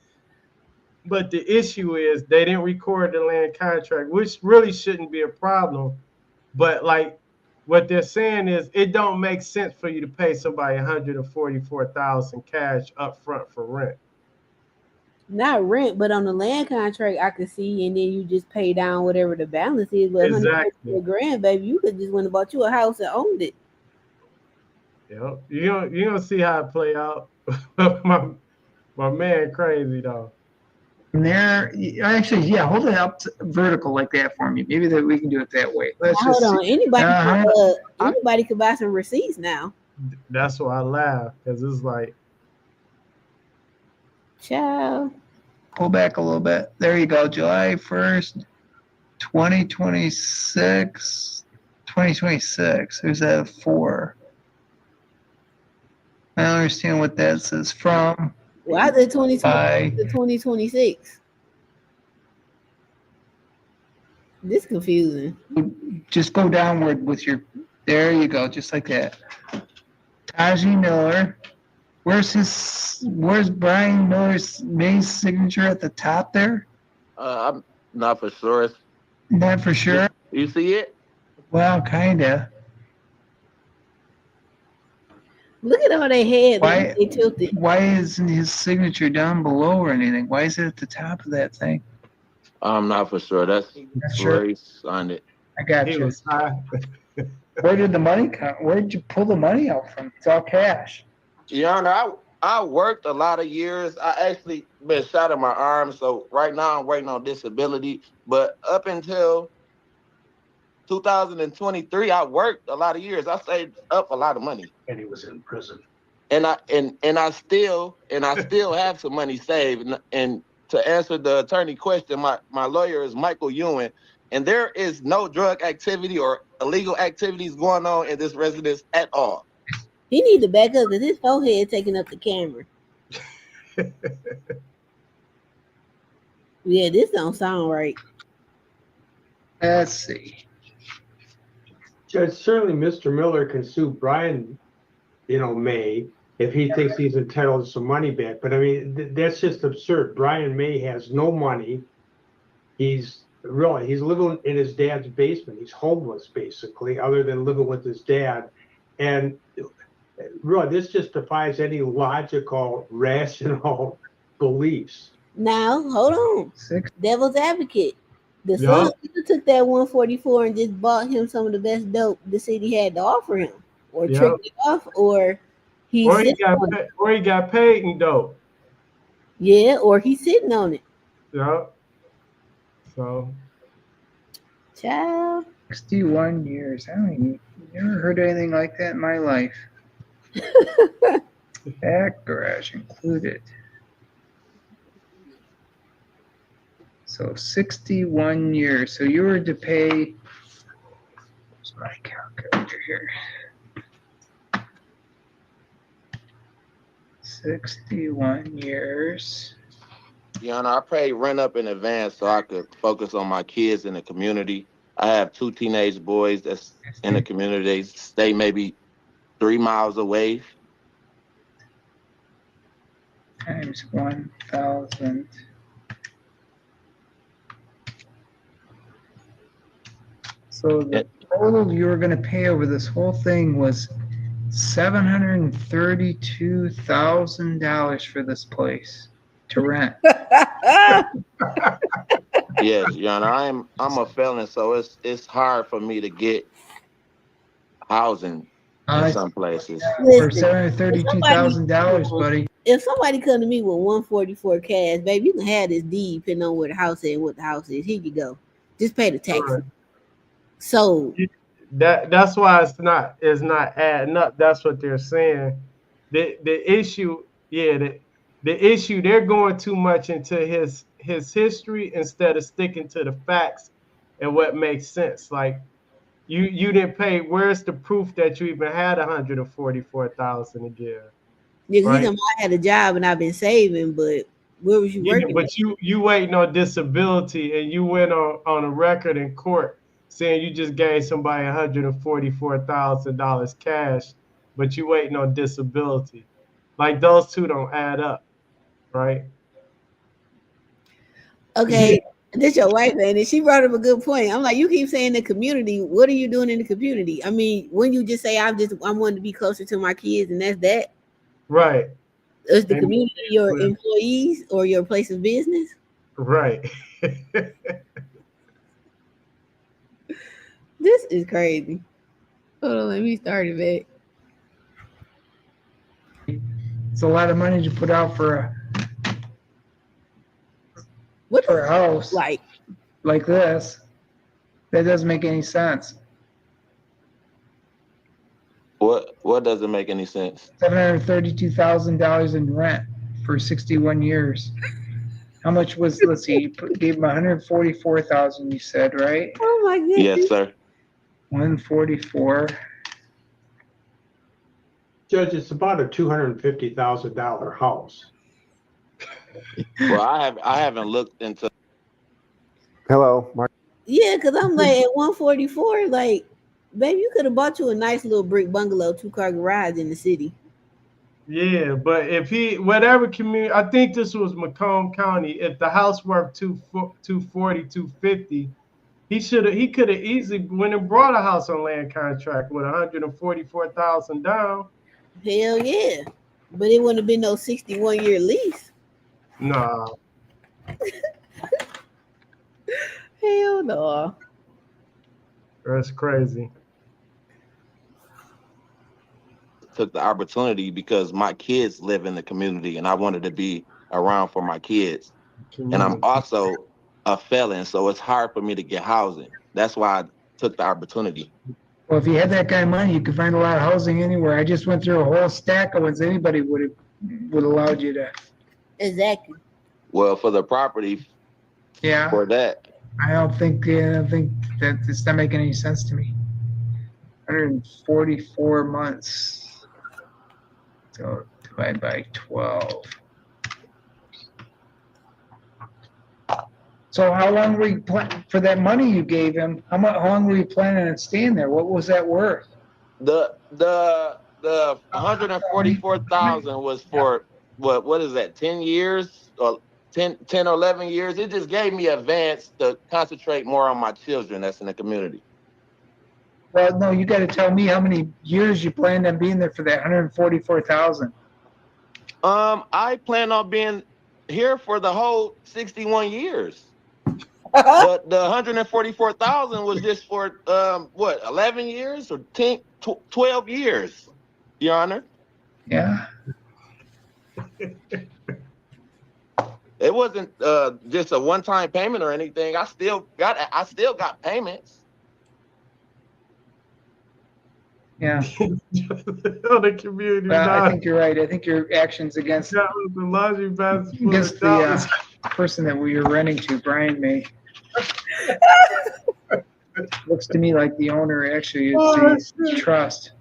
But the issue is they didn't record the land contract, which really shouldn't be a problem. But like what they're saying is it don't make sense for you to pay somebody $144,000 cash up front for rent. Not rent, but on the land contract, I could see, and then you just pay down whatever the balance is. But Exactly. $144,000, baby, you could just went and bought you a house and owned it. Yep. You don't see how it play out. my man crazy though. And there, actually, yeah, hold it up vertical like that for me. Maybe that we can do it that way. Let's Now, just hold on. see. Anybody could buy some receipts now. That's why I laugh, because it's like, Ciao. Pull back a little bit. There you go. July 1st, 2026. 2026. There's that 4. I don't understand what that says from. Why the 2026? This confusing. Just go downward with your. There you go, just like that. Taji Miller. Where's Brian May's signature at the top there? I'm not for sure. Not for sure. You see it? Well, kinda. Look at all they had. Why? They tilted. Why isn't his signature down below or anything? Why is it at the top of that thing? I'm not for sure. That's where he signed it. I got you. Where did the money come? Where did you pull the money out from? It's all cash. Your Honor, I worked a lot of years. I actually been shot in my arm, so right now I'm waiting on disability. But up until 2023, I worked a lot of years. I saved up a lot of money. And he was in prison. And I still have some money saved. And to answer the attorney question, my lawyer is Michael Ewan, and there is no drug activity or illegal activities going on in this residence at all. He need to back up because his forehead taking up the camera. Yeah, this don't sound right. Let's see. Judge, certainly Mr. Miller can sue Brian, May, if he thinks he's entitled to some money back. But I mean, that's just absurd. Brian May has no money. He's living in his dad's basement. He's homeless, basically, other than living with his dad. And really, this just defies any logical, rational beliefs. Now, hold on. Devil's advocate. The son took that 144 and just bought him some of the best dope the city had to offer him, or tricked it off, or he got paid in dope. Yeah, or he's sitting on it. Yeah. So. Child. 61 years. I don't never heard anything like that in my life. Back garage included. So 61 years. So you were to pay. Where's my calculator here? 61 years. Your Honor, I paid rent up in advance so I could focus on my kids in the community. I have 2 teenage boys that's in the community. They stay maybe 3 miles away. Times 1,000. So the total you were going to pay over this whole thing was $732,000 for this place to rent. Yes, Your Honor, I'm a felon, so it's hard for me to get housing in some places. For $732,000, buddy. If somebody come to me with 144 cash, baby, you can have this deed depending on where the house is and what the house is. Here you go. Just pay the taxes. Right. So that's why it's not adding up. That's what they're saying. The issue, the issue, they're going too much into his history instead of sticking to the facts and what makes sense. Like you didn't pay. Where's the proof that you even had $144,000 a year? Yeah, right? I had a job and I've been saving, but where was you working? But you waiting on disability and you went on a record in court saying you just gave somebody $144,000 cash, but you waiting on disability. Like those two don't add up, right? Okay, this your wife, man, and she brought up a good point. I'm like, you keep saying the community. What are you doing in the community? I mean, when you just say I wanted to be closer to my kids, and that's that. Right. Is the community your employees or your place of business? Right. This is crazy. Hold on, let me start it back. It's a lot of money to put out for a house like this. That doesn't make any sense. What doesn't make any sense? $732,000 in rent for 61 years. How much was? Let's see. Gave him 144,000. You said, right? Oh my goodness. Yes, sir. 144. Judge, it's about a $250,000 house. Well, I haven't looked into. Hello, Mark. Yeah, because I'm like at 144, like, baby, you could have bought you a nice little brick bungalow, 2-car garage in the city. Yeah, but if whatever community, I think this was Macomb County. If the house worth 240, 250, he could have easily went and brought a house on land contract with 144,000 down. Hell yeah, but it wouldn't have been no 61-year lease. Nah. Hell no. That's crazy. Took the opportunity because my kids live in the community and I wanted to be around for my kids. And I'm also a felon, so it's hard for me to get housing. That's why I took the opportunity. Well, if you had that kind of money, you could find a lot of housing anywhere. I just went through a whole stack of ones anybody would allowed you to. Exactly. Well, for the property. Yeah. For that. I don't think that it's not making any sense to me. 144 months. So divide by 12. So how long were you for that money you gave him? How long were you planning on staying there? What was that worth? The 144,000 was for what is that? 10 years or 10 or 11 years. It just gave me advance to concentrate more on my children that's in the community. Well, no, you got to tell me how many years you planned on being there for that 144,000. I plan on being here for the whole 61 years. But the 144,000 was just for 11 years or 12 years, Your Honor. Yeah. It wasn't just a one-time payment or anything. I still got payments. Yeah. The community. Well, I think you're right. I think your actions against the laundry basket against the person that we were renting to, Brian May. Looks to me like the owner actually is trust.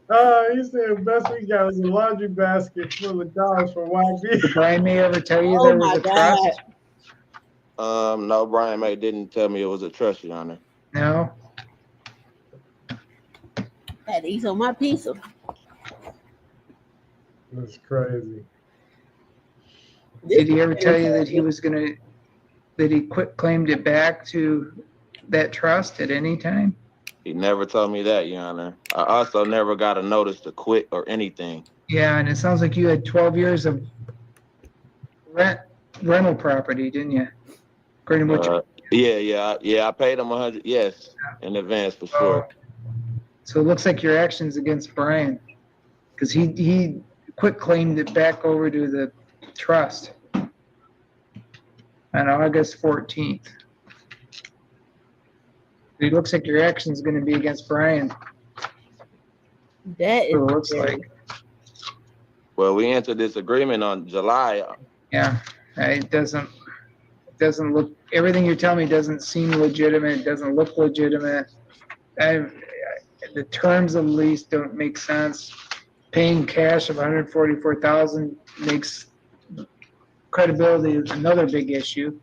He said best we got was a laundry basket full of dollars for YB. Did Brian May ever tell you there was a trust? No, Brian May didn't tell me it was a trust, Your Honor. No. Had to eat on my pizza. That's crazy. Did he ever tell you that he was that he claimed it back to that trust at any time? He never told me that, Your Honor. I also never got a notice to quit or anything. Yeah, and it sounds like you had 12 years of rental property, didn't you? According to what Yeah. I paid him 100. Yes, in advance for sure. So it looks like your actions against Brian, because he claimed it back over to the trust on August 14th. It looks like your action is going to be against Brian. That is what it looks like. Well, we entered this agreement on July. Yeah, it doesn't look. Everything you're telling me doesn't seem legitimate. It doesn't look legitimate. The terms of the lease don't make sense. Paying cash of $144,000 makes credibility another big issue.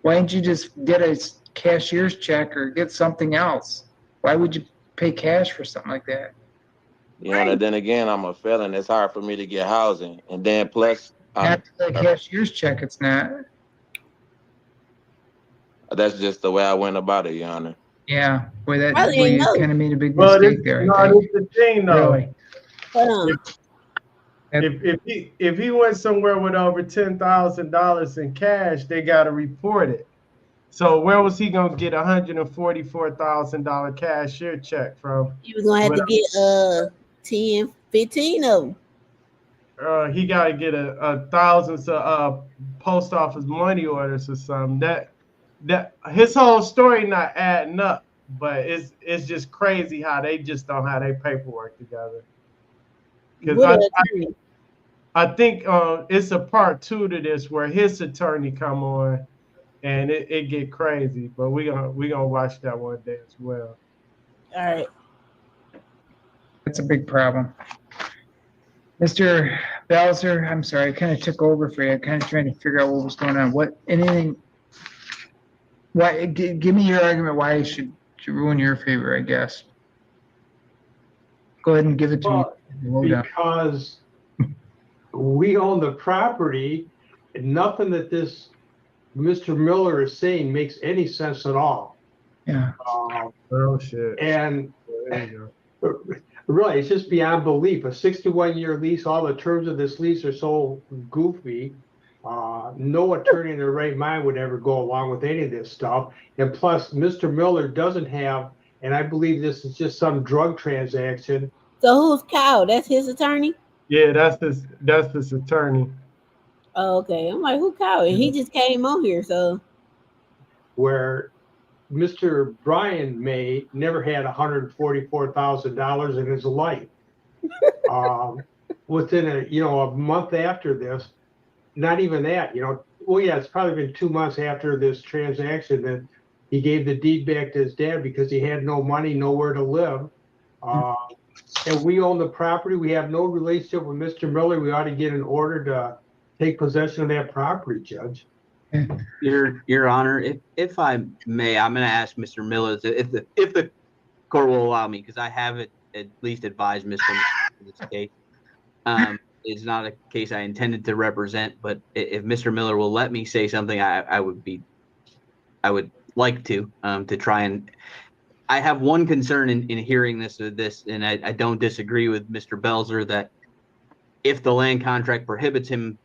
Why didn't you just get a cashier's check or get something else. Why would you pay cash for something like that? You know, and then again, I'm a felon. It's hard for me to get housing. And then plus, Not the cashier's check, it's not. that's just the way I went about it, Your Honor. Yeah, boy, Probably boy, ain't you know. kind of made a big Well, mistake there, I no, think. this the thing though. Really. Hold on. If he went somewhere with over $10,000 in cash, they got to report it. So where was he gonna get $144,000 cashier check from? He was gonna have to get 10, 15 of them. He got to get a thousands of post office money orders or something. That his whole story not adding up, but it's just crazy how they just don't have their paperwork together. Because I think it's a part 2 to this where his attorney come on, and it get crazy. But we gonna watch that one day as well. All right. That's a big problem. Mr. Bowser, I'm sorry, I kind of took over for you. I'm kind of trying to figure out what was going on. Why? Give me your argument why I should rule in your favor, I guess. Go ahead and give it to me. Because we own the property, and nothing that this Mr. Miller is saying makes any sense at all. Yeah. Oh shit. And really, it's just beyond belief. A 61-year lease, all the terms of this lease are so goofy. No attorney in their right mind would ever go along with any of this stuff. And plus, Mr. Miller doesn't have, and I believe this is just some drug transaction. So who's Kyle? That's his attorney? Yeah, that's his attorney. Oh, okay. I'm like, who Kyle? And he just came on here, so. Where Mr. Brian May never had $144,000 in his life. Within a month after this, not even that, well, yeah, it's probably been 2 months after this transaction that he gave the deed back to his dad because he had no money, nowhere to live. And we own the property. We have no relationship with Mr. Miller. We ought to get an order to take possession of that property, Judge. Your Honor, if I may, I'm going to ask Mr. Miller if the court will allow me, because I have at least advised Mr. Miller in this case. It's not a case I intended to represent, but if Mr. Miller will let me say something, I would like to try and. I have one concern in hearing this, and I don't disagree with Mr. Belzer that if the land contract prohibits him,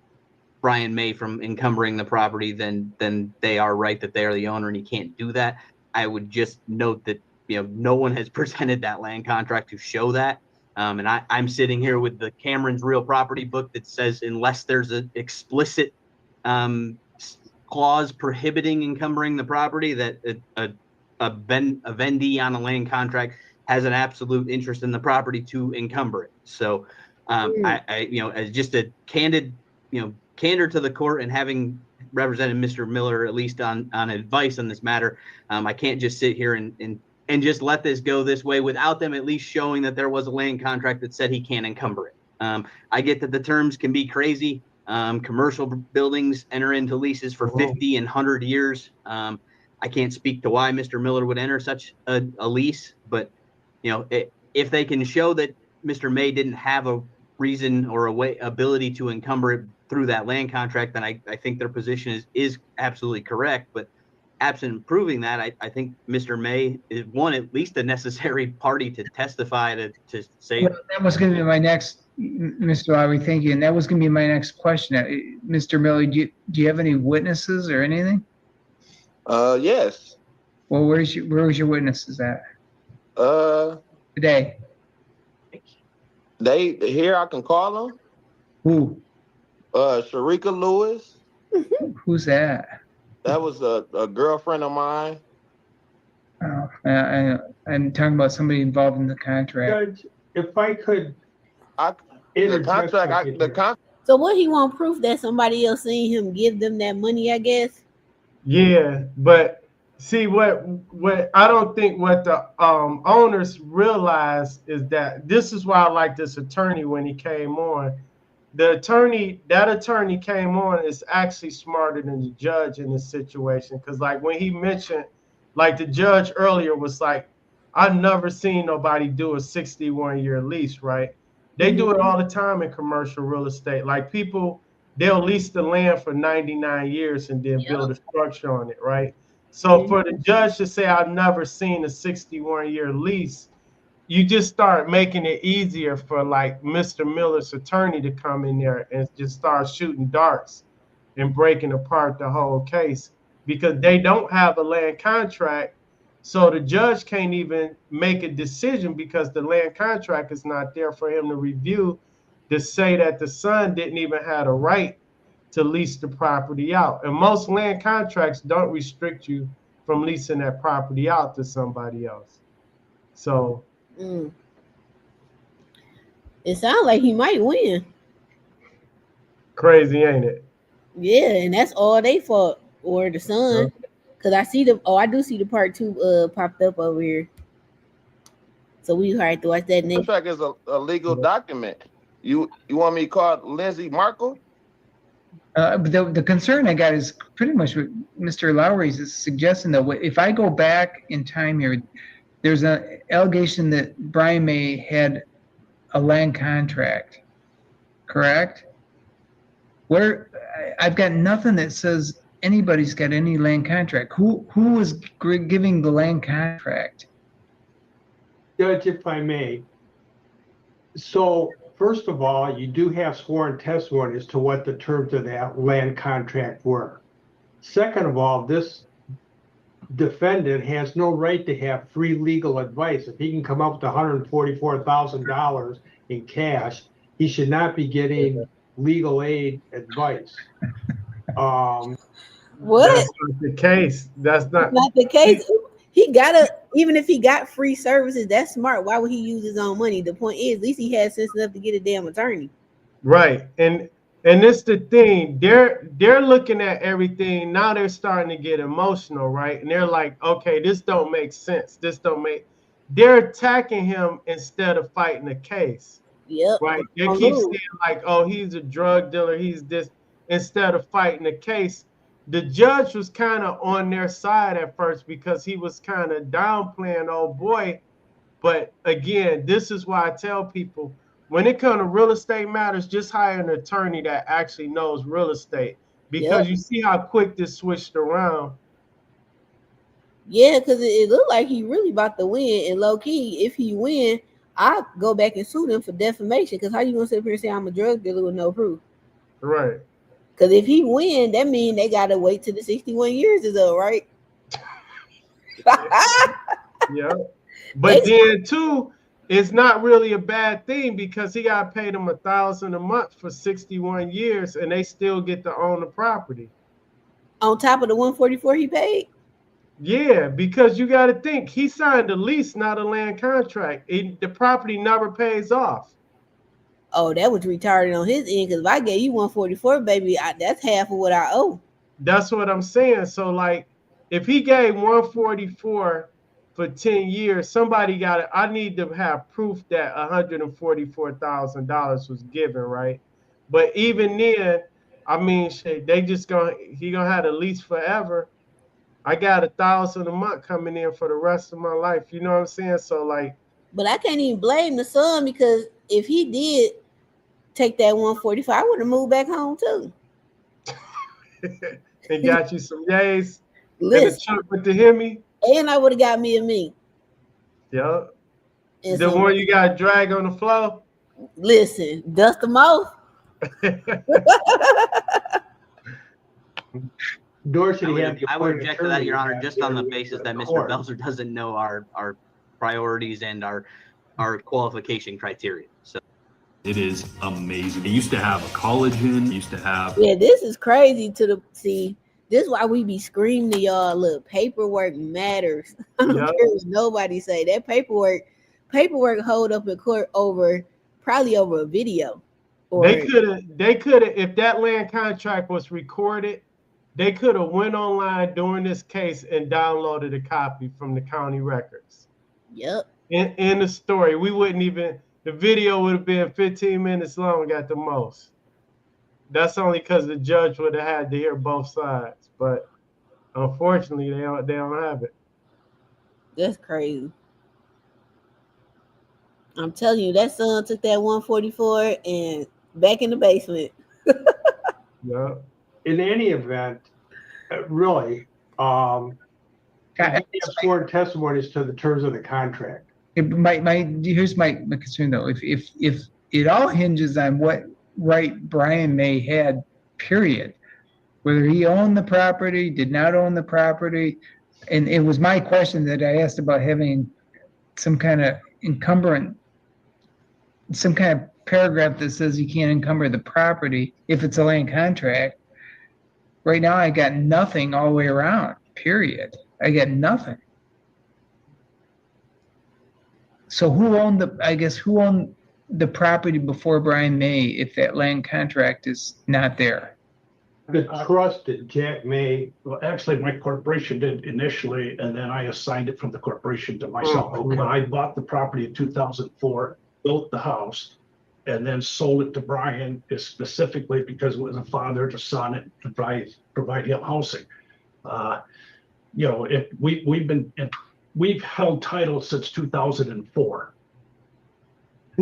Brian May, from encumbering the property, then they are right that they are the owner and he can't do that. I would just note that no one has presented that land contract to show that. And I'm sitting here with the Cameron's real property book that says unless there's an explicit clause prohibiting encumbering the property, that a vendee on a land contract has an absolute interest in the property to encumber it. So I as just a candor to the court, and having represented Mr. Miller at least on advice on this matter, I can't just sit here and just let this go this way without them at least showing that there was a land contract that said he can't encumber it. I get that the terms can be crazy. Commercial buildings enter into leases for 50 and 100 years. I can't speak to why Mr. Miller would enter such a lease, but if they can show that Mr. May didn't have a reason or ability to encumber it through that land contract, then I think their position is absolutely correct. But absent proving that, I think Mr. May is at least a necessary party to testify to say. Well, that was going to be my next, Mr. Lowry, thank you. And that was going to be my next question. Mr. Miller, do you have any witnesses or anything? Yes. Well, where's your witnesses at? Today. They here. I can call them. Who? Sharika Lewis. Who's that? That was a girlfriend of mine. Oh, I'm talking about somebody involved in the contract. Judge, if I could. The contract. So what, he want proof that somebody else seen him give them that money, I guess? Yeah, but see what I don't think what the owners realize is that this is why I like this attorney when he came on. That attorney came on is actually smarter than the judge in this situation, because like when he mentioned like the judge earlier was like, I've never seen nobody do a 61-year lease, right? They do it all the time in commercial real estate. Like people, they'll lease the land for 99 years and then build a structure on it, right? So for the judge to say, I've never seen a 61-year lease, you just start making it easier for like Mr. Miller's attorney to come in there and just start shooting darts and breaking apart the whole case because they don't have a land contract. So the judge can't even make a decision because the land contract is not there for him to review to say that the son didn't even have a right to lease the property out. And most land contracts don't restrict you from leasing that property out to somebody else. So it sounds like he might win. Crazy, ain't it? Yeah, and that's all they fought, or the son. Cause I see I do see the part 2 popped up over here. So we have to watch that next. Contract is a legal document. You want me to call Lindsay Markle? But the concern I got is pretty much what Mr. Lowry's is suggesting, though. If I go back in time here, there's an allegation that Brian May had a land contract, correct? Where I've got nothing that says anybody's got any land contract. Who was giving the land contract? Judge, if I may. So first of all, you do have sworn testimony as to what the terms of that land contract were. Second of all, this defendant has no right to have free legal advice. If he can come up with $144,000 in cash, he should not be getting legal aid advice. What? That's not the case. That's not the case. He gotta, even if he got free services, that's smart. Why would he use his own money? The point is, at least he had sense enough to get a damn attorney. Right. And it's the thing. They're looking at everything. Now they're starting to get emotional, right? And they're like, okay, this don't make sense. They're attacking him instead of fighting the case. Yep. Right. They keep saying like, oh, he's a drug dealer, he's this, instead of fighting the case. The judge was kind of on their side at first because he was kind of downplaying old boy. But again, this is why I tell people, when it comes to real estate matters, just hire an attorney that actually knows real estate, because you see how quick this switched around. Yeah, because it looked like he really about to win. And low key, if he win, I'll go back and sue them for defamation. Because how you gonna sit up here and say I'm a drug dealer with no proof? Right. Because if he win, that means they gotta wait till the 61 years is up, right? Yeah. But then too, it's not really a bad thing because he got paid them $1,000 a month for 61 years, and they still get to own the property. On top of the 144 he paid? Yeah, because you got to think he signed a lease, not a land contract. The property never pays off. Oh, that was retarded on his end. Because if I gave you 144, baby, that's half of what I owe. That's what I'm saying. So, like, if he gave 144 for 10 years, somebody got it. I need to have proof that $144,000 was given, right? But even then, I mean, shit, he gonna have a lease forever. I got $1,000 a month coming in for the rest of my life. You know what I'm saying? So, like, but I can't even blame the son, because if he did take that 145, I would have moved back home too. And got you some yays and a chunk with the Hemi. And I would have got me a mink. Yeah. The one you got drag on the floor. Listen, dust them off. Dorsey, I would object to that, Your Honor, just on the basis that Mr. Belzer doesn't know our priorities and our qualification criteria. So it is amazing. They used to have a collagen. Used to have. Yeah, this is crazy see. This is why we be screaming to y'all. Look, paperwork matters. I don't care what nobody say. That paperwork hold up in court probably over a video. They could have, if that land contract was recorded, they could have went online during this case and downloaded a copy from the county records. Yep. In the story, we wouldn't even, the video would have been 15 minutes long at the most. That's only because the judge would have had to hear both sides. But unfortunately, they don't have it. That's crazy. I'm telling you, that son took that 144 and back in the basement. Yeah. In any event, really, you have sworn testimonies to the terms of the contract. Here's my concern though. If it all hinges on what right Brian May had, period. Whether he owned the property, did not own the property, and it was my question that I asked about having some kind of encumbrance, some kind of paragraph that says you can't encumber the property if it's a land contract. Right now, I got nothing all the way around, period. I got nothing. So who owned who owned the property before Brian May if that land contract is not there? The trust that Jack May. Well, actually, my corporation did initially, and then I assigned it from the corporation to myself. Oh, okay. But I bought the property in 2004, built the house, and then sold it to Brian specifically because it was a father to son and to provide him housing. We've held title since 2004.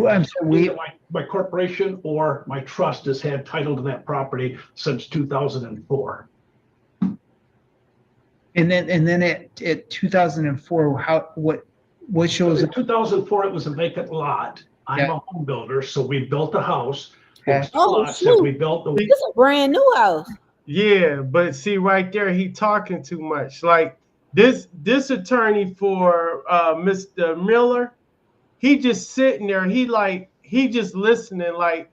I'm sorry, my corporation or my trust has had title to that property since 2004. And then at 2004, what shows? In 2004, it was a vacant lot. I'm a home builder, so we built a house. Oh, shoot. We built the. It's a brand new house. Yeah, but see right there, he talking too much. Like this attorney for Mr. Miller, he just sitting there. He just listening. Like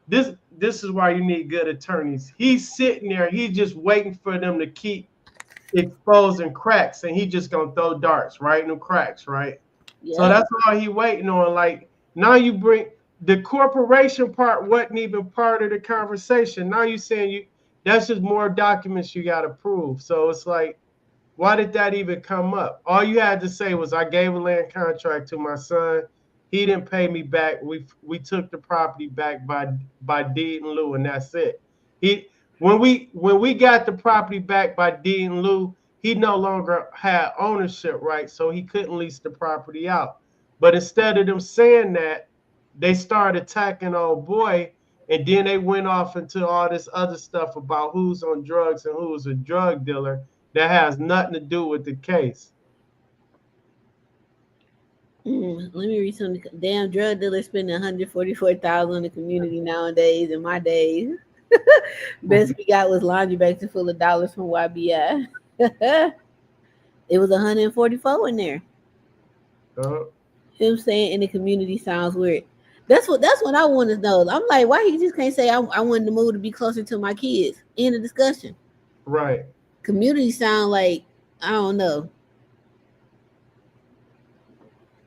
this is why you need good attorneys. He's sitting there. He just waiting for them to keep exposing cracks, and he just gonna throw darts right in the cracks, right? Yeah. So that's all he waiting on. Like now you bring the corporation part wasn't even part of the conversation. Now you saying that's just more documents you got to prove. So it's like, why did that even come up? All you had to say was, I gave a land contract to my son. He didn't pay me back. We took the property back by deed in lieu, and that's it. When we got the property back by deed in lieu, he no longer had ownership rights, so he couldn't lease the property out. But instead of them saying that, they started attacking old boy, and then they went off into all this other stuff about who's on drugs and who's a drug dealer that has nothing to do with the case. Let me read something. Damn, drug dealers spending $144,000 in the community nowadays. In my days, best we got was laundry bags full of dollars from YBI. It was 144 in there. Him saying in the community sounds weird. That's what I want to know. I'm like, why he just can't say I wanted to move to be closer to my kids? End of discussion. Right. Community sound like, I don't know.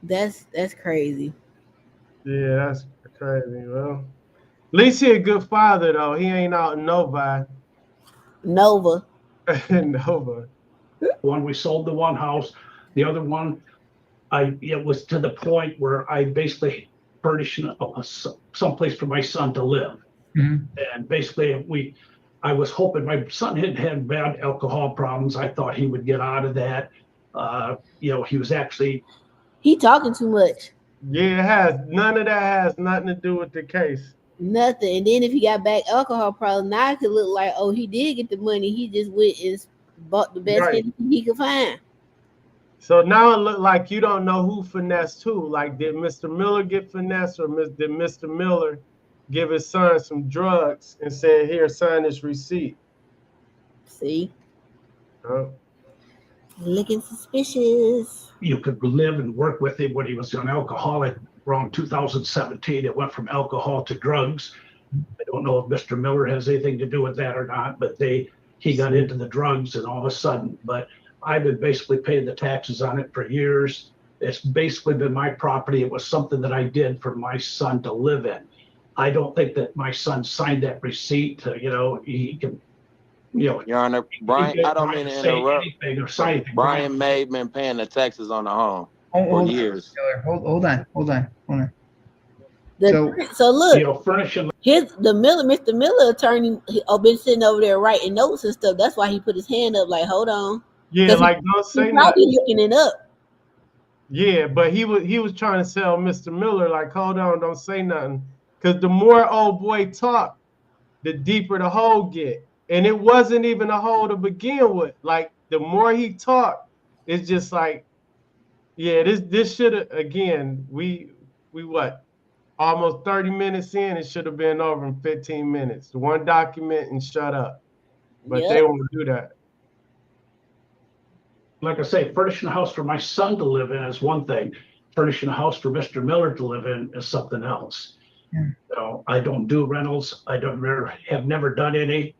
That's crazy. Yeah, that's crazy. Well, at least he a good father though. He ain't out in Nova. Nova. When we sold the one house, the other one, it was to the point where I basically furnished someplace for my son to live. Mm-hmm. And basically I was hoping my son had bad alcohol problems. I thought he would get out of that. He was actually. He talking too much. Yeah, none of that has nothing to do with the case. Nothing. And then if he got back alcohol problems, now it could look like, oh, he did get the money. He just went and bought the best he could find. So now it look like you don't know who finessed who. Like, did Mr. Miller get finessed, or did Mr. Miller give his son some drugs and say, here, sign this receipt? See? Looking suspicious. You could live and work with him when he was an alcoholic. Around 2017, it went from alcohol to drugs. I don't know if Mr. Miller has anything to do with that or not, but he got into the drugs and all of a sudden, but I've been basically paying the taxes on it for years. It's basically been my property. It was something that I did for my son to live in. I don't think that my son signed that receipt. He can, Your Honor, Brian, I don't mean to interrupt. Brian May been paying the taxes on the home for years. Hold on. So look, Mr. Miller attorney been sitting over there writing notes and stuff. That's why he put his hand up like, hold on. Yeah, like don't say nothing. He's looking it up. Yeah, but he was trying to tell Mr. Miller, like, hold on, don't say nothing. Because the more old boy talked, the deeper the hole get. And it wasn't even a hole to begin with. Like, the more he talked, it's just like, yeah, this should have, again, we what? Almost 30 minutes in, it should have been over in 15 minutes. One document and shut up. But they won't do that. Like I say, furnishing a house for my son to live in is one thing. Furnishing a house for Mr. Miller to live in is something else. Yeah. You know, I don't do rentals. Have never done any.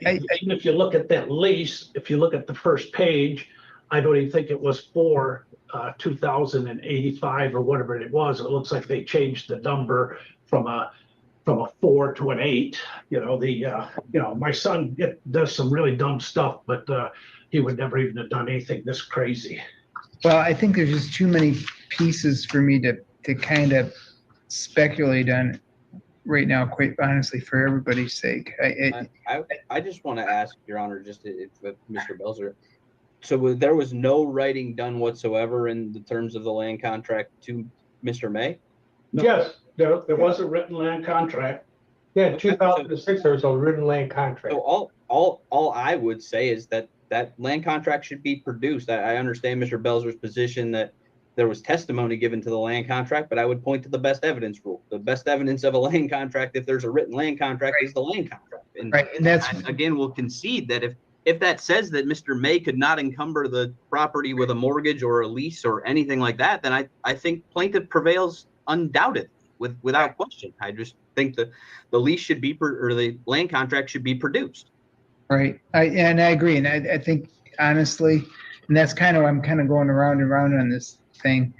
Even if you look at that lease, if you look at the first page, I don't even think it was for 2085 or whatever it was. It looks like they changed the number from a 4 to an 8. You know, my son does some really dumb stuff, but he would never even have done anything this crazy. Well, I think there's just too many pieces for me to kind of speculate on right now, quite honestly, for everybody's sake. I just want to ask, Your Honor, just if Mr. Belzer, so there was no writing done whatsoever in the terms of the land contract to Mr. May? No. Yes, there was a written land contract. Yeah, in 2006, there was a written land contract. So all I would say is that land contract should be produced. I understand Mr. Belzer's position that there was testimony given to the land contract, but I would point to the best evidence rule. The best evidence of a land contract, if there's a written land contract, is the land contract. And, and that's again, we'll concede that if that says that Mr. May could not encumber the property with a mortgage or a lease or anything like that, then I think plaintiff prevails undoubtedly without question. I just think the lease should be or the land contract should be produced. Right. I agree. And I think honestly, and that's kind of, I'm kind of going around and around on this thing.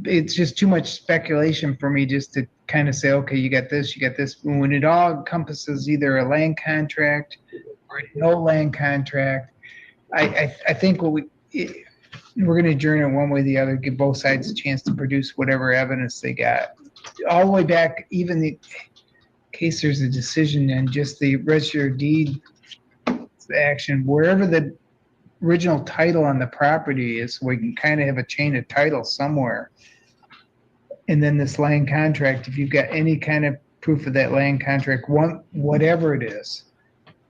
It's just too much speculation for me just to kind of say, okay, you got this, when it all encompasses either a land contract or no land contract. I think we're going to adjourn it one way or the other, give both sides a chance to produce whatever evidence they got. All the way back, even in case there's a decision and just the register of deed action, wherever the original title on the property is, we can kind of have a chain of title somewhere. And then this land contract, if you've got any kind of proof of that land contract, whatever it is.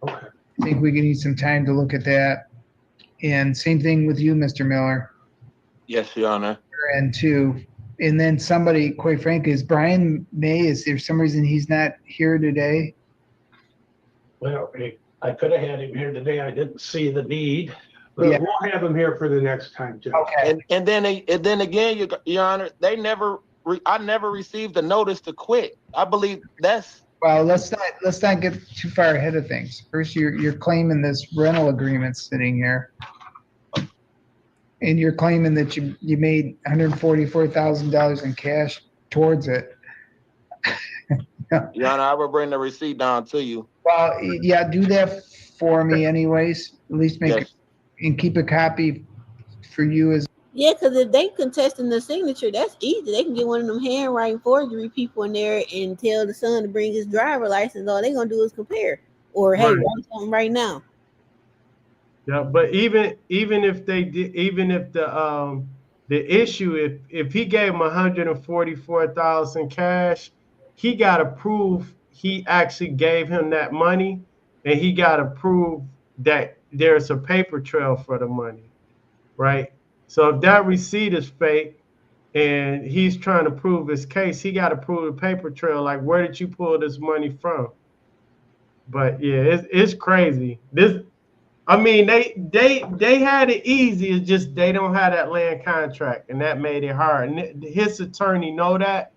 Okay. I think we can need some time to look at that. And same thing with you, Mr. Miller. Yes, Your Honor. And two, and then somebody, quite frankly, is Brian May, is there some reason he's not here today? Well, I could have had him here today. I didn't see the need. But yeah, we'll have him here for the next time, Judge. Okay. And then again, Your Honor, I never received a notice to quit. I believe that's. Well, let's not get too far ahead of things. First, you're claiming this rental agreement sitting here, and you're claiming that you made $144,000 in cash towards it. Your Honor, I will bring the receipt down to you. Well, yeah, do that for me, anyways. At least make it, and keep a copy for you as. Yeah, because if they contesting the signature, that's easy. They can get one of them handwriting forgery people in there and tell the son to bring his driver license. All they gonna do is compare, or hey, write something right now. Yeah, but even if they did, even if the issue, if he gave him 144,000 cash, he got to prove he actually gave him that money, and he got to prove that there's a paper trail for the money, right? So if that receipt is fake and he's trying to prove his case, he got to prove the paper trail. Like, where did you pull this money from? But yeah, it's crazy. I mean, they had it easy. It's just they don't have that land contract, and that made it hard. And his attorney know that,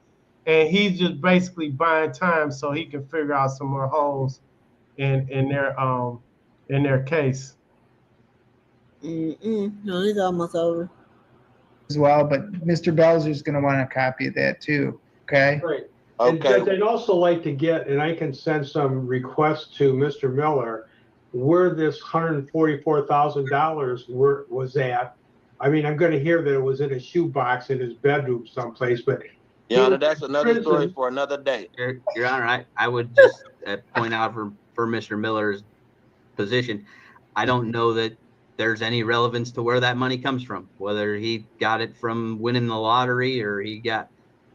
and he's just basically buying time so he can figure out some more holes in their case. No, it's almost over. As well, but Mr. Belzer's going to want a copy of that too. Okay. Right. And Judge, I'd also like to get, and I can send some requests to Mr. Miller, where this $144,000 was at. I mean, I'm going to hear that it was in a shoebox in his bedroom someplace, but. Your Honor, that's another story for another day. Your Honor, I would just point out for Mr. Miller's position, I don't know that there's any relevance to where that money comes from, whether he got it from winning the lottery or he got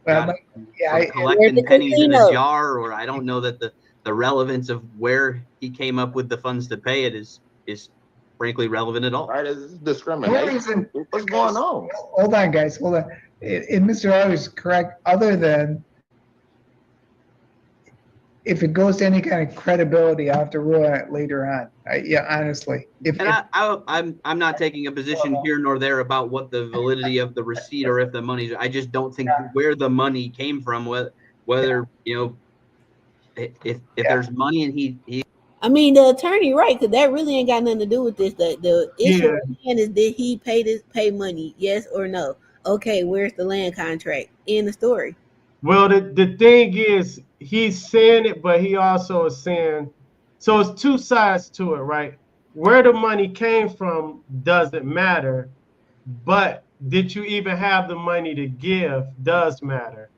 Well, from collecting pennies in a jar, or I don't know that the relevance of where he came up with the funds to pay it is frankly relevant at all. Right, it's discrimination. What's going on? Hold on, guys, hold on. And Mr. Lowry is correct, other than if it goes to any kind of credibility, I'll have to rule on it later on. Yeah, honestly. I'm not taking a position here nor there about what the validity of the receipt or if the money. I just don't think where the money came from, whether you know, if there's money and he. I mean, the attorney, right? Because that really ain't got nothing to do with this. The issue Yeah. at hand is, did he pay money? Yes or no? Okay, where's the land contract? In the story. Well, the thing is, he's saying it, but he also is saying, so it's two sides to it, right? Where the money came from doesn't matter, but did you even have the money to give does matter,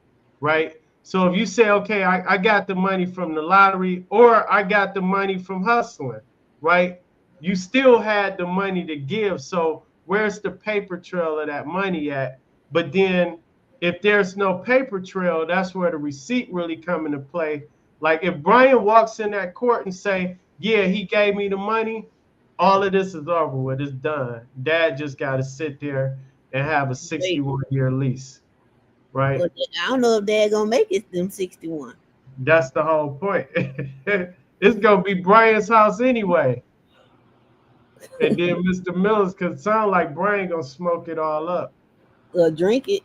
right? So if you say, okay, I got the money from the lottery, or I got the money from hustling, right? You still had the money to give. So where's the paper trail of that money at? But then if there's no paper trail, that's where the receipt really come into play. Like if Brian walks in that court and say, yeah, he gave me the money, all of this is over with. It's done. Dad just got to sit there and have a 61-year lease, right? Well, I don't know if Dad gonna make it them 61. That's the whole point. It's gonna be Brian's house anyway. And then Mr. Miller's could sound like Brian gonna smoke it all up. Drink it.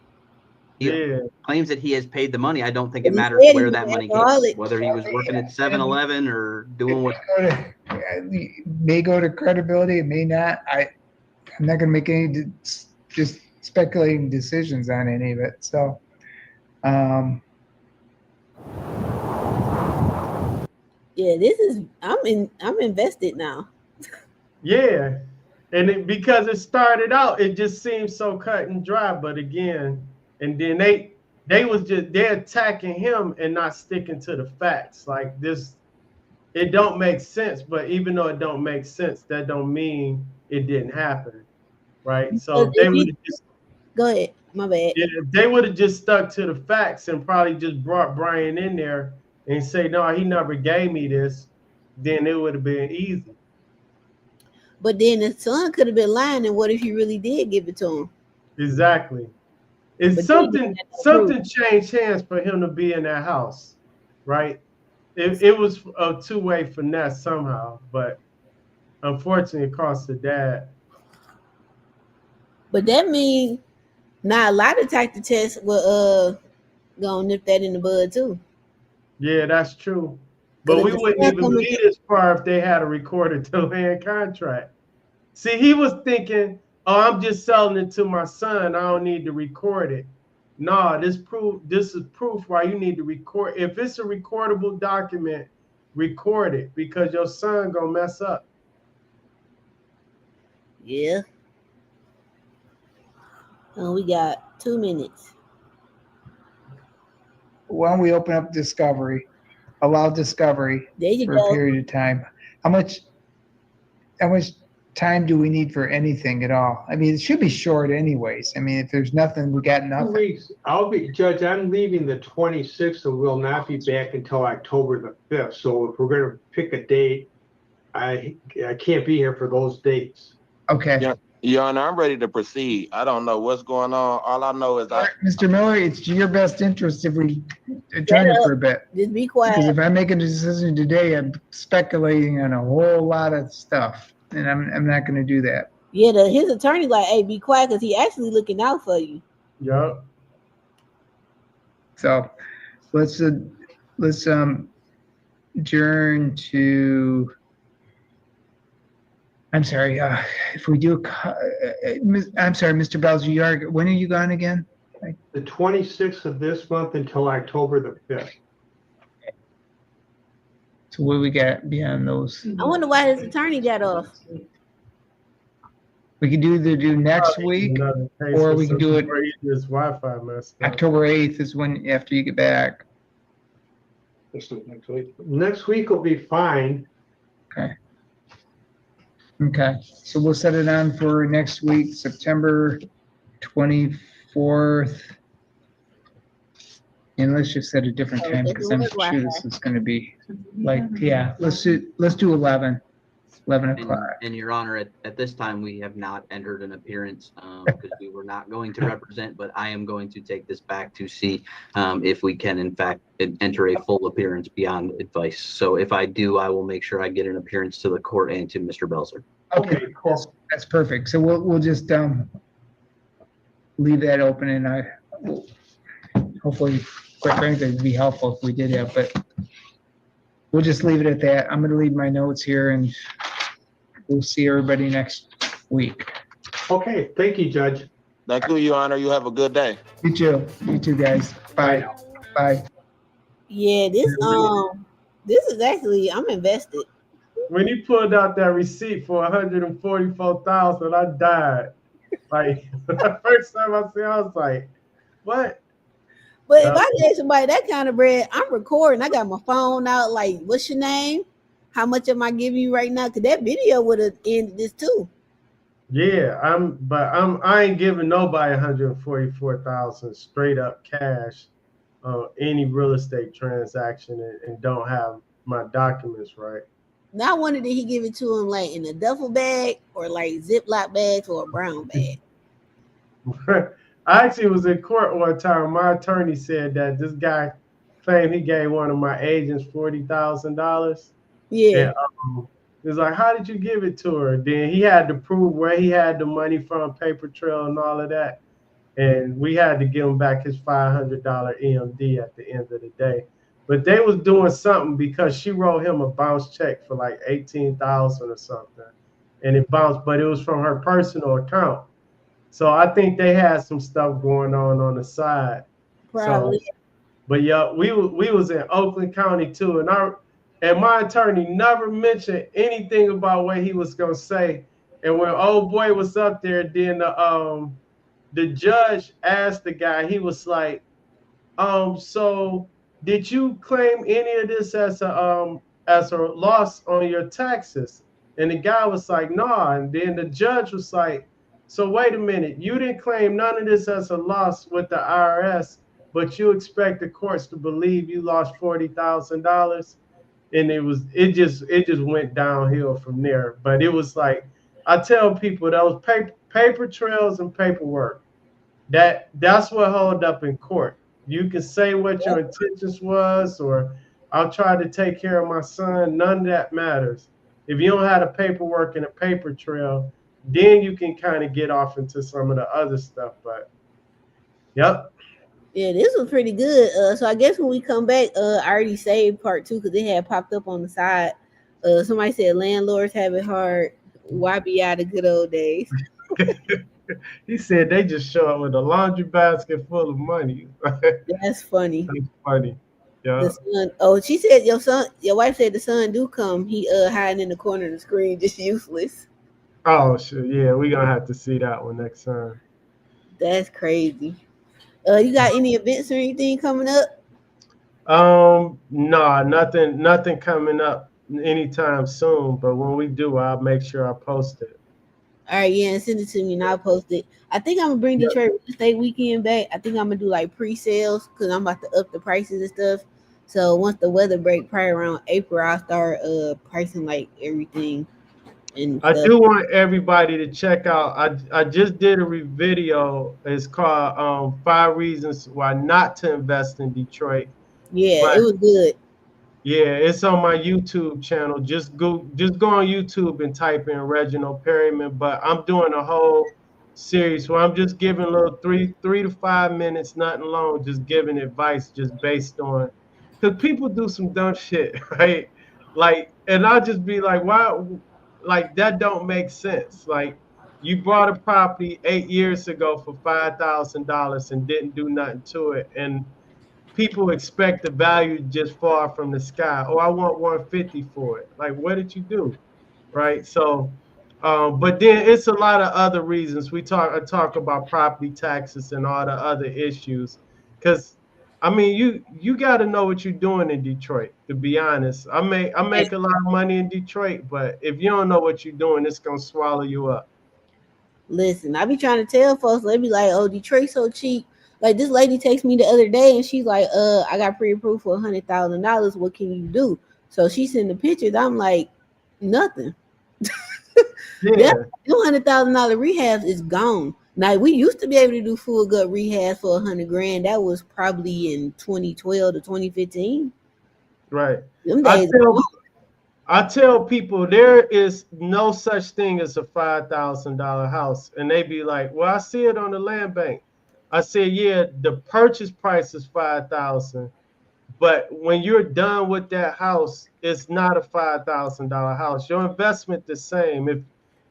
Yeah. Claims that he has paid the money. I don't think But it he matters said he where was that money alcoholic. came, whether he was working at 7-Eleven or doing what. It may go to credibility, it may not. I'm not going to make any just speculating decisions on any of it. So, Yeah, this is I'm invested now. Yeah. And because it started out, it just seemed so cut and dry. But again, and then they're attacking him and not sticking to the facts. Like this, it don't make sense. But even though it don't make sense, that don't mean it didn't happen, right? So they would just go ahead. My bad. Yeah, they would have just stuck to the facts and probably just brought Brian in there and say, no, he never gave me this. Then it would have been easy. But then the son could have been lying, and what if he really did give it to him? Exactly. It's something changed hands for him to be in that house, right? It was a two-way finesse somehow, but unfortunately it cost the dad. But that means now a lot of type of tests will gonna nip that in the bud too. Yeah, that's true. But we wouldn't even be this far if they had a recorded the land contract. See, he was thinking, oh, I'm just selling it to my son. I don't need to record it. No, this is proof why you need to record. If it's a recordable document, record it because your son gonna mess up. Yeah. Oh, we got 2 minutes. why don't we open up discovery, allow discovery for a period of time? How much time do we need for anything at all? I mean, it should be short anyways. I mean, if there's nothing, we got nothing. 2 weeks. Judge, I'm leaving the 26th and will not be back until October the 5th. So if we're going to pick a date, I can't be here for those dates. Okay. Yeah, Your Honor, I'm ready to proceed. I don't know what's going on. All I know is Mr. Miller, it's to your best interest if we adjourn it for a bit. Just be quiet. Because if I make a decision today, I'm speculating on a whole lot of stuff, and I'm not going to do that. Yeah, his attorney like, hey, be quiet, because he actually looking out for you. Yep. So let's adjourn to. I'm sorry. If we do, I'm sorry, Mr. Belzer. When are you gone again? The 26th of this month until October the 5th. So what do we got beyond those? I wonder why his attorney got off. We can either do next week, or we can do it. This Wi-Fi messed up. October 8th is when after you get back. Next week will be fine. Okay. Okay, so we'll set it on for next week, September 24th. And let's just set a different time because I'm sure this is going to be like, yeah, let's do 11 o'clock. And Your Honor, at this time, we have not entered an appearance because we were not going to represent, but I am going to take this back to see if we can, in fact, enter a full appearance beyond advice. So if I do, I will make sure I get an appearance to the court and to Mr. Belzer. Okay, cool. That's perfect. So we'll just leave that open, and I will hopefully, quite frankly, it'd be helpful if we did have, but we'll just leave it at that. I'm going to leave my notes here, and we'll see everybody next week. Okay, thank you, Judge. Thank you, Your Honor. You have a good day. You too. You too, guys. Bye. Bye. Yeah, this is actually, I'm invested. When he pulled out that receipt for $144,000, I died. Like the first time I see it, I was like, what? But if I gave somebody that kind of bread, I'm recording. I got my phone out. Like, what's your name? How much am I giving you right now? Because that video would have ended this too. Yeah, I ain't giving nobody $144,000 straight up cash on any real estate transaction and don't have my documents right. Now I wonder, did he give it to him like in a duffel bag or like Ziploc bags or a brown bag? I actually was in court one time. My attorney said that this guy claimed he gave one of my agents $40,000. Yeah. And it's like, how did you give it to her? Then he had to prove where he had the money from, paper trail and all of that. And we had to give him back his $500 EMD at the end of the day. But they was doing something because she wrote him a bounce check for like $18,000 or something. And it bounced, but it was from her personal account. So I think they had some stuff going on the side. Probably. So, but yeah, we was in Oakland County too, and my attorney never mentioned anything about what he was gonna say. And when old boy was up there, then the judge asked the guy, he was like, so did you claim any of this as a loss on your taxes? And the guy was like, no. Nah. And then the judge was like, so wait a minute, you didn't claim none of this as a loss with the IRS, but you expect the courts to believe you lost $40,000? And it just went downhill from there. But it was like, I tell people those paper trails and paperwork, that's what hold up in court. You can say what your intentions was, or I'll try to take care of my son. None of that matters. If you don't have the paperwork and a paper trail, then you can kind of get off into some of the other stuff. But yep. Yeah, this was pretty good. So I guess when we come back, I already saved part 2 because it had popped up on the side. Somebody said landlords have it hard. Why be out of good old days? He said they just show up with a laundry basket full of money. That's funny. That's funny. Yeah. The son, oh, she said your wife said the son do come. He hiding in the corner of the screen, just useless. Oh shit, yeah, we're gonna have to see that one next time. That's crazy. You got any events or anything coming up? No, nothing coming up anytime soon. But when we do, I'll make sure I post it. All right, yeah, and send it to me and I'll post it. I think I'm gonna bring Detroit Real Estate Weekend back. I think I'm gonna do like pre-sales because I'm about to up the prices and stuff. So once the weather break, probably around April, I'll start pricing like everything. And I do want everybody to check out. I just did a video. It's called 5 Reasons Why Not to Invest in Detroit. Yeah, it was good. Yeah, it's on my YouTube channel. Just go on YouTube and type in Reginald Perryman. But I'm doing a whole series where I'm just giving a little 3 to 5 minutes, nothing long, just giving advice just based on, because people do some dumb shit, right? Like, and I'll just be like, why? Like, that don't make sense. Like, you bought a property 8 years ago for $5,000 and didn't do nothing to it, and people expect the value to just fall from the sky. Oh, I want 150 for it. Like, what did you do? Right? So, but then it's a lot of other reasons. I talk about property taxes and all the other issues, because I mean, you got to know what you're doing in Detroit. To be honest, I make a lot of money in Detroit, but if you don't know what you're doing, it's gonna swallow you up. Listen, I be trying to tell folks, they be like, "Oh, Detroit's so cheap." Like this lady texted me the other day, and she's like, I got pre-approved for $100,000. What can you do?" So she sent the pictures. I'm like, nothing. Yeah, That $200,000 rehabs is gone. Now we used to be able to do full gut rehab for 100 grand. That was probably in 2012 to 2015. right. Them I days. tell I tell people there is no such thing as a $5,000 house, and they be like, "Well, I see it on the land bank." I say, "Yeah, the purchase price is 5,000, but when you're done with that house, it's not a $5,000 house. Your investment the same.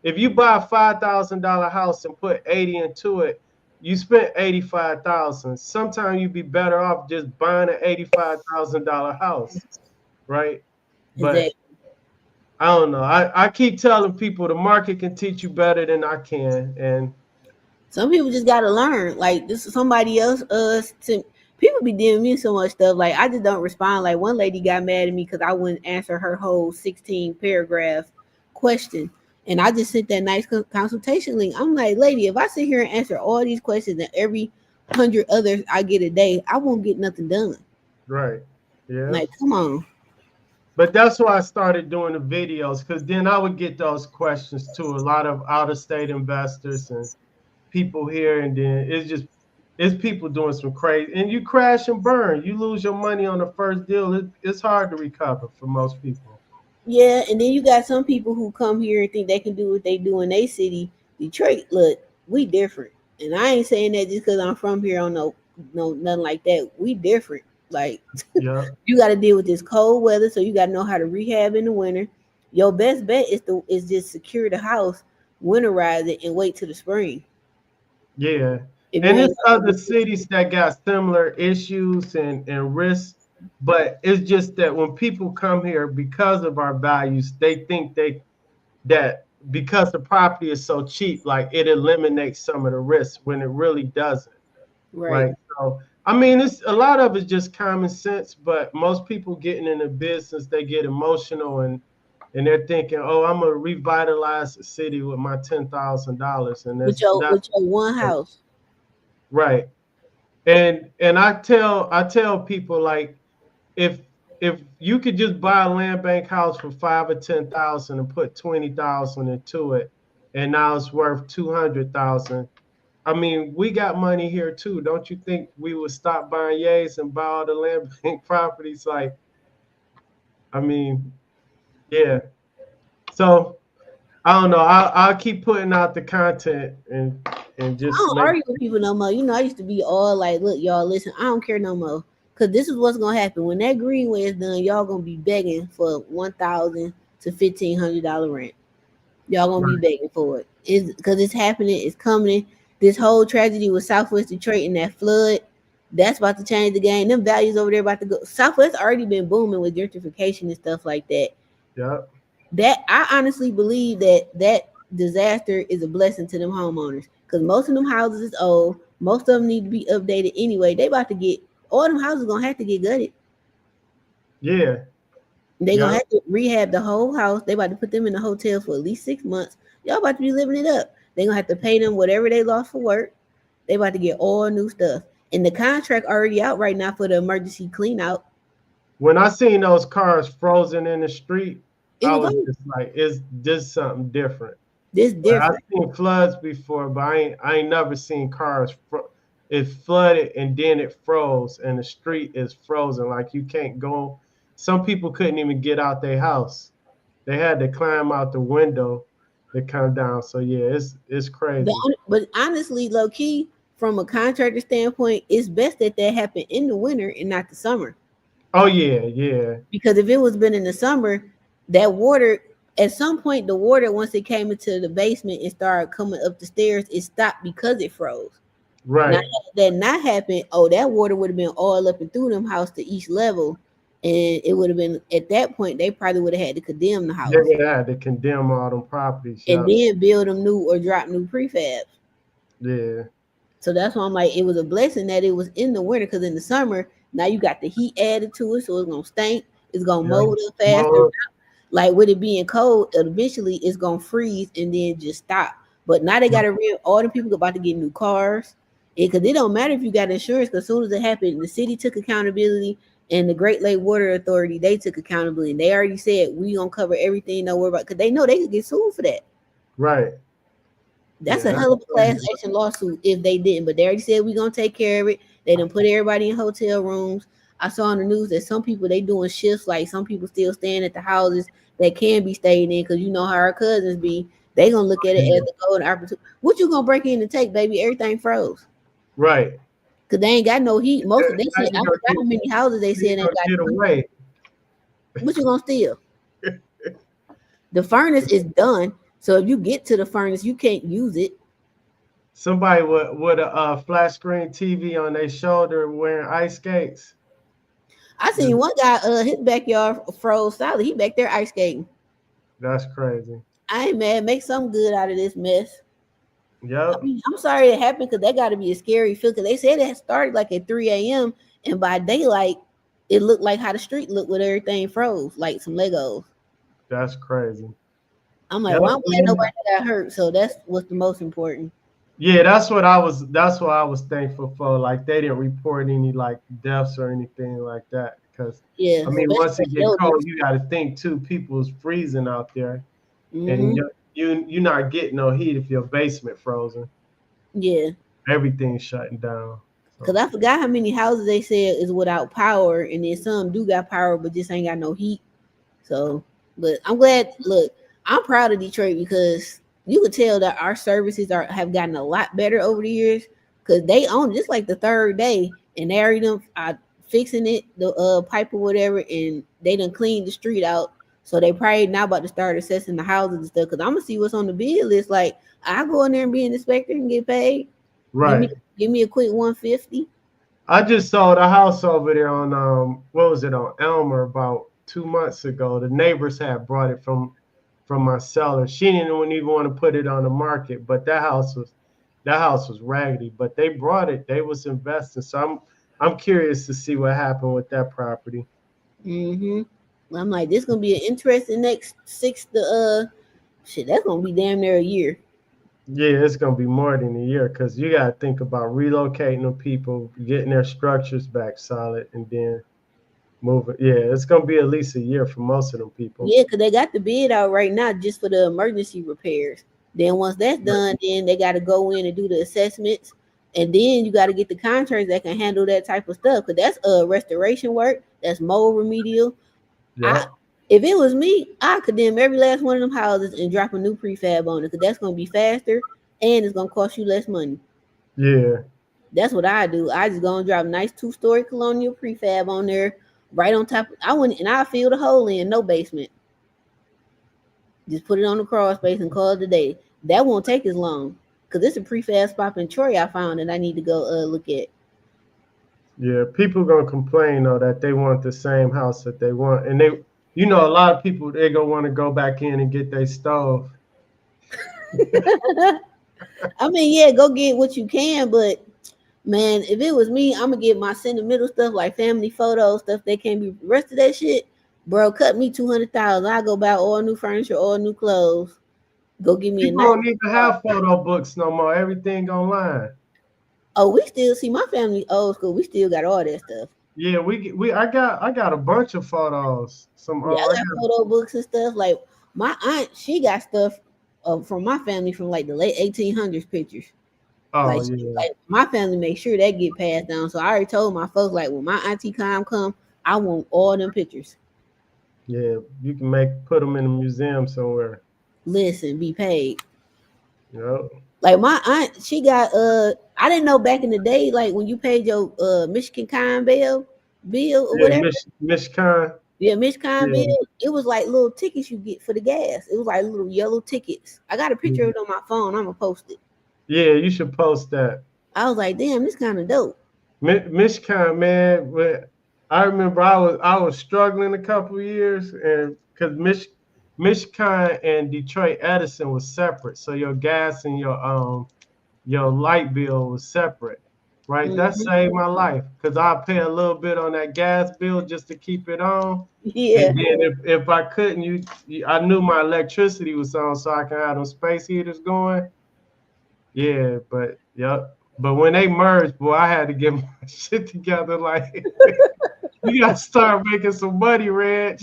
If you buy a $5,000 house and put 80 into it, you spent 85,000. Sometimes you'd be better off just buying an $85,000 house, right? But Exactly. I don't know. I keep telling people the market can teach you better than I can, and Some people just gotta learn. Like this is somebody else. People be DMing me so much stuff. Like I just don't respond. Like one lady got mad at me because I wouldn't answer her whole 16 paragraph question, and I just sent that nice consultation link. I'm like, lady, if I sit here and answer all these questions and every 100 others I get a day, I won't get nothing done. right, yeah. Like, come on. But that's why I started doing the videos, because then I would get those questions too. A lot of out of state investors and people here, and then it's people doing some crazy, and you crash and burn. You lose your money on the first deal. It's hard to recover for most people. Yeah, and then you got some people who come here and think they can do what they do in their city. Detroit, look, we different. And I ain't saying that just because I'm from here on no nothing like that. We different. Like Yeah, you gotta deal with this cold weather, so you gotta know how to rehab in the winter. Your best bet is just secure the house, winterize it, and wait till the spring. yeah. If you And ain't it's other cities that got similar issues and risks, but it's just that when people come here because of our values, they think that because the property is so cheap, like it eliminates some of the risks when it really doesn't. right. Right. So, I mean, it's a lot of it's just common sense, but most people getting into business, they get emotional and they're thinking, "Oh, I'm gonna revitalize the city with my $10,000," and With that's your not with your one house. right. And I tell people like if if you could just buy a land bank house for 5 or 10,000 and put 20,000 into it, and now it's worth 200,000. I mean, we got money here too. Don't you think we would stop buying yays and buy all the land bank properties? Like, I mean, yeah. So I don't know. I'll keep putting out the content and I just don't make argue with people no more. You know, I used to be all like, look, y'all, listen, I don't care no more. Cause this is what's gonna happen. When that greenway is done, y'all gonna be begging for $1,000 to $1,500 rent. Y'all gonna be right. begging for it. It's because it's happening, it's coming. This whole tragedy with Southwest Detroit and that flood, that's about to change the game. Them values over there about to go. Southwest already been booming with gentrification and stuff like that. Yeah. That I honestly believe that disaster is a blessing to them homeowners because most of them houses is old. Most of them need to be updated anyway. They about to get all them houses gonna have to get gutted. Yeah. They gonna Yeah. have to rehab the whole house. They about to put them in a hotel for at least 6 months. Y'all about to be living it up. They gonna have to pay them whatever they lost for work. They about to get all new stuff. And the contract already out right now for the emergency clean out. When I seen those cars frozen in the street, It I was was over. just like, "Is this something different?" This Like, I've different. seen floods before, but I ain't never seen cars. It flooded and then it froze, and the street is frozen. Like you can't go. Some people couldn't even get out their house. They had to climb out the window to come down. So yeah, it's crazy. But honestly, low key, from a contractor standpoint, it's best that that happened in the winter and not the summer. Oh yeah, yeah, Because if it was been in the summer, that water at some point the water once it came into the basement and started coming up the stairs, it stopped because it froze. Now right. that not happened, oh, that water would have been all up and through them house to each level, and it would have been at that point they probably would have had to condemn the They house would have to condemn all them properties. and Yeah, then build them new or drop new prefabs. yeah. So that's why I'm like, it was a blessing that it was in the winter, because in the summer, now you got the heat added to it, so it's gonna stink, it's gonna mold up faster. Like with it being cold, eventually it's gonna freeze and then just stop. But now they gotta all the people about to get new cars. Because it don't matter if you got insurance, because as soon as it happened, the city took accountability and the Great Lake Water Authority, they took accountability. And they already said we gonna cover everything, don't worry about, because they know they could get sued for that. Right. That's a hell of a class action lawsuit if they didn't, but they already said we're gonna take care of it. They done put everybody in hotel rooms. I saw on the news that some people they doing shifts, like some people still staying at the houses that can be stayed in, because you know how our cousins be. They gonna look at it as a golden opportunity. What you gonna break in and take, baby? Everything froze. Right. Cause they ain't got no heat. Most of they said I forgot how many houses they said ain't got get away. What you gonna steal? The furnace is done. So if you get to the furnace, you can't use it. Somebody with a flat screen TV on their shoulder wearing ice skates. I seen one guy, his backyard froze solid. He back there ice skating. That's crazy. I ain't mad. Make something good out of this mess. Yep. I mean, I'm sorry it happened, because that got to be a scary feel. Because they said it started like at 3 a.m. and by daylight, it looked like how the street looked with everything froze, like some Legos. That's crazy. I'm like, well, I'm glad nobody got hurt. So that's what's the most important. Yeah, that's what I was thankful for. Like they didn't report any like deaths or anything like that. Because I mean, once it get cold, you got to think too. People's freezing out there, and you're not getting no heat if your basement frozen. Yeah, everything's shutting down. Because I forgot how many houses they said is without power, and then some do got power, but just ain't got no heat. So, but I'm glad. Look, I'm proud of Detroit, because you could tell that our services have gotten a lot better over the years, because they own just like the third day, and they already done fixing it, the pipe or whatever, and they done cleaned the street out. So they probably now about to start assessing the houses and stuff. Because I'm gonna see what's on the bid list. Like I go in there and be an inspector and get paid. Right. Give me a quick 150. I just sold a house over there on what was it, on Elmer, about 2 months ago. The neighbors had brought it from my seller. She didn't even want to put it on the market, but that house was raggedy. But they brought it. They was investing. So I'm curious to see what happened with that property. I'm like, this gonna be an interesting next 6 to that's gonna be damn near a year. Yeah, it's gonna be more than a year, because you gotta think about relocating the people, getting their structures back solid, and then moving. Yeah, it's gonna be at least a year for most of them people. Yeah, because they got the bid out right now just for the emergency repairs. Then once that's done, then they got to go in and do the assessments, and then you got to get the contractors that can handle that type of stuff, because that's restoration work, that's mold remedial. Yeah. If it was me, I condemn every last one of them houses and drop a new prefab on it, because that's gonna be faster and it's gonna cost you less money. Yeah. That's what I do. I just gonna drop nice 2-story colonial prefab on there, right on top. I fill the hole in, no basement. Just put it on the crawl space and call it a day. That won't take as long, because it's a prefab spot in Troy I found that I need to go look at. Yeah, people gonna complain though that they want the same house that they want, and they, a lot of people, they gonna want to go back in and get their stove. I mean, yeah, go get what you can, but man, if it was me, I'm gonna get my sentimental stuff like family photos, stuff that can't be. The rest of that shit, bro, cut me $200,000. I go buy all new furniture, all new clothes. Go give me People don't even have photo books no more. Everything online. Oh, we still see my family old school. We still got all that stuff. Yeah, I got a bunch of photos. I got photo books and stuff. Like my aunt, she got stuff from my family from like the late 1800s pictures. Oh, like my family make sure that get passed down. So I already told my folks, like, when my auntie come, I want all them pictures. Yeah, you can put them in a museum somewhere. Listen, be paid. Yep. Like my aunt, she got I didn't know back in the day, like when you paid your Michigan Con bill or whatever. Michigan. Yeah, Michigan bill. It was like little tickets you get for the gas. It was like little yellow tickets. I got a picture of it on my phone. I'm gonna post it. Yeah, you should post that. I was like, damn, this kind of dope. Michigan, man. I remember I was struggling a couple of years, and because Michigan and Detroit Edison was separate, so your gas and your your light bill was separate, right? That saved my life because I pay a little bit on that gas bill just to keep it on. Yeah. And then if I couldn't, I knew my electricity was on, so I can have those space heaters going. Yeah, but yep. But when they merged, boy, I had to get my shit together. Like, you got to start making some money, Reg,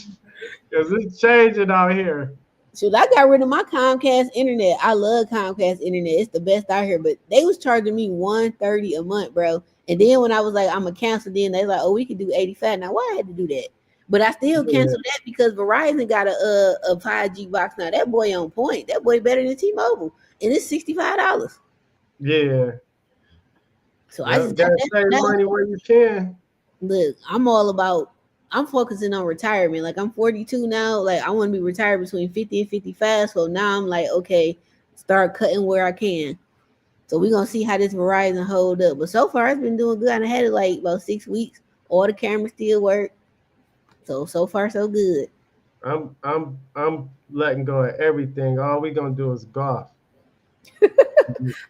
because it's changing out here. Shoot, I got rid of my Comcast internet. I love Comcast internet. It's the best out here. But they was charging me $130 a month, bro. And then when I was like, I'm gonna cancel, then they like, oh, we can do 85. Now why I had to do that? But I still canceled that because Verizon got a 5G box now. That boy on point. That boy better than T-Mobile, and it's $65. Yeah. So I just got gotta that save now. money where you can. Look, I'm focusing on retirement. Like I'm 42 now. Like I want to be retired between 50 and 55. So now I'm like, okay, start cutting where I can. So we're gonna see how this Verizon hold up. But so far it's been doing good. I had it like about 6 weeks. All the cameras still work. So far so good. I'm letting go of everything. All we gonna do is golf.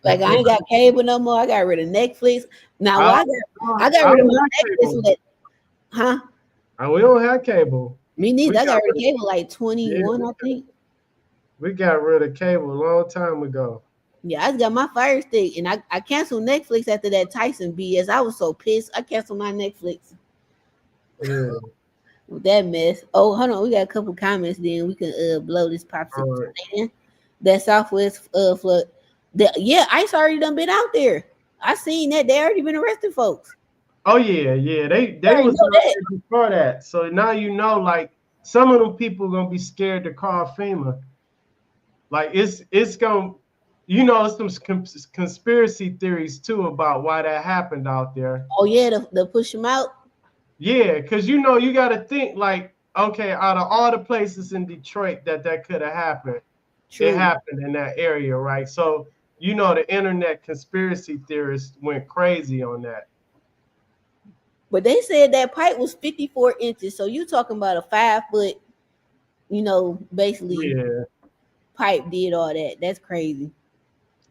Like I ain't got cable no more. I got rid of Netflix. Now I got rid of my Netflix. Huh? We don't have cable. Me neither. I got rid of cable like 21, I think. We got rid of cable a long time ago. Yeah, I just got my Fire Stick, and I canceled Netflix after that Tyson BS. I was so pissed. I canceled my Netflix. Yeah. With that mess. Oh, hold on. We got a couple comments. Then we can blow this popsicle. Right. That Southwest flood. Yeah, ICE already done been out there. I seen that. They already been arresting folks. Oh yeah. They was arrested before that. So now you know, like some of them people gonna be scared to call FEMA. Like it's gonna, you know, some conspiracy theories too about why that happened out there. Oh yeah, the push them out. Yeah, because you know you got to think like, okay, out of all the places in Detroit that could have happened, it happened in that area, right? So you know the internet conspiracy theorists went crazy on that. But they said that pipe was 54 inches, so you talking about a 5 foot, you know, basically pipe did all that. That's crazy.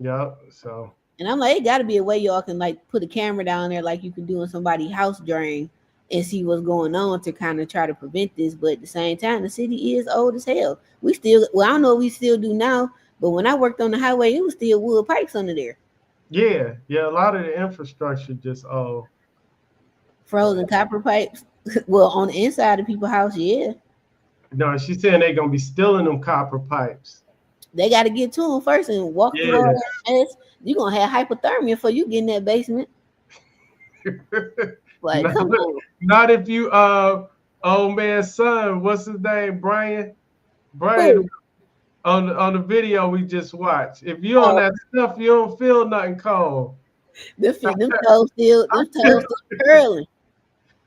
Yep. So. And I'm like, it got to be a way y'all can like put a camera down there like you can do in somebody's house drain and see what's going on to kind of try to prevent this. But at the same time, the city is old as hell. We still, well, I don't know if we still do now, but when I worked on the highway, it was still wood pipes under there. Yeah. A lot of the infrastructure just frozen copper pipes. Well, on the inside of people's house, yeah. No, she's saying they're gonna be stealing them copper pipes. They got to get to them first and walk through all that mess. You're gonna have hypothermia before you get in that basement. Like, come on. Not if you old man's son, what's his name? Brian on the video we just watched. If you on that stuff, you don't feel nothing cold. Them toes still curling.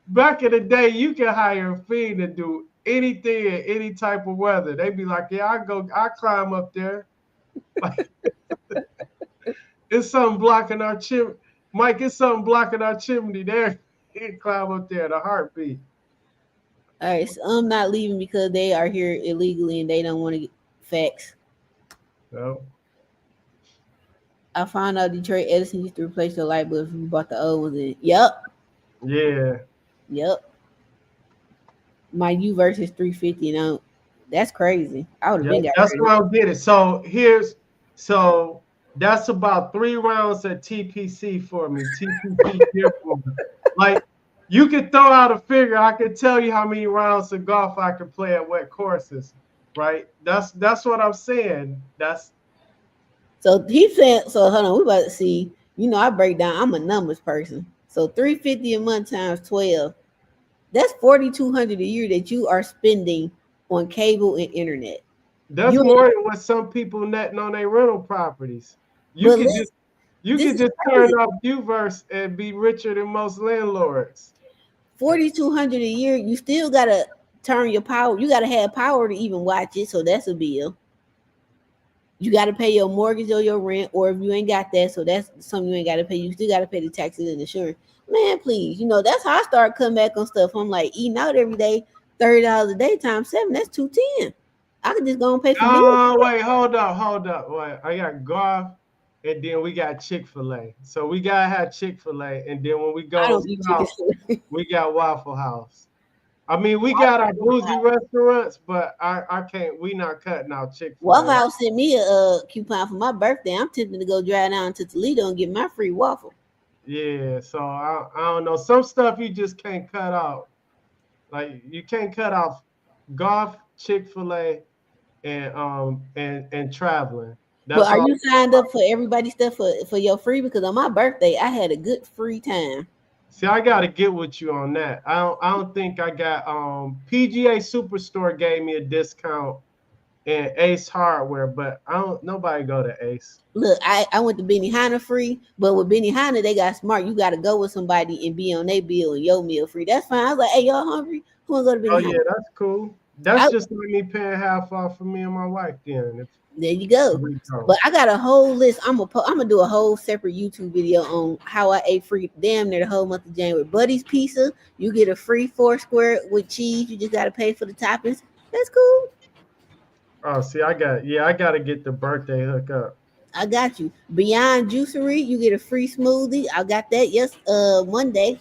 Back in the day, you can hire a fiend to do anything in any type of weather. They'd be like, yeah, I climb up there. It's something blocking our chimney. Mike, it's something blocking our chimney there. He can climb up there in a heartbeat. All right, so I'm not leaving because they are here illegally and they don't want to get facts. No. I found out Detroit Edison used to replace the light bulbs if you bought the old ones in. Yep. Yeah. Yep. My U versus 350 now. That's crazy. I would have been That's why I get it. So that's about 3 rounds at TPC for me. TPC here for me. Like you could throw out a figure. I could tell you how many rounds of golf I could play at wet courses. Right? That's what I'm saying. So he said, so hold on, we about to see, you know, I break down, I'm a numbers person. So $350 a month times 12. That's $4,200 a year that you are spending on cable and internet. That's more than what some people netting on their rental properties. You can just turn off Uverse and be richer than most landlords. $4,200 a year, you still gotta turn your power. You gotta have power to even watch it, so that's a bill. You gotta pay your mortgage or your rent, or if you ain't got that, so that's something you ain't gotta pay. You still gotta pay the taxes and insurance. Man, please, you know that's how I start cutting back on stuff. I'm like eating out every day, $30 a day times 7. That's $210. I could just go and pay for bills. Wait, hold up. Wait, I got golf, and then we got Chick-fil-A. So we gotta have Chick-fil-A, and then when we I go don't eat south, chicken. we got Waffle House. I mean, we got our bougie restaurants, but I can't. We not cutting out Waffle Chick-fil-A. House sent me a coupon for my birthday. I'm tempted to go drive down to Toledo and get my free waffle. Yeah, so I don't know. Some stuff you just can't cut out. Like you can't cut off golf, Chick-fil-A, and traveling. But That's are all. you signed up for everybody's stuff for your free? Because on my birthday, I had a good free time. See, I gotta get with you on that. I don't think I got PGA Superstore gave me a discount and Ace Hardware, but I don't nobody go to Ace. Look, I went to Benihana free, but with Benihana, they got smart. You got to go with somebody and be on their bill and your meal free. That's fine. I was like, hey, y'all hungry? Who want to go to Oh Benihana? yeah, that's cool. That's just like me paying half off for me and my wife then. There you go. But I got a whole list. I'm gonna do a whole separate YouTube video on how I ate free damn near the whole month of January. Buddy's Pizza, you get a free 4 square with cheese. You just gotta pay for the toppings. That's cool. Oh, see, I gotta get the birthday hook up. I got you. Beyond Juicery, you get a free smoothie. I got that. Yes, Monday.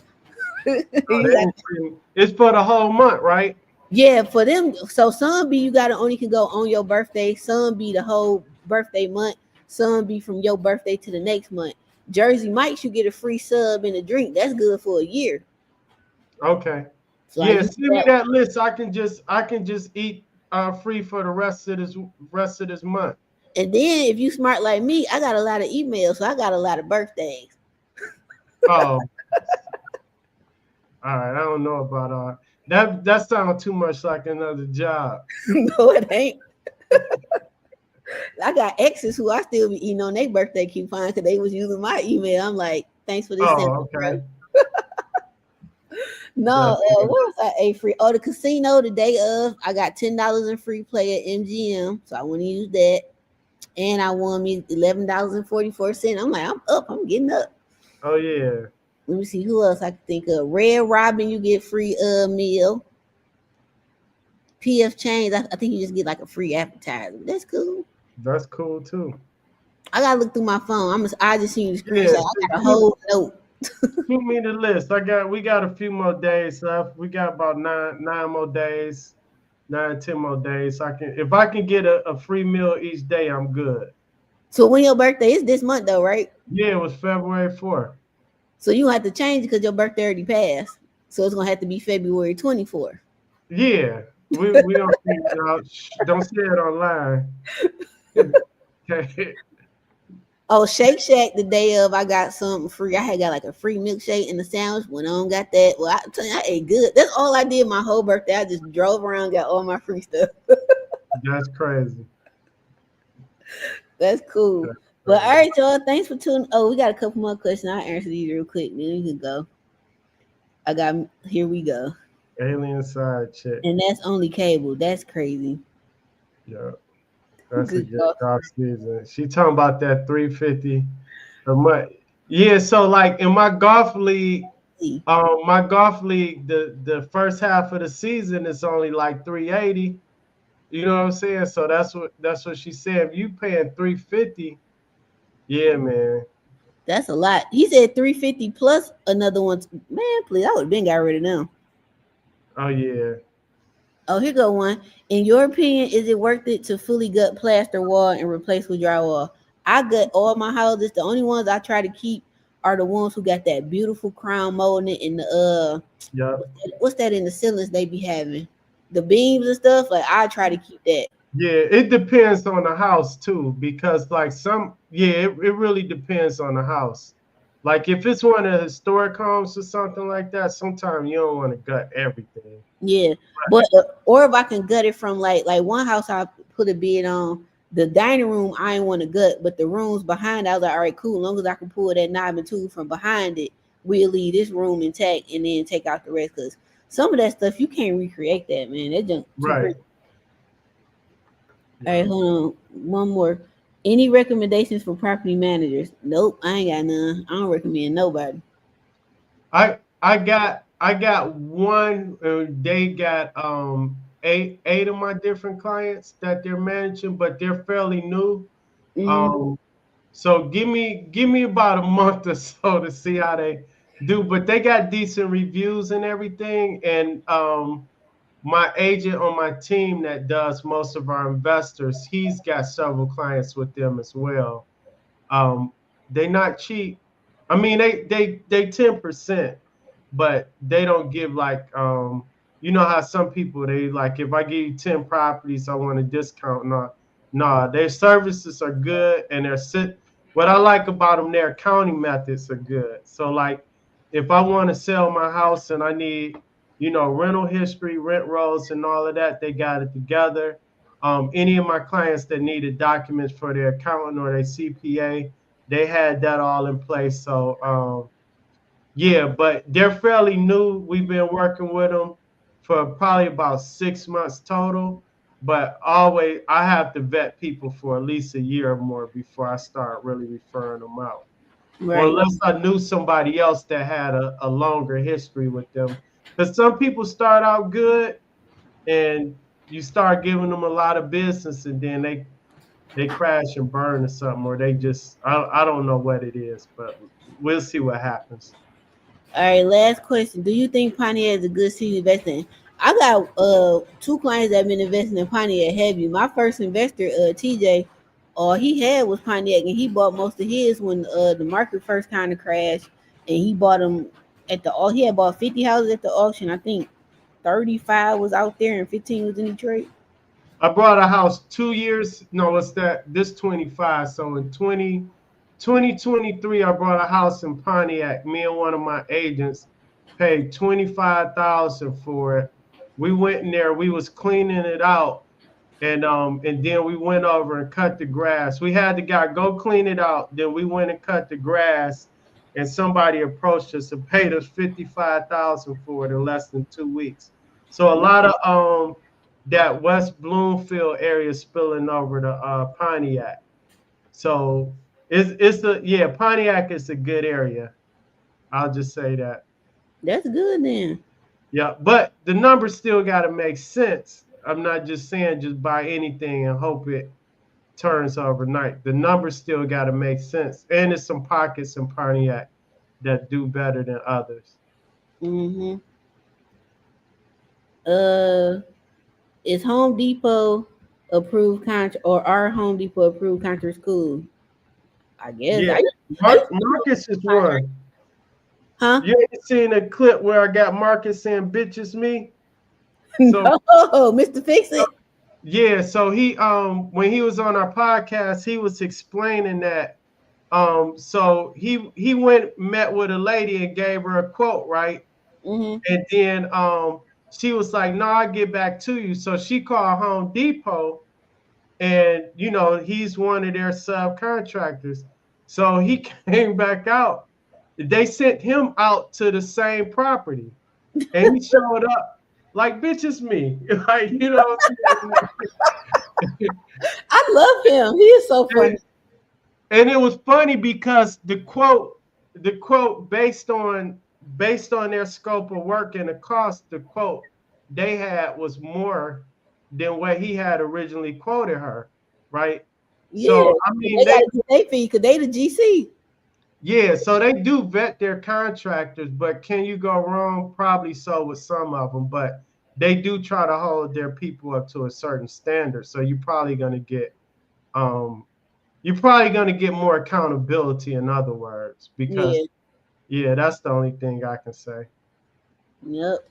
It's for the whole month, right? Yeah, for them. So some be you gotta only can go on your birthday. Some be the whole birthday month. Some be from your birthday to the next month. Jersey Mike's, you get a free sub and a drink. That's good for a year. Okay. So Yeah, send me that list. I can just eat free for the rest of this month. And then if you smart like me, I got a lot of emails, so I got a lot of birthdays. Oh. All right, I don't know about that sounds too much like another job. No, it ain't. I got exes who I still be eating on their birthday coupon because they was using my email. I'm like, thanks for this. Oh, okay. No, what was I ate free? Oh, the casino the day of. I got $10 in free play at MGM, so I want to use that. And I won me $11.44. I'm like, I'm up. I'm getting up. Oh yeah. Let me see who else I can think of. Red Robin, you get free meal. PF Chains, I think you just get like a free appetizer. That's cool. That's cool too. I gotta look through my phone. I just seen the screenshot. I got a whole note. Shoot me the list. We got a few more days left. We got about nine more days, 10 more days. If I can get a free meal each day, I'm good. So when your birthday is this month though, right? Yeah, it was February 4th. So you have to change it because your birthday already passed. So it's gonna have to be February 24th. Yeah, we don't say it online. Okay. Oh, Shake Shack the day of, I got something free. I had got like a free milkshake and a sandwich. Went on, got that. Well, I tell you, I ate good. That's all I did my whole birthday. I just drove around, got all my free stuff. That's crazy. That's cool. But all right, y'all. Thanks for tuning. Oh, we got a couple more questions. I'll answer these real quick. Then we can go. Here we go. Alien side chick. And that's only cable. That's crazy. Yeah. That's a good golf season. She talking about that 350 a month. Yeah, so like in my golf league, the first half of the season is only like 380. You know what I'm saying? So that's what she said. If you paying 350, yeah, man. That's a lot. He said 350 plus another one. Man, please, I would have been got rid of them. Oh yeah. Oh, here go one. In your opinion, is it worth it to fully gut plaster wall and replace with drywall? I gut all my houses. The only ones I try to keep are the ones who got that beautiful crown molding in the what's that in the ceilings they be having? The beams and stuff. Like I try to keep that. Yeah, it depends on the house too, because like it really depends on the house. Like if it's one of the historic homes or something like that, sometimes you don't want to gut everything. Yeah, but or if I can gut it from like one house I put a bid on the dining room, I didn't want to gut, but the rooms behind, I was like, all right, cool. As long as I can pull that knob and tool from behind it, we'll leave this room intact and then take out the rest. Because some of that stuff you can't recreate that, man. That junk. Right. All right, hold on. One more. Any recommendations for property managers? Nope, I ain't got none. I don't recommend nobody. I got one. They got eight of my different clients that they're managing, but they're fairly new. So give me about a month or so to see how they do. But they got decent reviews and everything. And my agent on my team that does most of our investors, he's got several clients with them as well. They not cheap. I mean, they 10%, but they don't give like you know how some people they like if I give you 10 properties, I want a discount. No, their services are good and what I like about them, their accounting methods are good. So like if I want to sell my house and I need, you know, rental history, rent rolls and all of that, they got it together. Any of my clients that needed documents for their accountant or their CPA, they had that all in place. So yeah, but they're fairly new. We've been working with them for probably about 6 months total. But always, I have to vet people for at least a year or more before I start really referring them out. Or Right. unless I knew somebody else that had a longer history with them. Because some people start out good and you start giving them a lot of business and then they crash and burn or something, or they just, I don't know what it is, but we'll see what happens. All right, last question. Do you think Pontiac is a good city to invest in? I got two clients that have been investing in Pontiac heavy. My first investor, TJ, all he had was Pontiac, and he bought most of his when the market first kind of crashed, and he bought them at the he had bought 50 houses at the auction. I think 35 was out there and 15 was in Detroit. I bought a house 2 years. No, it's this 25. So in 2023, I bought a house in Pontiac. Me and one of my agents paid 25,000 for it. We went in there. We was cleaning it out, and then we went over and cut the grass. We had the guy go clean it out. Then we went and cut the grass, and somebody approached us and paid us 55,000 for it in less than 2 weeks. So a lot of that West Bloomfield area spilling over to Pontiac. So Pontiac is a good area. I'll just say that. That's good then. Yeah, but the numbers still got to make sense. I'm not just saying just buy anything and hope it turns overnight. The numbers still got to make sense. And there's some pockets in Pontiac that do better than others. Mm-hmm. Is Home Depot approved contract or are Home Depot approved contract school? I guess. Yeah, Marcus is one. Huh? You ain't seen a clip where I got Marcus saying "bitches me"? So, no, Mr. Fix It. Yeah, so he when he was on our podcast, he was explaining that. So he met with a lady and gave her a quote, right? Mm-hmm. And then she was like, "No, I'll get back to you." So she called Home Depot, and you know he's one of their subcontractors. So he came back out. They sent him out to the same property, and he showed up like, "Bitch, it's me." Like, you know. I love him. He is so funny. And it was funny because the quote based on their scope of work and the cost, the quote they had was more than what he had originally quoted her, right? Yeah, so I mean they gotta get their fee because they the GC. Yeah, so they do vet their contractors, but can you go wrong? Probably so with some of them, but they do try to hold their people up to a certain standard. So you're probably going to get more accountability, in other words, because that's the only thing I can say. Yep.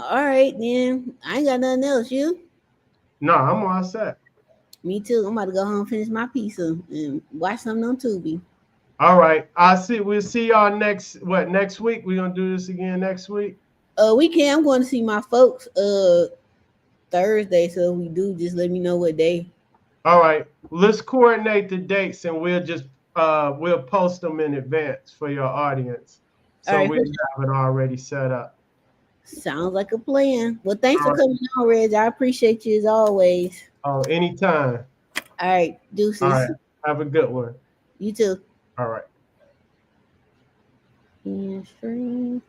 All right, then. I ain't got nothing else. You? No, I'm all set. Me too. I'm about to go home and finish my pizza and watch something on Tubi. All right. We'll see y'all next week? We're gonna do this again next week? We can. I'm going to see my folks Thursday. So if we do, just let me know what day. All right. Let's coordinate the dates and we'll just we'll post them in advance for your audience. So we have it already set up. Sounds like a plan. Well, thanks for coming on, Reg. I appreciate you as always. Oh, anytime. All right. Deuces. All right. Have a good one. You too. All right. And stream.